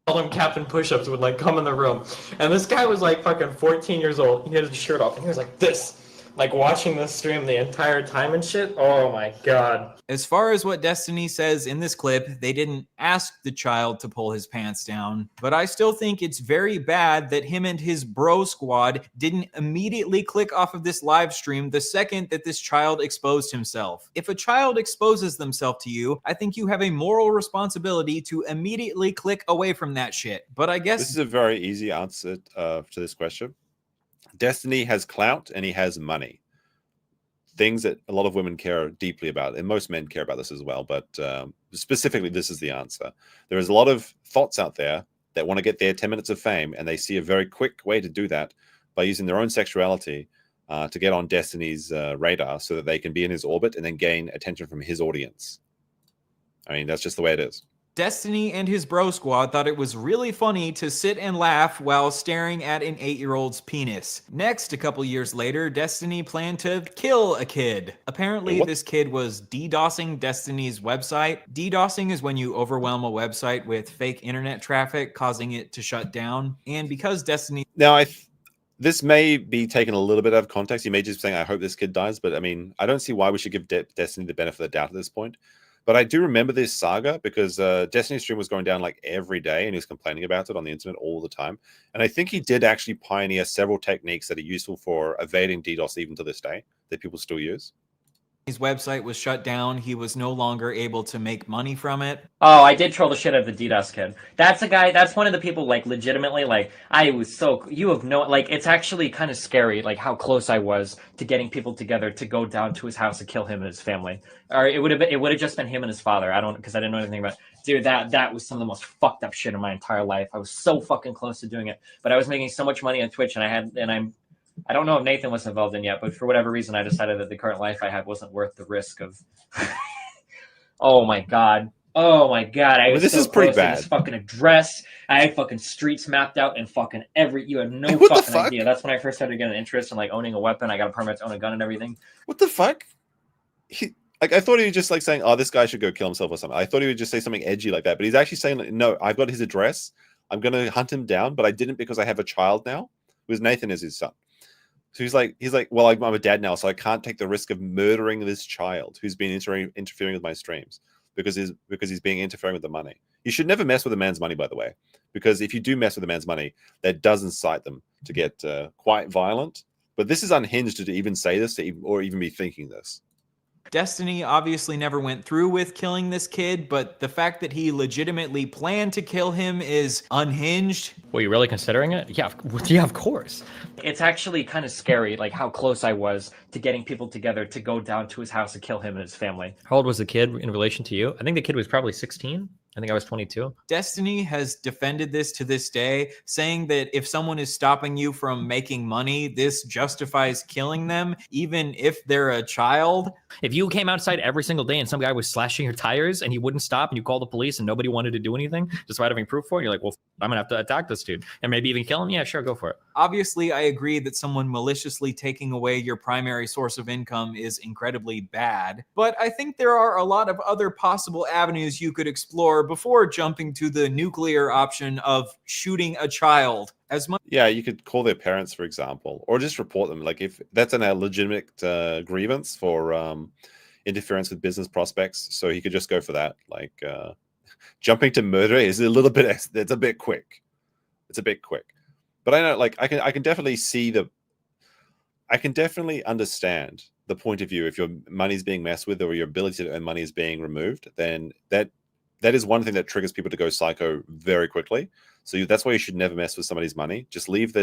Speaker 13: All them Captain Push-Ups would like come in the room, and this guy was like fucking 14 years old. He had his shirt off, and he was like this, like watching this stream the entire time and shit. Oh my god.
Speaker 9: As far as what Destiny says in this clip, they didn't ask the child to pull his pants down, but I still think it's very bad that him and his Bro Squad didn't immediately click off of this live stream the second that this child exposed himself. If a child exposes themselves to you, I think you have a moral responsibility to immediately click away from that shit. But I guess
Speaker 3: this is a very easy answer to this question. Destiny has clout and he has money. Things that a lot of women care deeply about, and most men care about this as well, but specifically this is the answer. There is a lot of thoughts out there that want to get their 10 minutes of fame, and they see a very quick way to do that by using their own sexuality to get on Destiny's radar so that they can be in his orbit and then gain attention from his audience. I mean, that's just the way it is.
Speaker 9: Destiny and his bro squad thought it was really funny to sit and laugh while staring at an 8-year-old's penis. Next, a couple years later, Destiny planned to kill a kid. Apparently, this kid was DDoSing Destiny's website. DDoSing is when you overwhelm a website with fake internet traffic, causing it to shut down. And because Destiny...
Speaker 3: Now, this may be taken a little bit out of context. You may just be saying, I hope this kid dies. But I mean, I don't see why we should give Destiny the benefit of the doubt at this point. But I do remember this saga because Destiny's stream was going down like every day and he was complaining about it on the internet all the time. And I think he did actually pioneer several techniques that are useful for evading DDoS even to this day that people still use.
Speaker 9: His website was shut down. He was no longer able to make money from it.
Speaker 6: Oh, I did troll the shit out of the DDoS kid. That's a guy, that's one of the people, like, legitimately, like, I was so, you have no, like, it's actually kind of scary, like, how close I was to getting people together to go down to his house and kill him and his family. Or it would have just been him and his father. Because I didn't know anything about it. Dude, that was some of the most fucked up shit in my entire life. I was so fucking close to doing it. But I was making so much money on Twitch, and I don't know if Nathan was involved in yet, but for whatever reason, I decided that the current life I had wasn't worth the risk of. Oh my god! Oh my god! I was
Speaker 3: this
Speaker 6: so
Speaker 3: is pretty
Speaker 6: close to
Speaker 3: bad.
Speaker 6: this fucking address. I had fucking streets mapped out and fucking you have no fucking idea. That's when I first started getting interest in like owning a weapon. I got a permit to own a gun and everything.
Speaker 3: What the fuck? I thought he was just like saying, "Oh, this guy should go kill himself" or something. I thought he would just say something edgy like that, but he's actually saying, like, "No, I've got his address. I'm going to hunt him down, but I didn't because I have a child now." Because Nathan is his son. So he's like, well, I'm a dad now, so I can't take the risk of murdering this child who's been interfering with my streams because he's being interfering with the money. You should never mess with a man's money, by the way, because if you do mess with a man's money, that does incite them to get quite violent. But this is unhinged to even say this or even be thinking this.
Speaker 9: Destiny obviously never went through with killing this kid, but the fact that he legitimately planned to kill him is unhinged.
Speaker 4: Were you really considering it? Yeah, of course.
Speaker 6: It's actually kind of scary, like how close I was to getting people together to go down to his house and kill him and his family.
Speaker 4: How old was the kid in relation to you? I think the kid was probably 16. I think I was 22.
Speaker 9: Destiny has defended this to this day, saying that if someone is stopping you from making money, this justifies killing them, even if they're a child.
Speaker 4: If you came outside every single day and some guy was slashing your tires and he wouldn't stop and you called the police and nobody wanted to do anything, despite having proof for it, you're like, well, I'm going to have to attack this dude and maybe even kill him. Yeah, sure, go for it.
Speaker 9: Obviously, I agree that someone maliciously taking away your primary source of income is incredibly bad, but I think there are a lot of other possible avenues you could explore before jumping to the nuclear option of shooting a child.
Speaker 3: Yeah, you could call their parents, for example, or just report them. Like if that's a legitimate grievance for interference with business prospects, so he could just go for that. Like jumping to murder is a little bit. It's a bit quick. It's a bit quick. But I know, like, I can definitely see I can definitely understand the point of view. If your money's being messed with or your ability to earn money is being removed, then that is one thing that triggers people to go psycho very quickly. So that's why you should never mess with somebody's money. Just leave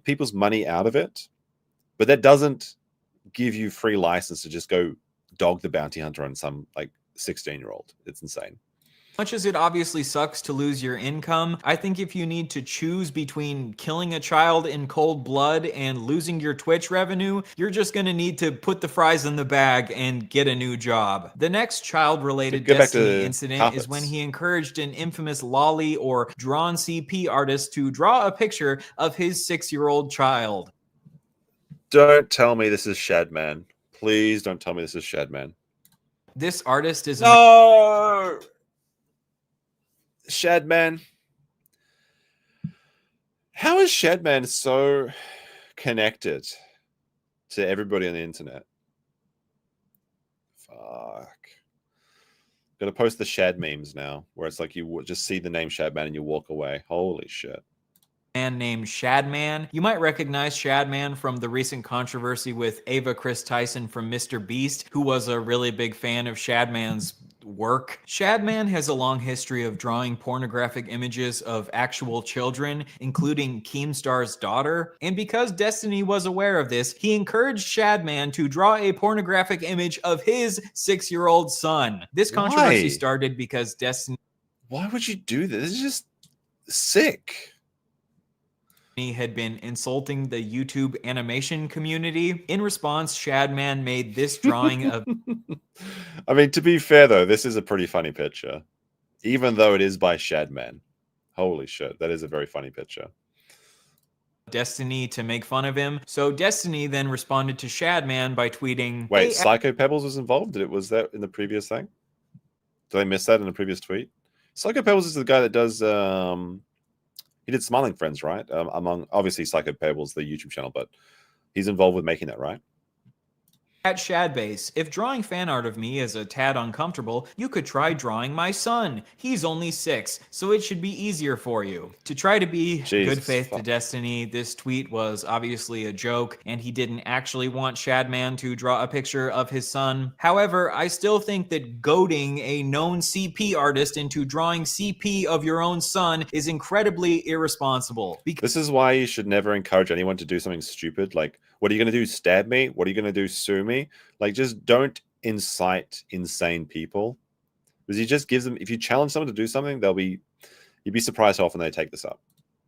Speaker 3: people's money out of it. But that doesn't give you free license to just go dog the bounty hunter on some like 16-year-old. It's insane.
Speaker 9: Much as it obviously sucks to lose your income, I think if you need to choose between killing a child in cold blood and losing your Twitch revenue, you're just going to need to put the fries in the bag and get a new job. The next child-related Destiny incident is when he encouraged an infamous lolly or drawn CP artist to draw a picture of his 6-year-old child.
Speaker 3: Don't tell me this is Shadman. Please don't tell me this is Shadman.
Speaker 9: This artist is...
Speaker 3: No! Shadman. How is Shadman so connected to everybody on the internet? Fuck. Gonna post the Shad memes now, where it's like you just see the name Shadman and you walk away. Holy shit.
Speaker 9: Man named Shadman. You might recognize Shadman from the recent controversy with Ava Chris Tyson from Mr. Beast, who was a really big fan of Shadman's work. Shadman has a long history of drawing pornographic images of actual children, including Keemstar's daughter. And because Destiny was aware of this, he encouraged Shadman to draw a pornographic image of his 6-year-old son. This controversy started because Destiny...
Speaker 3: Why would you do this? This is just sick.
Speaker 9: He had been insulting the YouTube animation community. In response, Shadman made this drawing of...
Speaker 3: I mean, to be fair, though, this is a pretty funny picture. Even though it is by Shadman. Holy shit, that is a very funny picture.
Speaker 9: Destiny to make fun of him. So Destiny then responded to Shadman by tweeting,
Speaker 3: Wait,
Speaker 9: "Hey,
Speaker 3: Psycho Pebbles was involved? Was that in the previous thing? Did I miss that in the previous tweet? Psycho Pebbles is the guy that does he did Smiling Friends, right? Among obviously Psycho Pebbles, the YouTube channel, but he's involved with making that, right?
Speaker 9: At Shadbase, if drawing fan art of me is a tad uncomfortable, you could try drawing my son. He's only 6, so it should be easier for you." To try to be good faith to Destiny, this tweet was obviously a joke, and he didn't actually want Shadman to draw a picture of his son. However, I still think that goading a known CP artist into drawing CP of your own son is incredibly irresponsible.
Speaker 3: This is why you should never encourage anyone to do something stupid. Like, what are you going to do? Stab me? What are you going to do? Sue me? Like, just don't incite insane people. Because you just gives them, if you challenge someone to do something, you'd be surprised how often they take this up.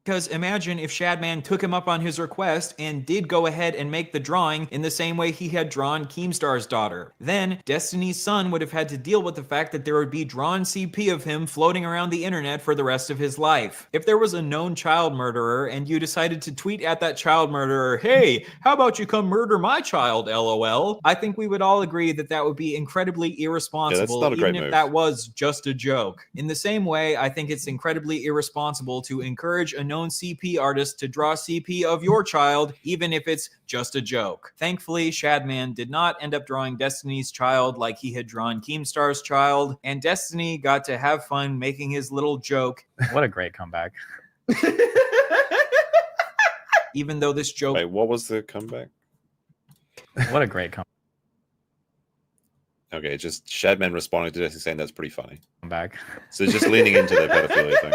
Speaker 9: Because imagine if Shadman took him up on his request and did go ahead and make the drawing in the same way he had drawn Keemstar's daughter. Then Destiny's son would have had to deal with the fact that there would be drawn CP of him floating around the internet for the rest of his life. If there was a known child murderer and you decided to tweet at that child murderer, "Hey, how about you come murder my child, LOL?" I think we would all agree that that would be incredibly irresponsible, even if that was just a joke. In the same way, I think it's incredibly irresponsible to encourage a known CP artist to draw CP of your child, even if it's just a joke. Thankfully, Shadman did not end up drawing Destiny's child like he had drawn Keemstar's child, and Destiny got to have fun making his little joke.
Speaker 7: What a great comeback.
Speaker 9: Even though this joke...
Speaker 3: Wait, what was the comeback?
Speaker 7: What a great comeback.
Speaker 3: Okay, just Shadman responding to this and saying that's pretty funny.
Speaker 7: Comeback.
Speaker 3: So just leaning into the pedophilia thing.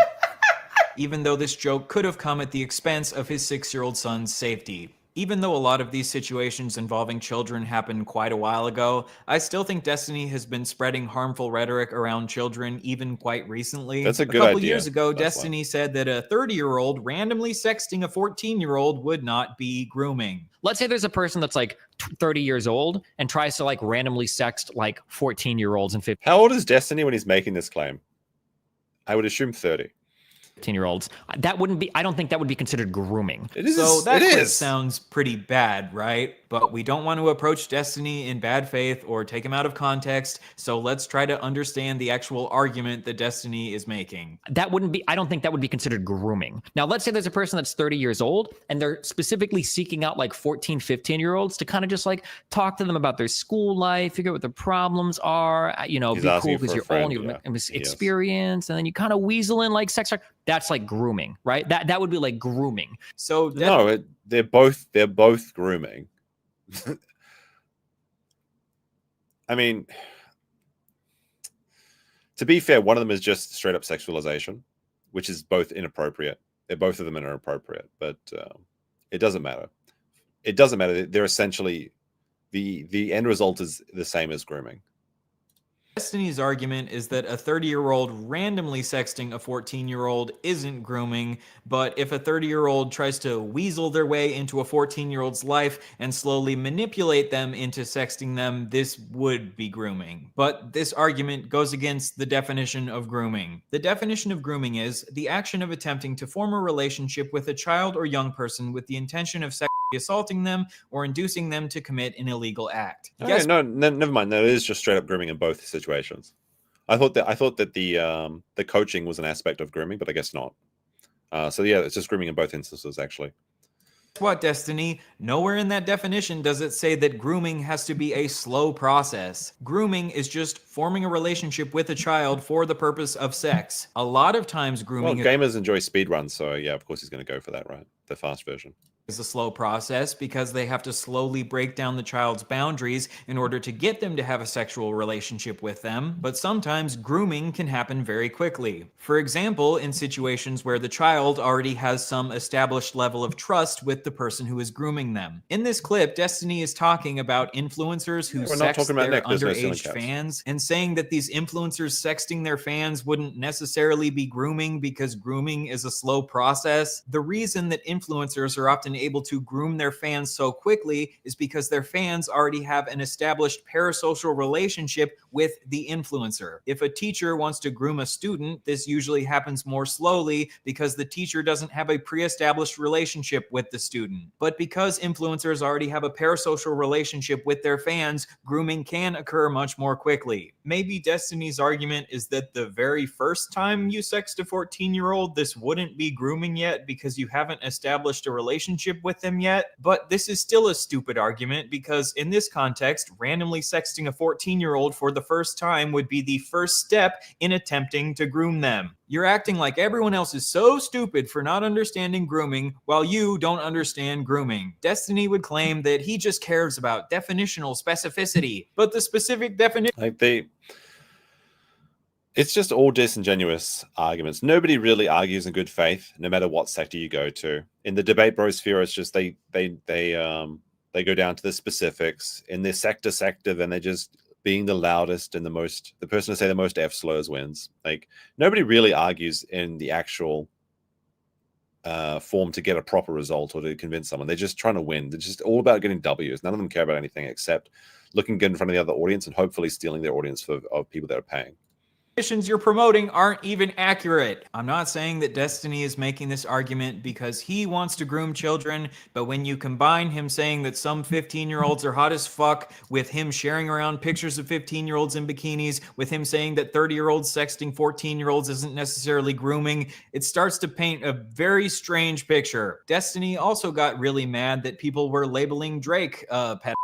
Speaker 9: Even though this joke could have come at the expense of his 6-year-old son's safety. Even though a lot of these situations involving children happened quite a while ago, I still think Destiny has been spreading harmful rhetoric around children even quite recently.
Speaker 3: That's a good
Speaker 9: couple
Speaker 3: idea.
Speaker 9: Years ago,
Speaker 3: That's
Speaker 9: Destiny said that a 30-year-old randomly sexting a 14-year-old would not be grooming.
Speaker 4: Let's say there's a person that's like 30 years old and tries to like randomly sext like 14-year-olds and 15.
Speaker 3: How old is Destiny when he's making this claim? I would assume 30.
Speaker 4: 15-year-olds. That wouldn't be, I don't think that would be considered grooming.
Speaker 3: It is.
Speaker 9: So that clip sounds pretty bad, right? But we don't want to approach Destiny in bad faith or take him out of context. So let's try to understand the actual argument that Destiny is making.
Speaker 4: That wouldn't be, I don't think that would be considered grooming. Now, let's say there's a person that's 30 years old and they're specifically seeking out like 14, 15-year-olds to kind of just like talk to them about their school life, figure out what their problems are, you know,
Speaker 3: He's
Speaker 4: be
Speaker 3: asking
Speaker 4: cool because
Speaker 3: for a
Speaker 4: you're
Speaker 3: friend,
Speaker 4: old, you
Speaker 3: yeah.
Speaker 4: have experience, and then you kind of weasel in like sex. That's like grooming, right? That would be like grooming.
Speaker 9: So
Speaker 3: no, they're both grooming. I mean, to be fair, one of them is just straight up sexualization, which is both inappropriate. Both of them are inappropriate, but it doesn't matter. It doesn't matter. They're essentially the end result is the same as grooming.
Speaker 9: Destiny's argument is that a 30-year-old randomly sexting a 14-year-old isn't grooming, but if a 30-year-old tries to weasel their way into a 14-year-old's life and slowly manipulate them into sexting them, this would be grooming. But this argument goes against the definition of grooming. The definition of grooming is the action of attempting to form a relationship with a child or young person with the intention of sexually assaulting them or inducing them to commit an illegal act.
Speaker 3: Okay, no, never mind. No, it is just straight up grooming in both situations. I thought that the coaching was an aspect of grooming, but I guess not. So yeah, it's just grooming in both instances, actually.
Speaker 9: What, Destiny? Nowhere in that definition does it say that grooming has to be a slow process. Grooming is just forming a relationship with a child for the purpose of sex. A lot of times grooming...
Speaker 3: Well, gamers enjoy speedruns, so yeah, of course he's going to go for that, right? The fast version.
Speaker 9: Is a slow process because they have to slowly break down the child's boundaries in order to get them to have a sexual relationship with them, but sometimes grooming can happen very quickly. For example, in situations where the child already has some established level of trust with the person who is grooming them. In this clip, Destiny is talking about influencers who sext their underage fans and saying that these influencers sexting their fans wouldn't necessarily be grooming because grooming is a slow process. The reason that influencers are often able to groom their fans so quickly is because their fans already have an established parasocial relationship with the influencer. If a teacher wants to groom a student, this usually happens more slowly because the teacher doesn't have a pre-established relationship with the student. But because influencers already have a parasocial relationship with their fans, grooming can occur much more quickly. Maybe Destiny's argument is that the very first time you sext a 14-year-old, this wouldn't be grooming yet because you haven't established a relationship with them yet. But this is still a stupid argument because in this context, randomly sexting a 14-year-old for the first time would be the first step in attempting to groom them. You're acting like everyone else is so stupid for not understanding grooming while you don't understand grooming. Destiny would claim that he just cares about definitional specificity, but the specific definition...
Speaker 3: It's just all disingenuous arguments. Nobody really argues in good faith, no matter what sector you go to. In the debate brosphere, it's just they go down to the specifics. In their sector, then they're just being the loudest and the person to say the most F slurs wins. Like, nobody really argues in the actual form to get a proper result or to convince someone. They're just trying to win. They're just all about getting W's. None of them care about anything except looking good in front of the other audience and hopefully stealing their audience of people that are paying.
Speaker 9: You're promoting aren't even accurate. I'm not saying that Destiny is making this argument because he wants to groom children, but when you combine him saying that some 15-year-olds are hot as fuck, with him sharing around pictures of 15-year-olds in bikinis, with him saying that 30-year-olds sexting 14-year-olds isn't necessarily grooming, it starts to paint a very strange picture. Destiny also got really mad that people were labeling Drake a pedophile.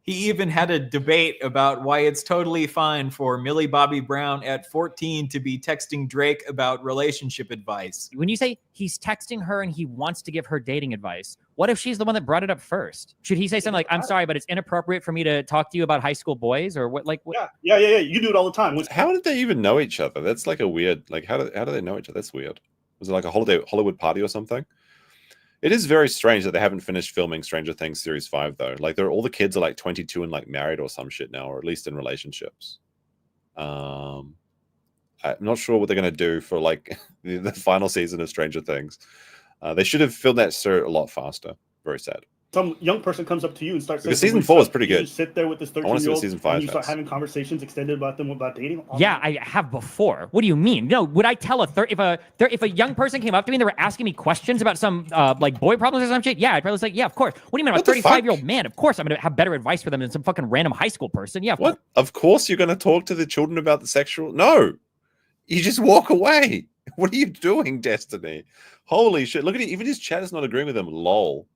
Speaker 9: He even had a debate about why it's totally fine for Millie Bobby Brown at 14 to be texting Drake about relationship advice.
Speaker 19: When you say he's texting her and he wants to give her dating advice, what if she's the one that brought it up first? Should he say something like, I'm sorry, but it's inappropriate for me to talk to you about high school boys? Or what? Like, what?
Speaker 12: Yeah. You do it all the time.
Speaker 3: How did they even know each other? That's like a weird, like, how do they know each other? That's weird. Was it like a Hollywood party or something? It is very strange that they haven't finished filming Stranger Things Series 5, though. Like, all the kids are like 22 and like married or some shit now, or at least in relationships. I'm not sure what they're going to do for like the final season of Stranger Things. They should have filmed that a lot faster. Very sad.
Speaker 12: Some young person comes up to you and starts saying,
Speaker 3: because season 4 is pretty good.
Speaker 12: You sit there with this 13-year-old and you start having conversations extended about them about dating.
Speaker 19: Yeah, I have before. What do you mean? No, would I tell if a young person came up to me and they were asking me questions about some like boy problems or some shit? Yeah, I'd probably say, yeah, of course. What do you mean? I'm a 35-year-old man. Of course, I'm gonna have better advice for them than some fucking random high school person. Yeah.
Speaker 3: What? Of course, you're gonna talk to the children about the sexual? No, you just walk away. What are you doing, Destiny? Holy shit! Look at it. Even his chat is not agreeing with him. Lol.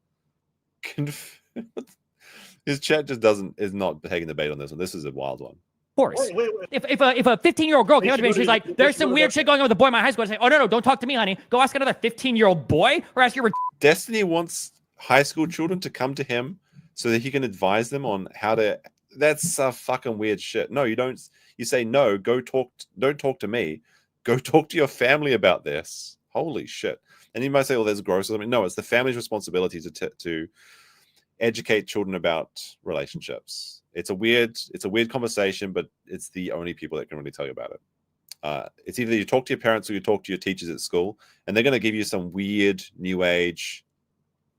Speaker 3: His chat just is not taking the bait on this one. This is a wild one.
Speaker 19: Of course. Wait. If a 15-year-old girl came up to me and she's like, there's some weird shit going on with a boy in my high school, I'd say, oh, no, don't talk to me, honey. Go ask another 15-year-old boy or ask your...
Speaker 3: Destiny wants high school children to come to him so that he can advise them on how to... That's fucking weird shit. No, you don't. You say, no, don't talk to me. Go talk to your family about this. Holy shit. And you might say, well, there's gross or something. No, it's the family's responsibility to educate children about relationships. It's a weird conversation, but it's the only people that can really tell you about it. It's either you talk to your parents or you talk to your teachers at school, and they're going to give you some weird new age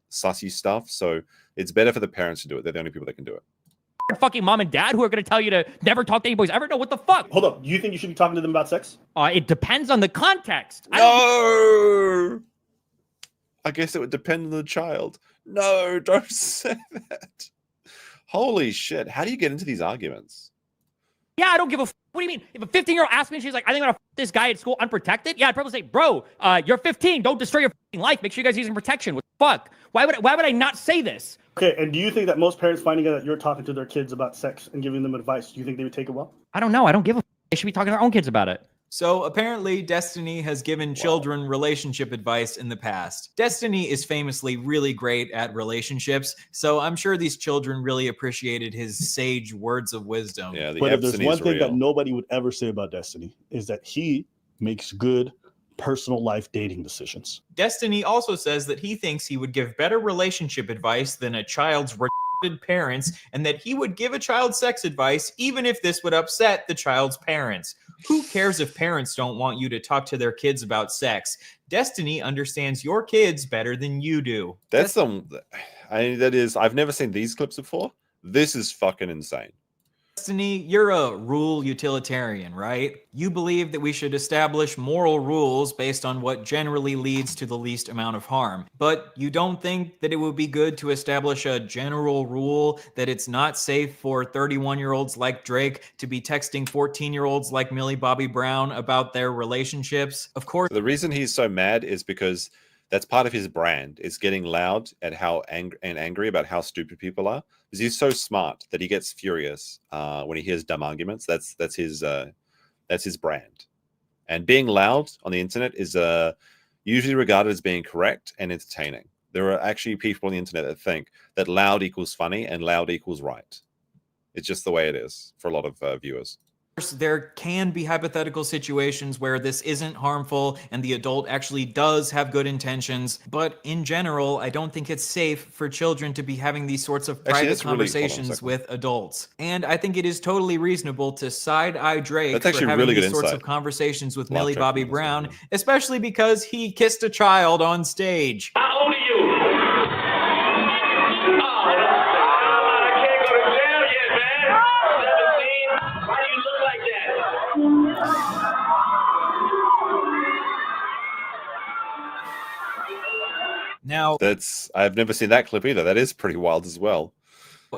Speaker 3: sussy stuff. So it's better for the parents to do it. They're the only people that can do it.
Speaker 19: Fucking mom and dad who are going to tell you to never talk to any boys ever. No, what the fuck?
Speaker 12: Hold up. Do you think you should be talking to them about sex?
Speaker 19: It depends on the context.
Speaker 3: No! I guess it would depend on the child. No, don't say that. Holy shit. How do you get into these arguments?
Speaker 19: Yeah, I don't give a f. What do you mean? If a 15-year-old asks me and she's like, I think I'm going to f this guy at school unprotected, yeah, I'd probably say, bro, you're 15. Don't destroy your life. Make sure you guys are using protection. What the fuck? Why would I not say this?
Speaker 12: Okay, and do you think that most parents finding out that you're talking to their kids about sex and giving them advice, do you think they would take it well?
Speaker 19: I don't know. I don't give a f. They should be talking to their own kids about it.
Speaker 9: So apparently Destiny has given children relationship advice in the past. Destiny is famously really great at relationships, so I'm sure these children really appreciated his sage words of wisdom.
Speaker 3: Yeah,
Speaker 12: but if there's one thing that nobody would ever say about Destiny is that he makes good personal life dating decisions.
Speaker 9: Destiny also says that he thinks he would give better relationship advice than a child's parents, and that he would give a child sex advice even if this would upset the child's parents. Who cares if parents don't want you to talk to their kids about sex? Destiny understands your kids better than you do.
Speaker 3: That's I've never seen these clips before. This is fucking insane.
Speaker 9: Destiny, you're a rule utilitarian, right? You believe that we should establish moral rules based on what generally leads to the least amount of harm. But you don't think that it would be good to establish a general rule that it's not safe for 31-year-olds like Drake to be texting 14-year-olds like Millie Bobby Brown about their relationships? Of course.
Speaker 3: The reason he's so mad is because that's part of his brand, is getting loud at how angry about how stupid people are. Because he's so smart that he gets furious when he hears dumb arguments. That's his brand. And being loud on the internet is usually regarded as being correct and entertaining. There are actually people on the internet that think that loud equals funny and loud equals right. It's just the way it is for a lot of viewers.
Speaker 9: There can be hypothetical situations where this isn't harmful and the adult actually does have good intentions, but in general, I don't think it's safe for children to be having these sorts of private conversations with adults. And I think it is totally reasonable to side-eye Drake for having these sorts of conversations with Millie Bobby Brown, especially because he kissed a child on stage.
Speaker 20: How old are you?
Speaker 9: Now,
Speaker 3: I've never seen that clip either. That is pretty wild as well.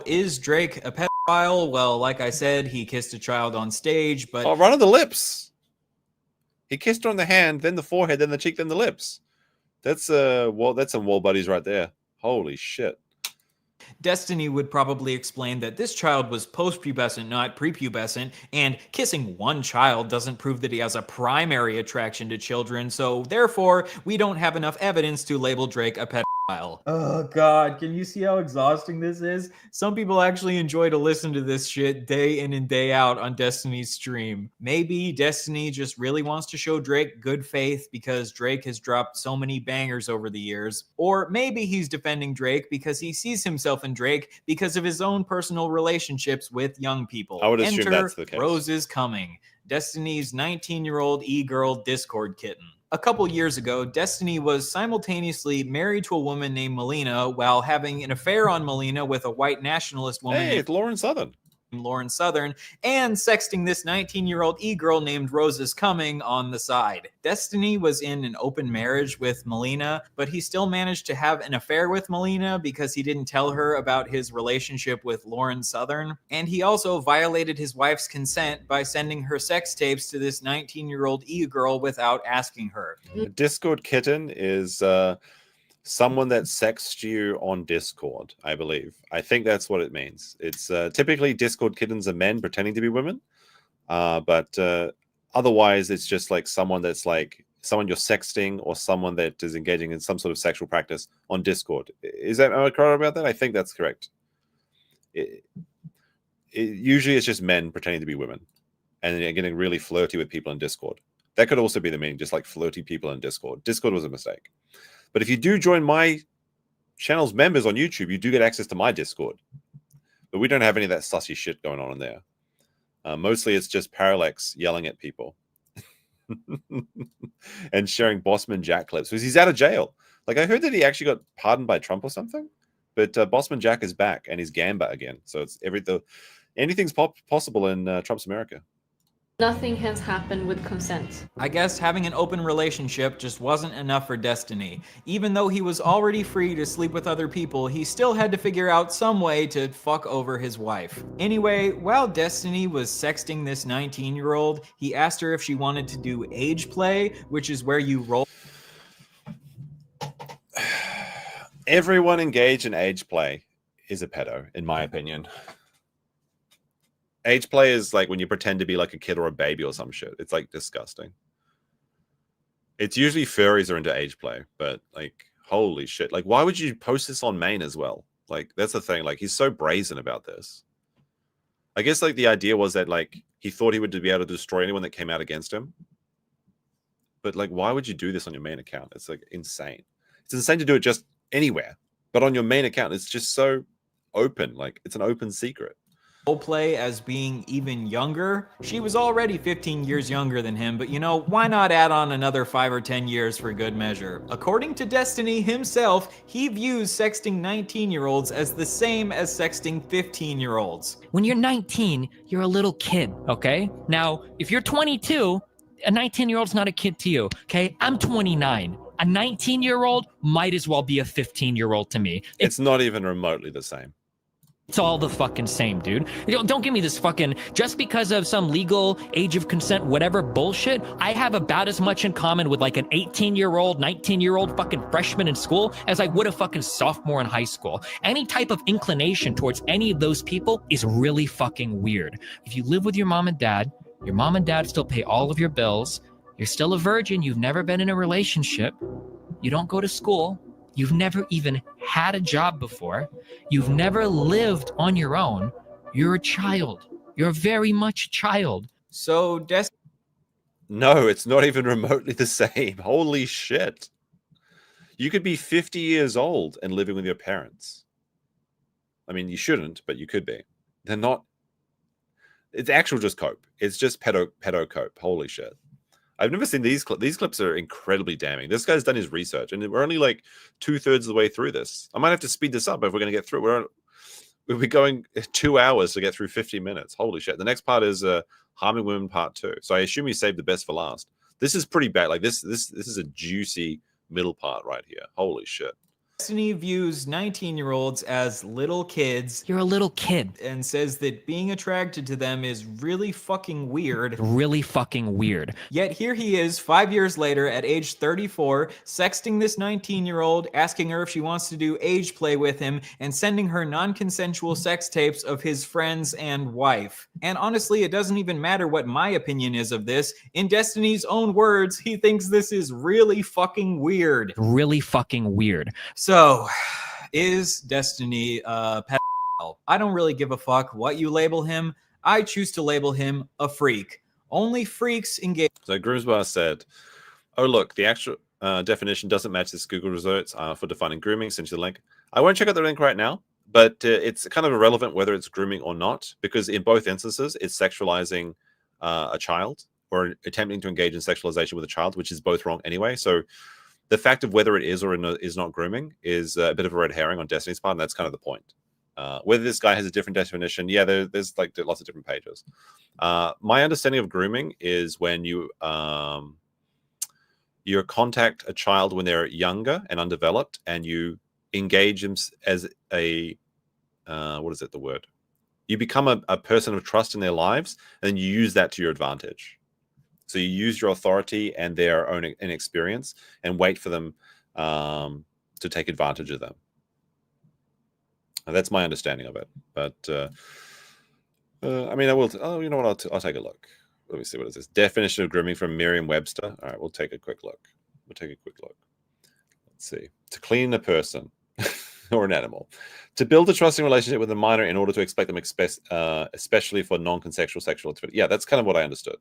Speaker 9: Is Drake a pedophile? Well, like I said, he kissed a child on stage, but
Speaker 3: right on the lips. He kissed her on the hand, then the forehead, then the cheek, then the lips. That's that's some wall buddies right there. Holy shit.
Speaker 9: Destiny would probably explain that this child was post-pubescent, not prepubescent, and kissing one child doesn't prove that he has a primary attraction to children, so therefore, we don't have enough evidence to label Drake a pedophile. Oh god, can you see how exhausting this is? Some people actually enjoy to listen to this shit day in and day out on Destiny's stream. Maybe Destiny just really wants to show Drake good faith because Drake has dropped so many bangers over the years. Or maybe he's defending Drake because he sees himself in Drake because of his own personal relationships with young people.
Speaker 3: I would assume that's the case.
Speaker 9: Rose is Coming, Destiny's 19-year-old e-girl Discord kitten. A couple years ago, Destiny was simultaneously married to a woman named Melina while having an affair on Melina with a white nationalist woman named
Speaker 3: Lauren Southern.
Speaker 9: And sexting this 19-year-old e-girl named Rose is Coming on the side. Destiny was in an open marriage with Melina, but he still managed to have an affair with Melina because he didn't tell her about his relationship with Lauren Southern. And he also violated his wife's consent by sending her sex tapes to this 19-year-old e-girl without asking her.
Speaker 3: A Discord kitten is someone that sexts you on Discord, I believe. I think that's what it means. It's typically Discord kittens are men pretending to be women, but otherwise it's just like someone that's like someone you're sexting or someone that is engaging in some sort of sexual practice on Discord. Am I correct about that? I think that's correct. Usually it's just men pretending to be women and they're getting really flirty with people in Discord. That could also be the meaning, just like flirty people in Discord. Discord was a mistake. But if you do join my channel's members on YouTube, you do get access to my Discord. But we don't have any of that sussy shit going on in there. Mostly it's just Parallax yelling at people. And sharing Bossman Jack clips. Because he's out of jail. Like, I heard that he actually got pardoned by Trump or something. But Bossman Jack is back and he's Gamba again. So it's anything's possible in Trump's America.
Speaker 10: Nothing has happened with consent.
Speaker 9: I guess having an open relationship just wasn't enough for Destiny. Even though he was already free to sleep with other people, he still had to figure out some way to fuck over his wife. Anyway, while Destiny was sexting this 19-year-old, he asked her if she wanted to do age play, which is where you roll.
Speaker 3: Everyone engaged in age play is a pedo, in my opinion. Age play is like when you pretend to be like a kid or a baby or some shit. It's like disgusting. It's usually furries are into age play, but like, holy shit. Like, why would you post this on main as well? Like, that's the thing. Like, he's so brazen about this. I guess like the idea was that like he thought he would be able to destroy anyone that came out against him. But like, why would you do this on your main account? It's like insane. It's insane to do it just anywhere, but on your main account, it's just so open. Like, it's an open secret.
Speaker 9: Roleplay as being even younger. She was already 15 years younger than him, but you know, why not add on another 5 or 10 years for good measure? According to Destiny himself, he views sexting 19-year-olds as the same as sexting 15-year-olds.
Speaker 19: When you're 19, you're a little kid, okay? Now, if you're 22, a 19-year-old's not a kid to you, okay? I'm 29. A 19-year-old might as well be a 15-year-old to me.
Speaker 3: It's not even remotely the same.
Speaker 19: It's all the fucking same, dude. Don't give me this fucking, just because of some legal age of consent, whatever bullshit, I have about as much in common with like an 18-year-old, 19-year-old fucking freshman in school as I would a fucking sophomore in high school. Any type of inclination towards any of those people is really fucking weird. If you live with your mom and dad still pay all of your bills, you're still a virgin, you've never been in a relationship, you don't go to school, you've never even had a job before, you've never lived on your own, you're a child. You're very much a child.
Speaker 9: So,
Speaker 3: No, it's not even remotely the same. Holy shit. You could be 50 years old and living with your parents. I mean, you shouldn't, but you could be. They're not. It's actual just cope. It's just pedo cope. Holy shit. I've never seen these clips. These clips are incredibly damning. This guy's done his research, and we're only like 2/3 of the way through this. I might have to speed this up if we're going to get through. We'll be going 2 hours to get through 50 minutes. Holy shit. The next part is Harming Women Part 2. So I assume you saved the best for last. This is pretty bad. Like this is a juicy middle part right here. Holy shit.
Speaker 9: Pestiny views 19-year-olds as little kids.
Speaker 19: You're a little kid.
Speaker 9: And says that being attracted to them is really fucking weird.
Speaker 19: Really fucking weird.
Speaker 9: Yet here he is, 5 years later, at age 34, sexting this 19-year-old, asking her if she wants to do age play with him, and sending her non-consensual sex tapes of his friends and wife. And honestly, it doesn't even matter what my opinion is of this. In Destiny's own words, he thinks this is really fucking weird.
Speaker 19: Really fucking weird.
Speaker 9: So, is Destiny a pedophile? I don't really give a fuck what you label him. I choose to label him a freak. Only freaks engage.
Speaker 3: So Groomsbar said, oh, look, the actual definition doesn't match this Google results for defining grooming. Send you the link. I won't check out the link right now, but it's kind of irrelevant whether it's grooming or not, because in both instances, it's sexualizing a child or attempting to engage in sexualization with a child, which is both wrong anyway. So the fact of whether it is or is not grooming is a bit of a red herring on Destiny's part, and that's kind of the point. Whether this guy has a different definition, yeah, there's like lots of different pages. My understanding of grooming is when you contact a child when they're younger and undeveloped, and you engage them as a you become a person of trust in their lives, and you use that to your advantage. So you use your authority and their own inexperience and wait for them to take advantage of them. And that's my understanding of it. But I mean, I will. You know what? I'll take a look. Let me see, what is this definition of grooming from Merriam-Webster? All right, we'll take a quick look. Let's see. To clean a person or an animal, to build a trusting relationship with a minor in order to expect them, especially for non-consensual sexual activity. Yeah, that's kind of what I understood.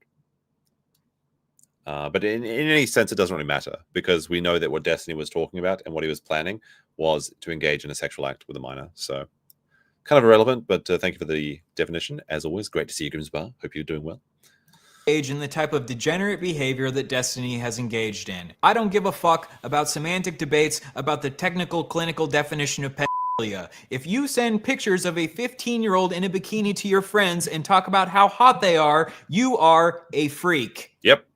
Speaker 3: But in any sense, it doesn't really matter, because we know that what Destiny was talking about and what he was planning was to engage in a sexual act with a minor. So kind of irrelevant, but thank you for the definition. As always, great to see you, Grimsbar. Hope you're doing well.
Speaker 9: In the type of degenerate behavior that Destiny has engaged in. I don't give a fuck about semantic debates about the technical clinical definition of pedophilia. If you send pictures of a 15-year-old in a bikini to your friends and talk about how hot they are, you are a freak.
Speaker 3: Yep.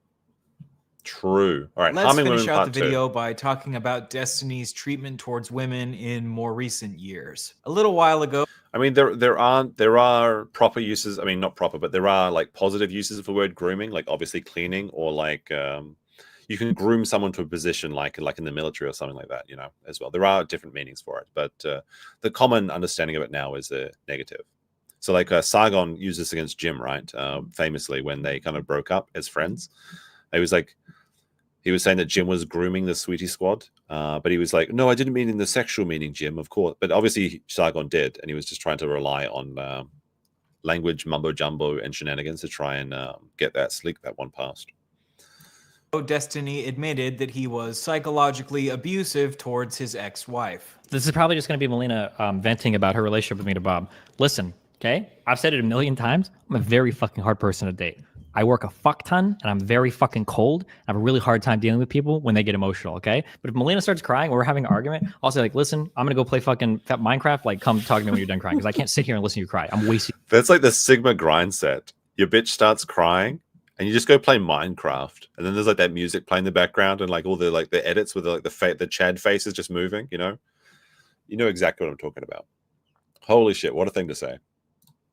Speaker 3: True. All right.
Speaker 9: Let's finish out the video by talking about Destiny's treatment towards women in more recent years. A little while ago,
Speaker 3: I mean, there are proper uses. I mean, not proper, but there are like positive uses of the word grooming, like obviously cleaning, or like you can groom someone to a position like in the military or something like that, you know, as well. There are different meanings for it, but the common understanding of it now is a negative. So like Sargon used this against Jim, right? Famously, when they kind of broke up as friends. He was saying that Jim was grooming the Sweetie Squad, but he was like, no, I didn't mean in the sexual meaning, Jim, of course. But obviously Sargon did, and he was just trying to rely on language mumbo-jumbo and shenanigans to try and get that one past.
Speaker 9: Destiny admitted that he was psychologically abusive towards his ex-wife.
Speaker 19: This is probably just going to be Melina venting about her relationship with me to Bob. Listen, okay? I've said it a million times. I'm a very fucking hard person to date. I work a fuck ton, and I'm very fucking cold. I have a really hard time dealing with people when they get emotional, okay? But if Melina starts crying or we're having an argument, I'll say, like, listen, I'm going to go play fucking Minecraft. Like, come talk to me when you're done crying, because I can't sit here and listen to you cry. I'm wasting.
Speaker 3: That's like the Sigma grind set. Your bitch starts crying, and you just go play Minecraft, and then there's like that music playing in the background, and like all the like the edits with the Chad faces just moving. You know exactly what I'm talking about. Holy shit! What a thing to say.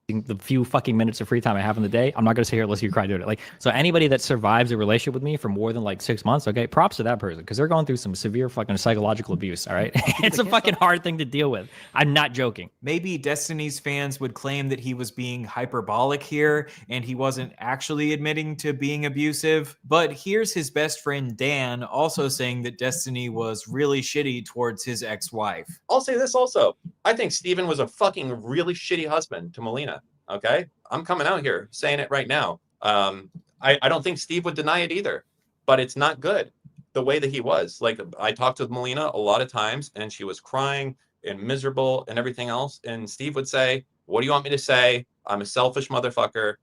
Speaker 19: The few fucking minutes of free time I have in the day, I'm not going to sit here and listen to you cry doing it. Like, so anybody that survives a relationship with me for more than like 6 months, okay, props to that person, because they're going through some severe fucking psychological abuse. All right, it's a fucking hard thing to deal with. I'm not joking.
Speaker 9: Maybe Destiny's fans would claim that he was being hyperbolic here and he wasn't actually admitting to being abusive. But here's his best friend Dan also saying that Destiny was really shitty towards his ex-wife.
Speaker 20: I'll say this also. I think Steven was a fucking really shitty husband to Melina. Okay? I'm coming out here saying it right now. I don't think Steve would deny it either, but it's not good the way that he was. Like, I talked with Melina a lot of times and she was crying and miserable and everything else. And Steve would say, what do you want me to say? I'm a selfish motherfucker.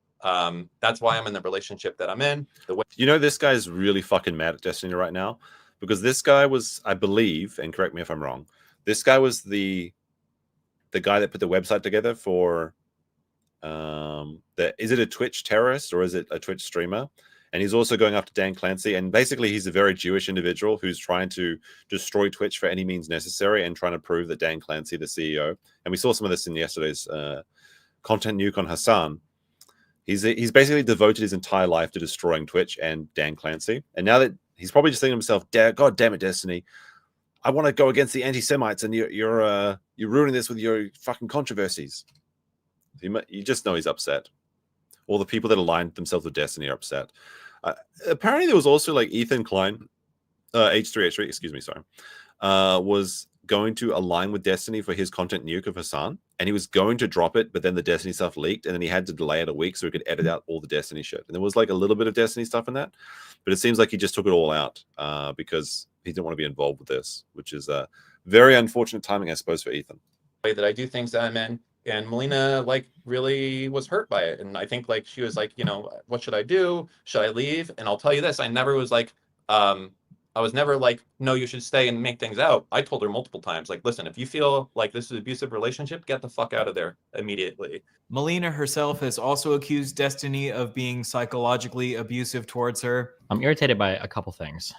Speaker 20: That's why I'm in the relationship that I'm in.
Speaker 3: This guy's really fucking mad at Destiny right now, because this guy was, I believe, and correct me if I'm wrong, this guy was the guy that put the website together for is it a Twitch terrorist or is it a Twitch streamer? And he's also going after Dan Clancy, and basically he's a very Jewish individual who's trying to destroy Twitch for any means necessary and trying to prove that Dan Clancy, the CEO, and we saw some of this in yesterday's content nuke on Hasan. He's basically devoted his entire life to destroying Twitch and Dan Clancy, and now that he's probably just thinking to himself, God damn it, Destiny, I want to go against the anti-Semites, and you're ruining this with your fucking controversies. You just know he's upset. All the people that aligned themselves with Destiny are upset. Apparently, there was also like Ethan Klein, H3, excuse me, sorry, was going to align with Destiny for his content nuke of Hasan, and he was going to drop it, but then the Destiny stuff leaked, and then he had to delay it a week so he could edit out all the Destiny shit. And there was like a little bit of Destiny stuff in that, but it seems like he just took it all out because he didn't want to be involved with this, which is very unfortunate timing, I suppose, for Ethan.
Speaker 20: Way that I do things that I'm in. And Melina like really was hurt by it. And I think like she was like, what should I do? Should I leave? And I'll tell you this, I never was like, I was never like, no, you should stay and make things out. I told her multiple times, like, listen, if you feel like this is an abusive relationship, get the fuck out of there immediately.
Speaker 9: Melina herself has also accused Destiny of being psychologically abusive towards her.
Speaker 4: I'm irritated by a couple things.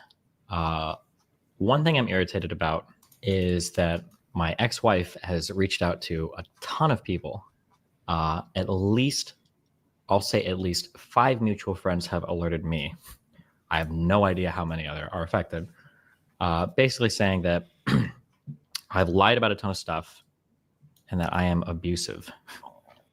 Speaker 4: One thing I'm irritated about is that my ex-wife has reached out to a ton of people. I'll say at least 5 mutual friends have alerted me. I have no idea how many other are affected. Basically saying that I've lied about a ton of stuff and that I am abusive.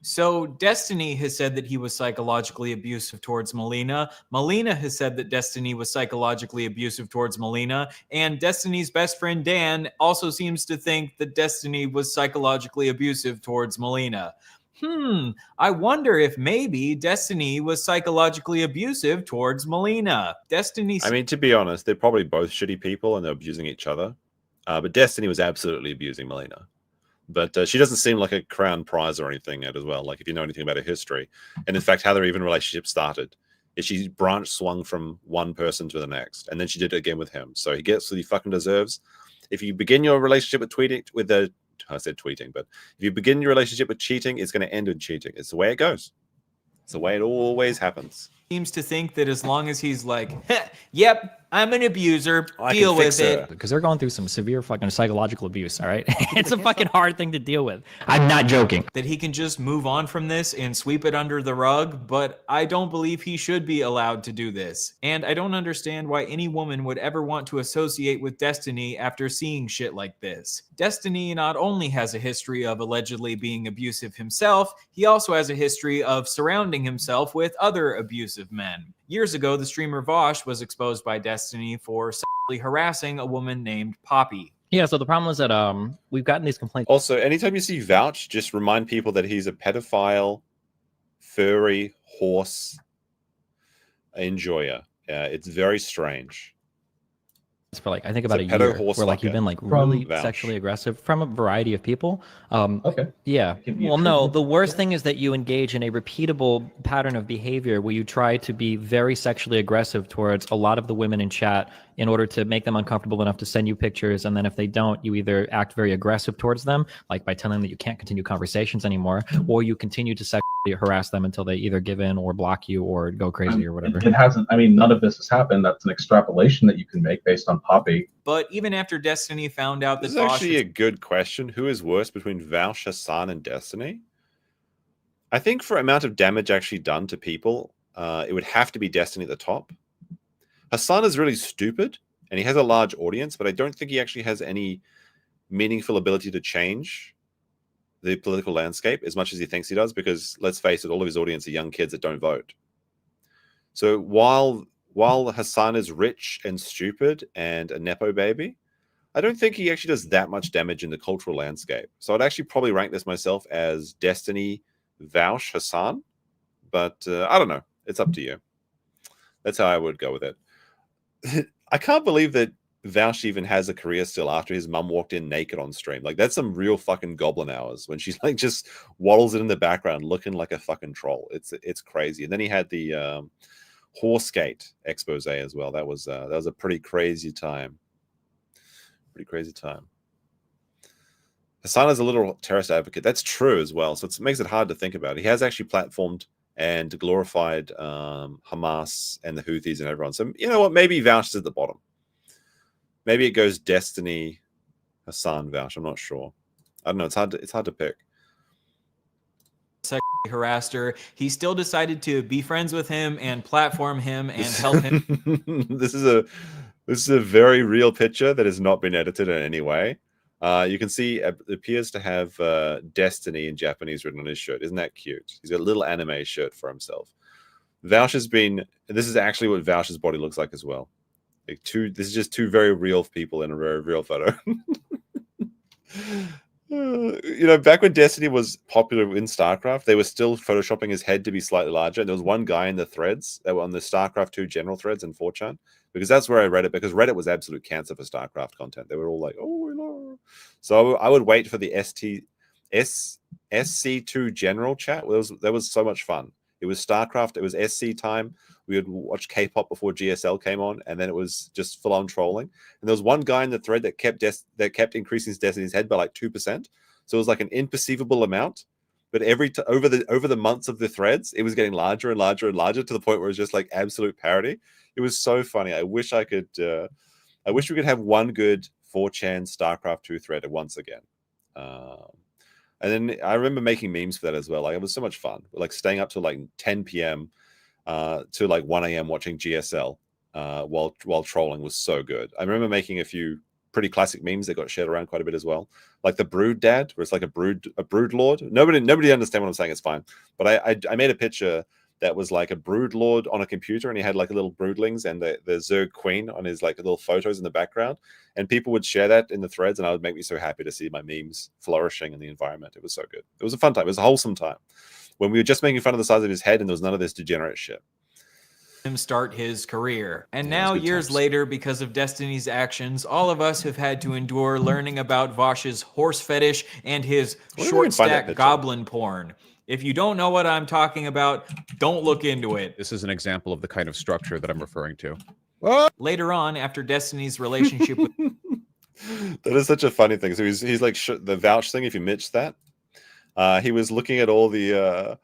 Speaker 9: So Destiny has said that he was psychologically abusive towards Melina. Melina has said that Destiny was psychologically abusive towards Melina. And Destiny's best friend Dan also seems to think that Destiny was psychologically abusive towards Melina. I wonder if maybe Destiny was psychologically abusive towards Melina.
Speaker 3: I mean, to be honest, they're probably both shitty people and they're abusing each other. But Destiny was absolutely abusing Melina. But she doesn't seem like a crown prize or anything yet as well, like if you know anything about her history. And in fact, how their even relationship started is she swung from one person to the next. And then she did it again with him. So he gets what he fucking deserves. If you begin your relationship with tweeting, but if you begin your relationship with cheating, it's going to end in cheating. It's the way it goes. It's the way it always happens.
Speaker 9: Seems to think that as long as he's like, yep, I'm an abuser, deal with it.
Speaker 19: Because they're going through some severe fucking psychological abuse, all right? It's a fucking hard thing to deal with. I'm not joking.
Speaker 9: That he can just move on from this and sweep it under the rug, but I don't believe he should be allowed to do this. And I don't understand why any woman would ever want to associate with Destiny after seeing shit like this. Destiny not only has a history of allegedly being abusive himself, he also has a history of surrounding himself with other abusive men. Years ago, the streamer Vosh was exposed by Destiny for sexually harassing a woman named Poppy.
Speaker 19: Yeah, so the problem is that we've gotten these complaints.
Speaker 3: Also, anytime you see Vouch, just remind people that he's a pedophile, furry, horse enjoyer. It's very strange.
Speaker 4: For like I think about a
Speaker 3: pedo
Speaker 4: year
Speaker 3: horse
Speaker 4: where like you've
Speaker 3: fucker.
Speaker 4: been like
Speaker 3: From
Speaker 4: really
Speaker 3: Vouch.
Speaker 4: sexually aggressive from a variety of people.
Speaker 21: Okay.
Speaker 4: Yeah.
Speaker 21: Can you
Speaker 4: Well, no,
Speaker 21: attribute
Speaker 4: the
Speaker 21: it?
Speaker 4: worst thing is that you engage in a repeatable pattern of behavior where you try to be very sexually aggressive towards a lot of the women in chat in order to make them uncomfortable enough to send you pictures. And then if they don't, you either act very aggressive towards them, like by telling them that you can't continue conversations anymore, or you continue to sexually harass them until they either give in or block you or go crazy or whatever.
Speaker 21: It hasn't. I mean, none of this has happened. That's an extrapolation that you can make based on Poppy.
Speaker 9: But even after Destiny found out that
Speaker 3: This is actually a good question. Who is worse between Vouch, Hasan, and Destiny? I think for amount of damage actually done to people, it would have to be Destiny at the top. Hasan is really stupid, and he has a large audience, but I don't think he actually has any meaningful ability to change the political landscape as much as he thinks he does, because let's face it, all of his audience are young kids that don't vote. So while Hasan is rich and stupid and a Nepo baby, I don't think he actually does that much damage in the cultural landscape. So I'd actually probably rank this myself as Destiny, Vouch, Hasan. But I don't know. It's up to you. That's how I would go with it. I can't believe that Vouch even has a career still after his mum walked in naked on stream. Like, that's some real fucking goblin hours when she's like just waddles it in the background looking like a fucking troll. It's crazy. And then he had the horse gate expose as well. That was a pretty crazy time. Pretty crazy time. Hasan is a little terrorist advocate. That's true as well. So it makes it hard to think about. He has actually platformed and glorified Hamas and the Houthis and everyone. So you know what? Maybe Vouch is at the bottom. Maybe it goes Destiny, Hasan, Vouch. I'm not sure. I don't know. It's hard to pick.
Speaker 9: sexually harassed her, he still decided to be friends with him and platform him and help him.
Speaker 3: This is a very real picture that has not been edited in any way. You can see it appears to have Destiny in Japanese written on his shirt. Isn't that cute? He's got a little anime shirt for himself. Vouch has been. This is actually what Vouch's body looks like as well. Like this is just two very real people in a very real photo. You know, back when Destiny was popular in StarCraft, they were still photoshopping his head to be slightly larger. And there was one guy in the threads that were on the StarCraft 2 general threads in 4chan, because that's where I read it, because Reddit was absolute cancer for StarCraft content. They were all like, oh, no. So I would wait for the SC2 general chat. That was so much fun. It was StarCraft. It was SC time. We would watch K-pop before GSL came on, and then it was just full-on trolling. And there was one guy in the thread that kept increasing his Destiny's head by like 2%. So it was like an imperceivable amount. But over the months of the threads, it was getting larger and larger and larger to the point where it was just like absolute parody. It was so funny. I wish we could have one good 4chan StarCraft 2 thread once again. And then I remember making memes for that as well. Like, it was so much fun. Like staying up till like 10 p.m. To like 1 a.m. watching GSL while trolling was so good. I remember making a few pretty classic memes that got shared around quite a bit as well. Like the Brood Dad, where it's like a brood lord. Nobody understand what I'm saying. It's fine. But I made a picture that was like a brood lord on a computer, and he had like a little broodlings and the Zerg Queen on his like little photos in the background. And people would share that in the threads, and I would make me so happy to see my memes flourishing in the environment. It was so good. It was a fun time. It was a wholesome time when we were just making fun of the size of his head and there was none of this degenerate shit.
Speaker 9: Him start his career. And now, years later, because of Destiny's actions, all of us have had to endure learning about Vaush's horse fetish and his short stack goblin porn. If you don't know what I'm talking about, don't look into it.
Speaker 22: This is an example of the kind of structure that I'm referring to.
Speaker 9: Later on, after Destiny's relationship with...
Speaker 3: That is such a funny thing. So he's like the Vouch thing, if you missed that. He was looking at all the...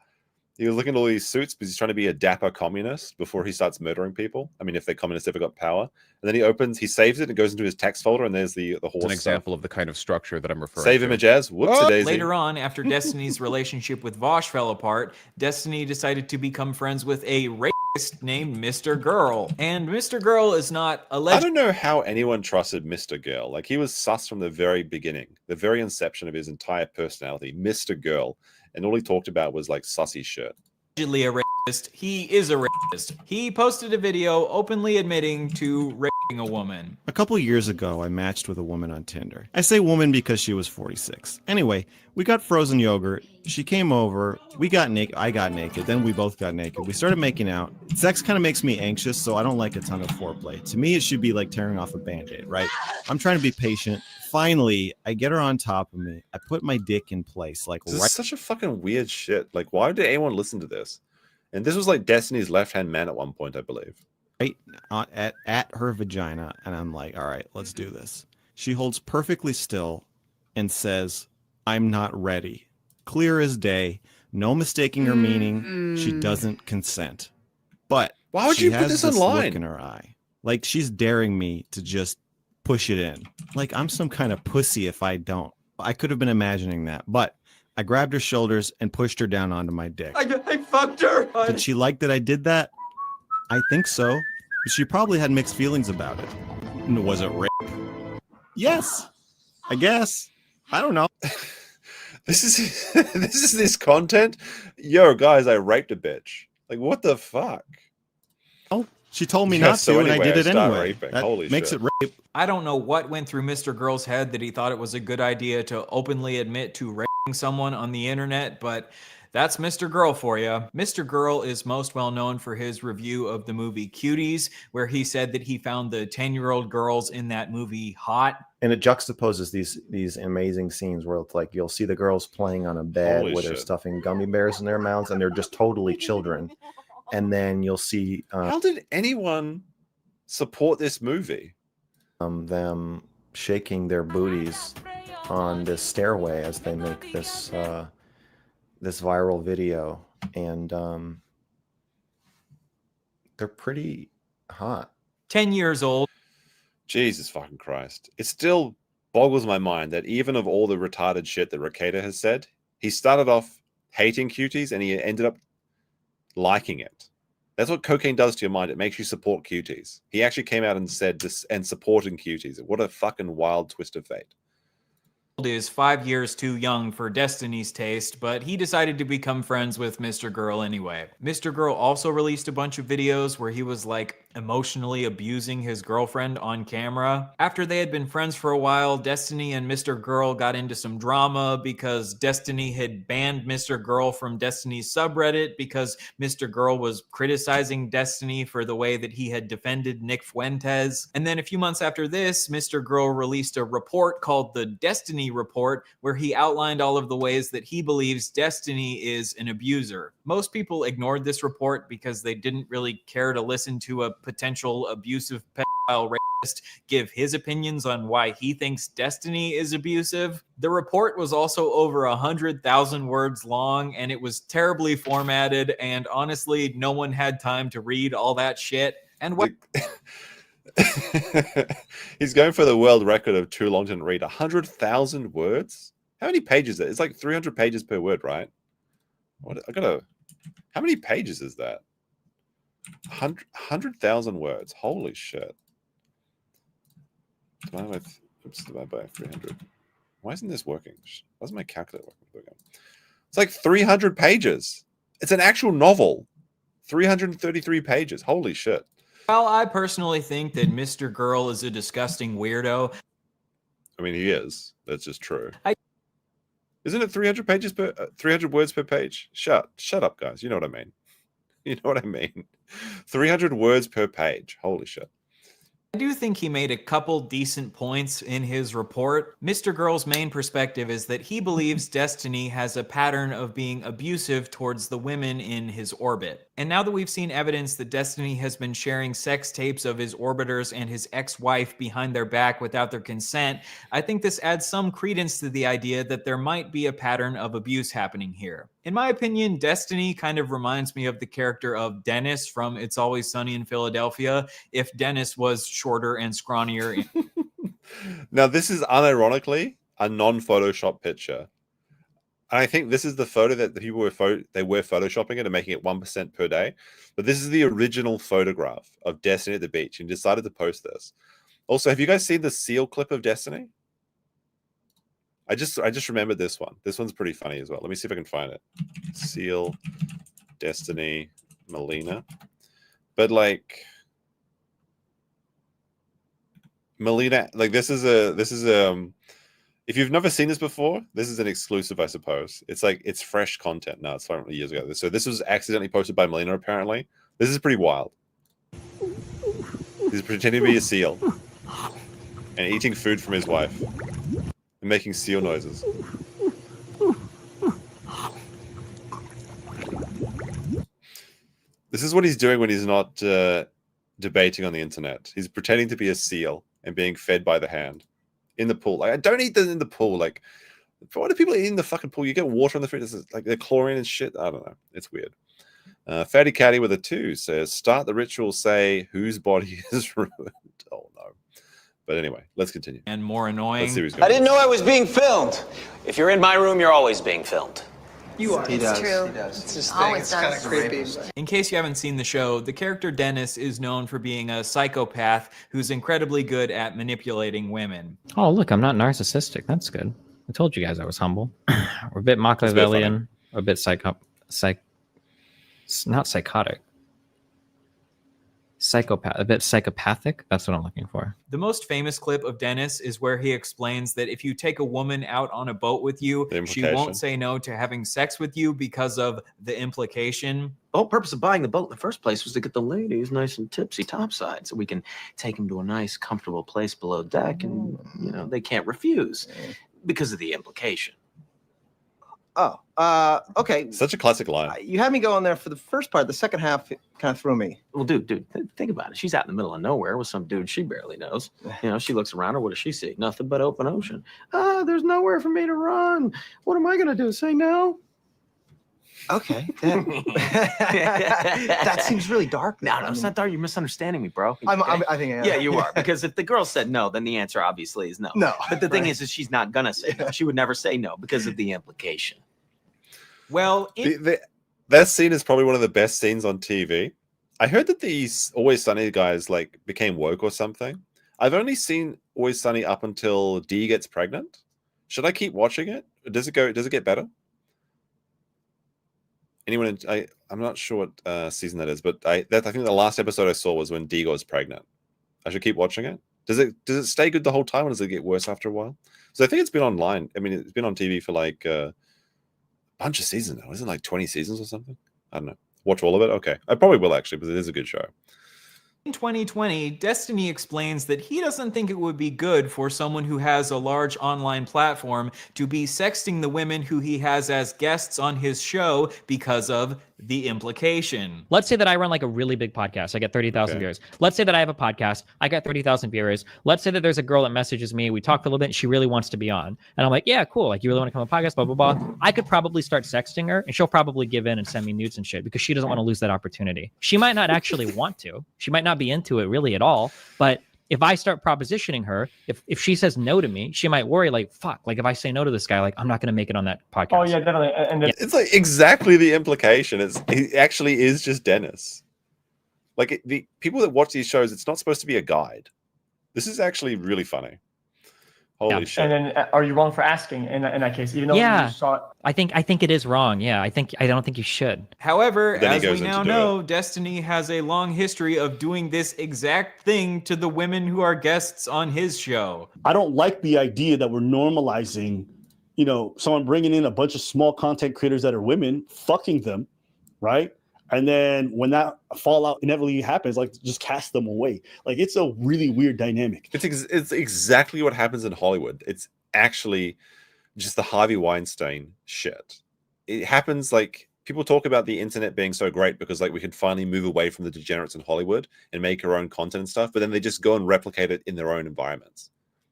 Speaker 3: He was looking at all these suits because he's trying to be a dapper communist before he starts murdering people. I mean, if they're communists, ever got power. And then he saves it and goes into his text folder, and there's the horse.
Speaker 22: It's an example of the kind of structure that I'm referring
Speaker 3: Save
Speaker 22: to.
Speaker 3: image as. Whoops-a-daisy.
Speaker 9: Later on, after Destiny's relationship with Vaush fell apart, Destiny decided to become friends with a racist named Mr. Girl. And Mr. Girl is not a legend.
Speaker 3: I don't know how anyone trusted Mr. Girl. Like, he was sus from the very beginning, the very inception of his entire personality, Mr. Girl. And all he talked about was like sussy shit.
Speaker 9: Allegedly a racist. He is a racist. He posted a video openly admitting to a woman.
Speaker 5: A couple years ago, I matched with a woman on Tinder. I say woman because she was 46. Anyway, we got frozen yogurt. She came over. We got naked. I got naked. Then we both got naked. We started making out. Sex kind of makes me anxious, so I don't like a ton of foreplay. To me, it should be like tearing off a Band-Aid, right? I'm trying to be patient. Finally, I get her on top of me. I put my dick in place. Like,
Speaker 3: this is such a fucking weird shit. Like, why did anyone listen to this? And this was like Destiny's left-hand man at one point, I believe.
Speaker 5: Right at her vagina, and I'm like, all right, let's do this. She holds perfectly still and says, I'm not ready. Clear as day, no mistaking her meaning. She doesn't consent. But
Speaker 3: why would
Speaker 5: she
Speaker 3: you put
Speaker 5: has
Speaker 3: this
Speaker 5: look
Speaker 3: online?
Speaker 5: in her eye, like she's daring me to just push it in. Like I'm some kind of pussy if I don't. I could have been imagining that, but I grabbed her shoulders and pushed her down onto my dick.
Speaker 13: I fucked her.
Speaker 5: Did she like that I did that? I think so. She probably had mixed feelings about it. Was it rape? Yes, I guess. I don't know.
Speaker 3: This is this content. Yo, guys, I raped a bitch. Like, what the fuck?
Speaker 5: Oh, she told me not to, and I did it anyway.
Speaker 3: Raping.
Speaker 5: That
Speaker 3: Holy
Speaker 5: makes
Speaker 3: shit.
Speaker 5: it rape.
Speaker 9: I don't know what went through Mr. Girl's head that he thought it was a good idea to openly admit to raping someone on the internet, but that's Mr. Girl for you. Mr. Girl is most well known for his review of the movie Cuties, where he said that he found the 10-year-old girls in that movie hot.
Speaker 8: And it juxtaposes these amazing scenes where it's like you'll see the girls playing on a bed
Speaker 3: Holy
Speaker 8: where they're
Speaker 3: shit.
Speaker 8: stuffing gummy bears in their mouths, and they're just totally children. And then you'll see
Speaker 3: How did anyone support this movie?
Speaker 8: them shaking their booties on this stairway as they make this this viral video, and they're pretty hot.
Speaker 9: 10 years old.
Speaker 3: Jesus fucking Christ. It still boggles my mind that even of all the retarded shit that Rekieta has said, he started off hating cuties and he ended up liking it. That's what cocaine does to your mind. It makes you support cuties. He actually came out and said this and supporting cuties. What a fucking wild twist of fate.
Speaker 9: Is 5 years too young for Destiny's taste, but he decided to become friends with Mr. Girl anyway. Mr. Girl also released a bunch of videos where he was like emotionally abusing his girlfriend on camera. After they had been friends for a while, Destiny and Mr. Girl got into some drama because Destiny had banned Mr. Girl from Destiny's subreddit because Mr. Girl was criticizing Destiny for the way that he had defended Nick Fuentes. And then a few months after this, Mr. Girl released a report called the Destiny Report, where he outlined all of the ways that he believes Destiny is an abuser. Most people ignored this report because they didn't really care to listen to a potential abusive pedophile rapist give his opinions on why he thinks Destiny is abusive. The report was also over 100,000 words long, and it was terribly formatted, and honestly, no one had time to read all that shit. And what
Speaker 3: He's going for the world record of too long to read. 100,000 words? How many pages is it? It's like 300 pages per word, right? What I gotta. How many pages is that? 100,000 words. Holy shit. Divided by 300. Why isn't this working? Why isn't my calculator working? It's like 300 pages. It's an actual novel. 333 pages. Holy shit.
Speaker 9: Well, I personally think that Mr. Girl is a disgusting weirdo.
Speaker 3: I mean, he is. That's just true. Isn't it 300 pages per 300 words per page? Shut up, guys. You know what I mean. You know what I mean. 300 words per page. Holy shit.
Speaker 9: I do think he made a couple decent points in his report. Mr. Girl's main perspective is that he believes Destiny has a pattern of being abusive towards the women in his orbit. And now that we've seen evidence that Destiny has been sharing sex tapes of his orbiters and his ex-wife behind their back without their consent, I think this adds some credence to the idea that there might be a pattern of abuse happening here. In my opinion, Destiny kind of reminds me of the character of Dennis from It's Always Sunny in Philadelphia, if Dennis was shorter and scrawnier.
Speaker 3: Now, this is unironically a non-Photoshop picture. And I think this is the photo that the people were photoshopping it and making it 1% per day. But this is the original photograph of Destiny at the beach, and decided to post this. Also, have you guys seen the seal clip of Destiny? I just remembered this one. This one's pretty funny as well. Let me see if I can find it. Seal, Destiny, Melina. But like, Melina, like this is if you've never seen this before, this is an exclusive, I suppose. It's fresh content. No, it's from years ago. So this was accidentally posted by Melina, apparently. This is pretty wild. He's pretending to be a seal and eating food from his wife and making seal noises. This is what he's doing when he's not debating on the internet. He's pretending to be a seal and being fed by the hand in the pool. Like, I don't eat them in the pool. Like, why do people eat in the fucking pool? You get water in the food. It's like the chlorine and shit. I don't know. It's weird. Fatty Caddy with a 2 says, start the ritual, say whose body is ruined. Oh no. But anyway, let's continue.
Speaker 9: And more annoying.
Speaker 11: I didn't know I was being filmed. If you're in my room, you're always being filmed.
Speaker 9: You are.
Speaker 11: He does.
Speaker 9: True.
Speaker 11: He does.
Speaker 9: It's his
Speaker 11: Always
Speaker 9: thing.
Speaker 11: does.
Speaker 9: It's kind of creepy. In case you haven't seen the show, the character Dennis is known for being a psychopath who's incredibly good at manipulating women.
Speaker 7: Oh, look, I'm not narcissistic. That's good. I told you guys I was humble. We're a bit Machiavellian, a bit not psychotic. Psychopath, a bit psychopathic. That's what I'm looking for.
Speaker 9: The most famous clip of Dennis is where he explains that if you take a woman out on a boat with you, she won't say no to having sex with you because of the implication.
Speaker 11: The whole purpose of buying the boat in the first place was to get the ladies nice and tipsy topside so we can take them to a nice, comfortable place below deck and, they can't refuse because of the implication.
Speaker 14: Oh, okay.
Speaker 3: Such a classic line.
Speaker 14: You had me go on there for the first part. The second half kind of threw me.
Speaker 11: Well, dude, think about it. She's out in the middle of nowhere with some dude she barely knows. She looks around her. What does she see? Nothing but open ocean. There's nowhere for me to run. What am I going to do? Say no?
Speaker 14: Okay. That seems really dark.
Speaker 11: No, it's not dark. You're misunderstanding me, bro.
Speaker 14: I think I am.
Speaker 11: Yeah, you are. Because if the girl said no, then the answer obviously is no.
Speaker 14: No.
Speaker 11: But the thing is she's not going to say no. She would never say no because of the implication.
Speaker 9: Well,
Speaker 3: that scene is probably one of the best scenes on TV. I heard that these Always Sunny guys became woke or something. I've only seen Always Sunny up until Dee gets pregnant. Should I keep watching it? Does it get better? Anyone? I'm not sure what season that is, but I think the last episode I saw was when Dee goes pregnant. I should keep watching it. Does it stay good the whole time, or does it get worse after a while? So I think it's been online. I mean, it's been on TV for bunch of seasons now. Isn't it 20 seasons or something? I don't know. Watch all of it? Okay. I probably will actually, because it is a good show.
Speaker 9: In 2020, Destiny explains that he doesn't think it would be good for someone who has a large online platform to be sexting the women who he has as guests on his show because of the implication.
Speaker 19: Let's say that I run a really big podcast. I get 30,000 viewers. Let's say that I have a podcast. I got 30,000 viewers. Let's say that there's a girl that messages me. We talked a little bit. And she really wants to be on. And I'm like, yeah, cool. You really want to come on a podcast, blah, blah, blah. I could probably start sexting her and she'll probably give in and send me nudes and shit because she doesn't want to lose that opportunity. She might not actually want to. She might not be into it really at all. But if I start propositioning her, if she says no to me, she might worry fuck, if I say no to this guy, I'm not going to make it on that podcast.
Speaker 13: Oh yeah, definitely. And
Speaker 3: it's exactly the implication. He actually is just Dennis. The people that watch these shows, it's not supposed to be a guide. This is actually really funny. Holy shit.
Speaker 13: And then are you wrong for asking in that case? Even though you saw it?
Speaker 19: I think it is wrong. Yeah, I don't think you should.
Speaker 9: However, as we now know, Destiny has a long history of doing this exact thing to the women who are guests on his show.
Speaker 12: I don't like the idea that we're normalizing, someone bringing in a bunch of small content creators that are women, fucking them, right? And then when that fallout inevitably happens, just cast them away. It's a really weird dynamic.
Speaker 3: It's exactly what happens in Hollywood. It's actually just the Harvey Weinstein shit. It happens people talk about the internet being so great because we can finally move away from the degenerates in Hollywood and make our own content and stuff, but then they just go and replicate it in their own environments.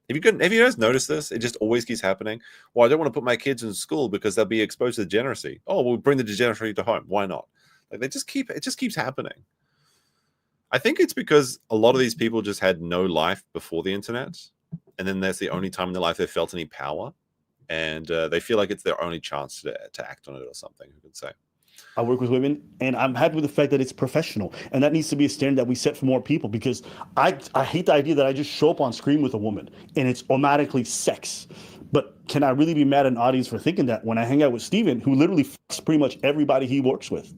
Speaker 3: Have you guys noticed this? It just always keeps happening. Well, I don't want to put my kids in school because they'll be exposed to degeneracy. Oh, we'll bring the degeneracy to home. Why not? It just keeps happening. I think it's because a lot of these people just had no life before the internet, and then that's the only time in their life they felt any power, and they feel like it's their only chance to act on it or something. Who could say?
Speaker 12: I work with women, and I'm happy with the fact that it's professional, and that needs to be a standard that we set for more people. Because I hate the idea that I just show up on screen with a woman and it's automatically sex. But can I really be mad at an audience for thinking that when I hang out with Steven, who literally fucks pretty much everybody he works with?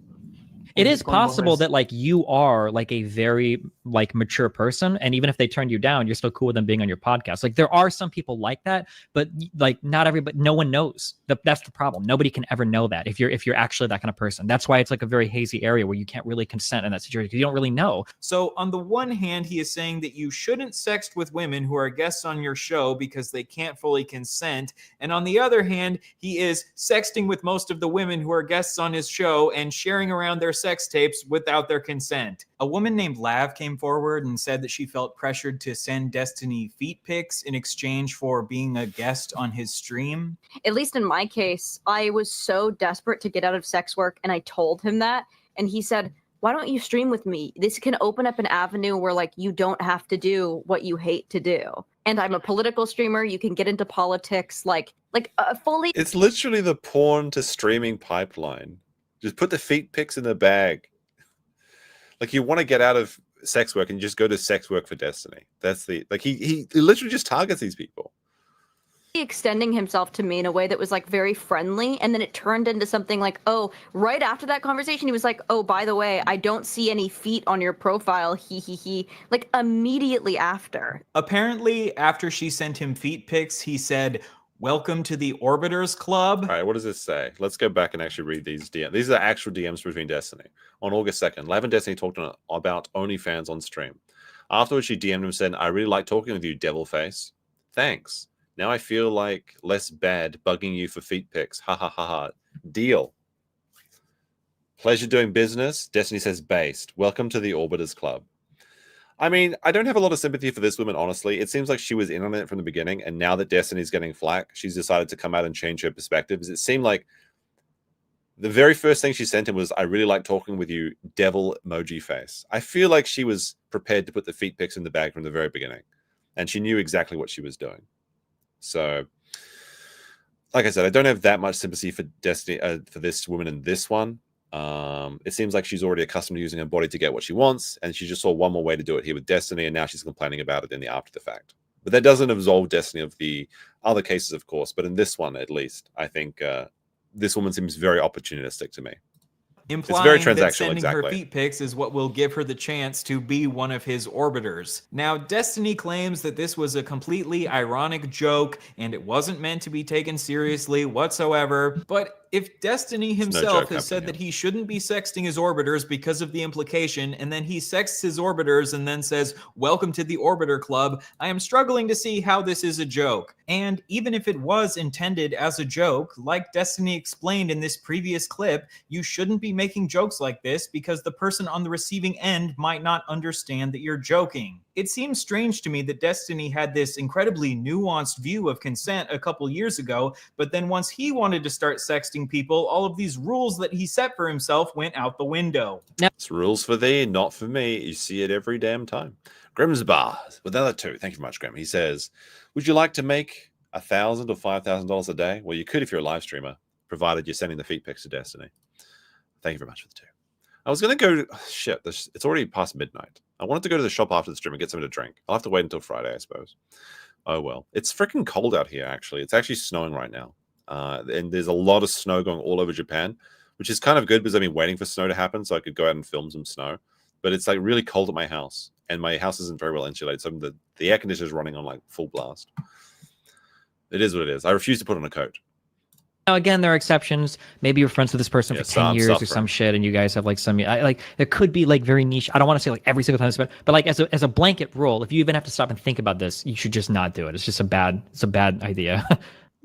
Speaker 19: It is possible that like you are like a very like mature person, and even if they turned you down, you're still cool with them being on your podcast. Like there are some people like that, but like not everybody, no one knows. That's the problem. Nobody can ever know that if you're actually that kind of person. That's why it's like a very hazy area where you can't really consent in that situation because you don't really know.
Speaker 9: So on the one hand, he is saying that you shouldn't sext with women who are guests on your show because they can't fully consent, and on the other hand, he is sexting with most of the women who are guests on his show and sharing around their sex tapes without their consent. A woman named Lav came forward and said that she felt pressured to send Destiny feet pics in exchange for being a guest on his stream.
Speaker 15: At least in my case, I was so desperate to get out of sex work, and I told him that, and he said, why don't you stream with me? This can open up an avenue where like you don't have to do what you hate to do. And I'm a political streamer. You can get into politics like fully.
Speaker 3: It's literally the porn to streaming pipeline. Just put the feet pics in the bag. Like you want to get out of sex work and you just go to sex work for Destiny. That's the like he literally just targets these people.
Speaker 15: Extending himself to me in a way that was like very friendly, and then it turned into something like, oh, right after that conversation he was like, oh, by the way, I don't see any feet on your profile, he like immediately after.
Speaker 9: Apparently after she sent him feet pics, he said, welcome to the Orbiters Club.
Speaker 3: All right, what does this say? Let's go back and actually read these DMs. These are the actual DMs between Destiny. On August 2nd, Lav and Destiny talked about OnlyFans on stream. Afterwards, she DM'd him and said, I really like talking with you, devil face. Thanks. Now I feel like less bad bugging you for feet pics. Ha ha ha ha. Deal. Pleasure doing business. Destiny says based. Welcome to the Orbiters Club. I mean, I don't have a lot of sympathy for this woman, honestly. It seems like she was in on it from the beginning, and now that Destiny's getting flack, she's decided to come out and change her perspectives. It seemed like the very first thing she sent him was, I really like talking with you, devil emoji face. I feel like she was prepared to put the feet pics in the bag from the very beginning, and she knew exactly what she was doing. So, like I said, I don't have that much sympathy for Destiny, for this woman in this one. It seems like she's already accustomed to using her body to get what she wants, and she just saw one more way to do it here with Destiny, and now she's complaining about it in the after the fact. But that doesn't absolve Destiny of the other cases, of course. But in this one, at least, I think this woman seems very opportunistic to me.
Speaker 9: Implying
Speaker 3: it's very transactional,
Speaker 9: that sending
Speaker 3: exactly.
Speaker 9: her feet pics is what will give her the chance to be one of his orbiters. Now, Destiny claims that this was a completely ironic joke and it wasn't meant to be taken seriously whatsoever, but if Destiny himself has said that he shouldn't be sexting his orbiters because of the implication, and then he sexts his orbiters and then says, welcome to the Orbiter Club, I am struggling to see how this is a joke. And even if it was intended as a joke, like Destiny explained in this previous clip, you shouldn't be making jokes like this because the person on the receiving end might not understand that you're joking. It seems strange to me that Destiny had this incredibly nuanced view of consent a couple years ago, but then once he wanted to start sexting people, all of these rules that he set for himself went out the window.
Speaker 3: It's rules for thee, not for me. You see it every damn time. Grimm's Bar, with the other two. Thank you very much, Grimm. He says, would you like to make $1,000 or $5,000 a day? Well, you could if you're a live streamer, provided you're sending the feet pics to Destiny. Thank you very much for the two. I was going to go, shit, it's already past midnight. I wanted to go to the shop after the stream and get something to drink. I'll have to wait until Friday, I suppose. Oh, well. It's freaking cold out here, actually. It's actually snowing right now. And there's a lot of snow going all over Japan, which is kind of good because I've been waiting for snow to happen so I could go out and film some snow. But it's like really cold at my house, and my house isn't very well insulated, so the air conditioner is running on like full blast. It is what it is. I refuse to put on a coat.
Speaker 19: Now, again, there are exceptions. Maybe you're friends with this person for 10 years or some shit, and you guys have like some like there could be like very niche. I don't want to say like every single time, but like as a blanket rule, if you even have to stop and think about this, you should just not do it. It's just a bad idea.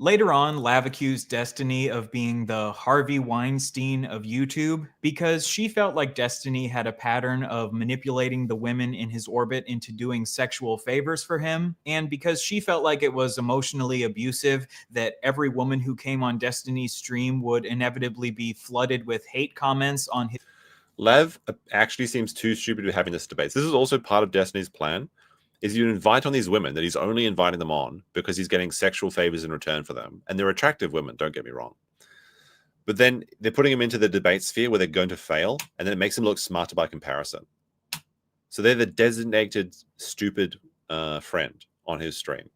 Speaker 9: Later on, Lav accused Destiny of being the Harvey Weinstein of YouTube because she felt like Destiny had a pattern of manipulating the women in his orbit into doing sexual favors for him, and because she felt like it was emotionally abusive that every woman who came on Destiny's stream would inevitably be flooded with hate comments on his...
Speaker 3: Lav actually seems too stupid to be having this debate. This is also part of Destiny's plan. Is you invite on these women that he's only inviting them on because he's getting sexual favors in return for them. And they're attractive women, don't get me wrong. But then they're putting them into the debate sphere where they're going to fail, and then it makes them look smarter by comparison. So they're the designated stupid friend on his stream.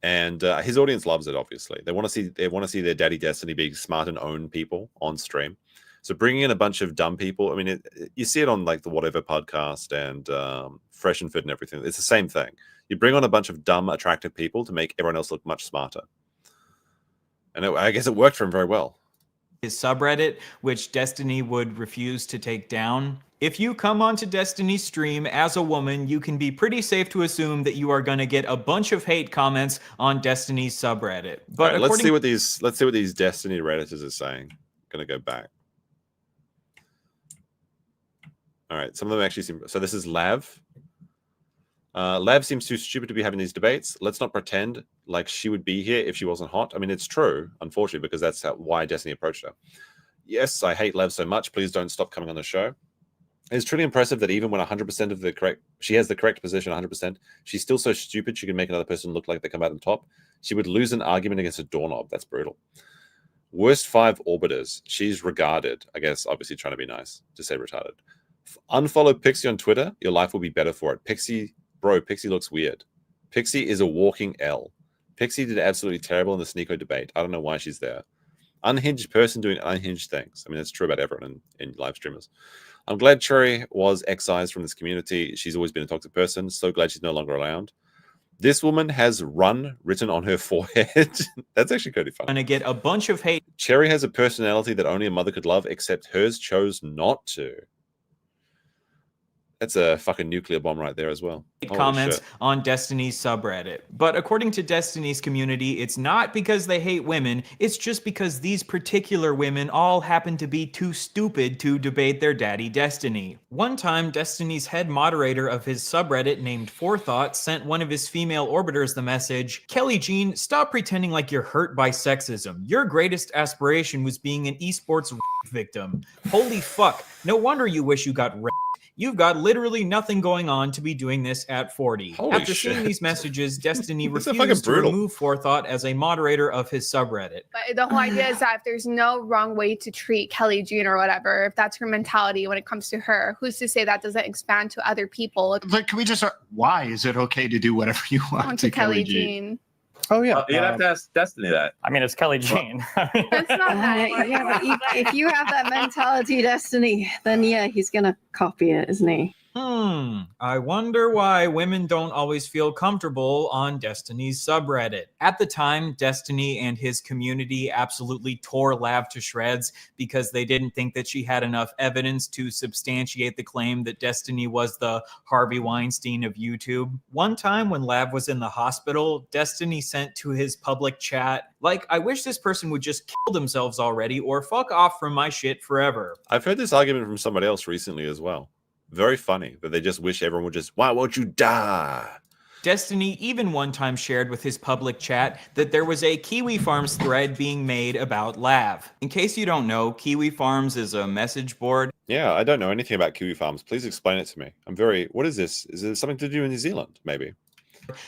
Speaker 3: And his audience loves it, obviously. They want to see their daddy Destiny being smart and own people on stream. So bringing in a bunch of dumb people, I mean, you see it on like the Whatever podcast and Fresh and Fit and everything. It's the same thing. You bring on a bunch of dumb, attractive people to make everyone else look much smarter. And I guess it worked for him very well.
Speaker 9: His subreddit, which Destiny would refuse to take down. If you come onto Destiny's stream as a woman, you can be pretty safe to assume that you are going to get a bunch of hate comments on Destiny's subreddit. But
Speaker 3: right, let's see what these Destiny Redditors are saying. Gonna go back. All right, some of them actually seem. So this is Lav. Lav seems too stupid to be having these debates. Let's not pretend like she would be here if she wasn't hot. I mean, it's true, unfortunately, because that's why Destiny approached her. Yes, I hate Lav so much. Please don't stop coming on the show. It's truly impressive that even when 100% of the correct, she has the correct position 100%, she's still so stupid she can make another person look like they come out on top. She would lose an argument against a doorknob. That's brutal. Worst 5 orbiters. She's regarded, I guess, obviously trying to be nice, to say retarded. Unfollow Pixie on Twitter. Your life will be better for it. Pixie, bro, Pixie looks weird. Pixie is a walking L. Pixie did absolutely terrible in the Sneeko debate. I don't know why she's there. Unhinged person doing unhinged things. I mean, that's true about everyone in live streamers. I'm glad Cherry was excised from this community. She's always been a toxic person. So glad she's no longer around. This woman has run written on her forehead. That's actually pretty fun.
Speaker 9: Gonna get a bunch of hate.
Speaker 3: Cherry has a personality that only a mother could love, except hers chose not to. That's a fucking nuclear bomb right there as well.
Speaker 9: Comments on Destiny's subreddit. But according to Destiny's community, it's not because they hate women, it's just because these particular women all happen to be too stupid to debate their daddy Destiny. One time, Destiny's head moderator of his subreddit named Forethought sent one of his female orbiters the message, "Kelly Jean, stop pretending like you're hurt by sexism. Your greatest aspiration was being an esports victim. Holy fuck, no wonder you wish you got raped. You've got literally nothing going on to be doing this at 40.
Speaker 3: Holy
Speaker 9: After
Speaker 3: shit.
Speaker 9: seeing these messages, Destiny
Speaker 3: This is
Speaker 9: refused to
Speaker 3: fucking brutal.
Speaker 9: remove Forethought as a moderator of his subreddit.
Speaker 16: But the whole idea is that if there's no wrong way to treat Kelly Jean or whatever, if that's her mentality when it comes to her, who's to say that doesn't expand to other people?
Speaker 17: Like, can we just, why is it okay to do whatever you want
Speaker 16: To Kelly Jean.
Speaker 17: Oh, yeah.
Speaker 20: You'd have to ask Destiny that.
Speaker 7: I mean, it's Kelly Jean.
Speaker 16: That's not that.
Speaker 23: Yeah, but if you have that mentality, Destiny, then yeah, he's gonna copy it, isn't he?
Speaker 9: I wonder why women don't always feel comfortable on Destiny's subreddit. At the time, Destiny and his community absolutely tore Lav to shreds because they didn't think that she had enough evidence to substantiate the claim that Destiny was the Harvey Weinstein of YouTube. One time when Lav was in the hospital, Destiny sent to his public chat, like, I wish this person would just kill themselves already or fuck off from my shit forever.
Speaker 3: I've heard this argument from somebody else recently as well. Very funny that they just wish everyone would just, why won't you die?
Speaker 9: Destiny even one time shared with his public chat that there was a Kiwi Farms thread being made about Lav. In case you don't know, Kiwi Farms is a message board.
Speaker 3: Yeah, I don't know anything about Kiwi Farms. Please explain it to me. What is this? Is it something to do in New Zealand, maybe?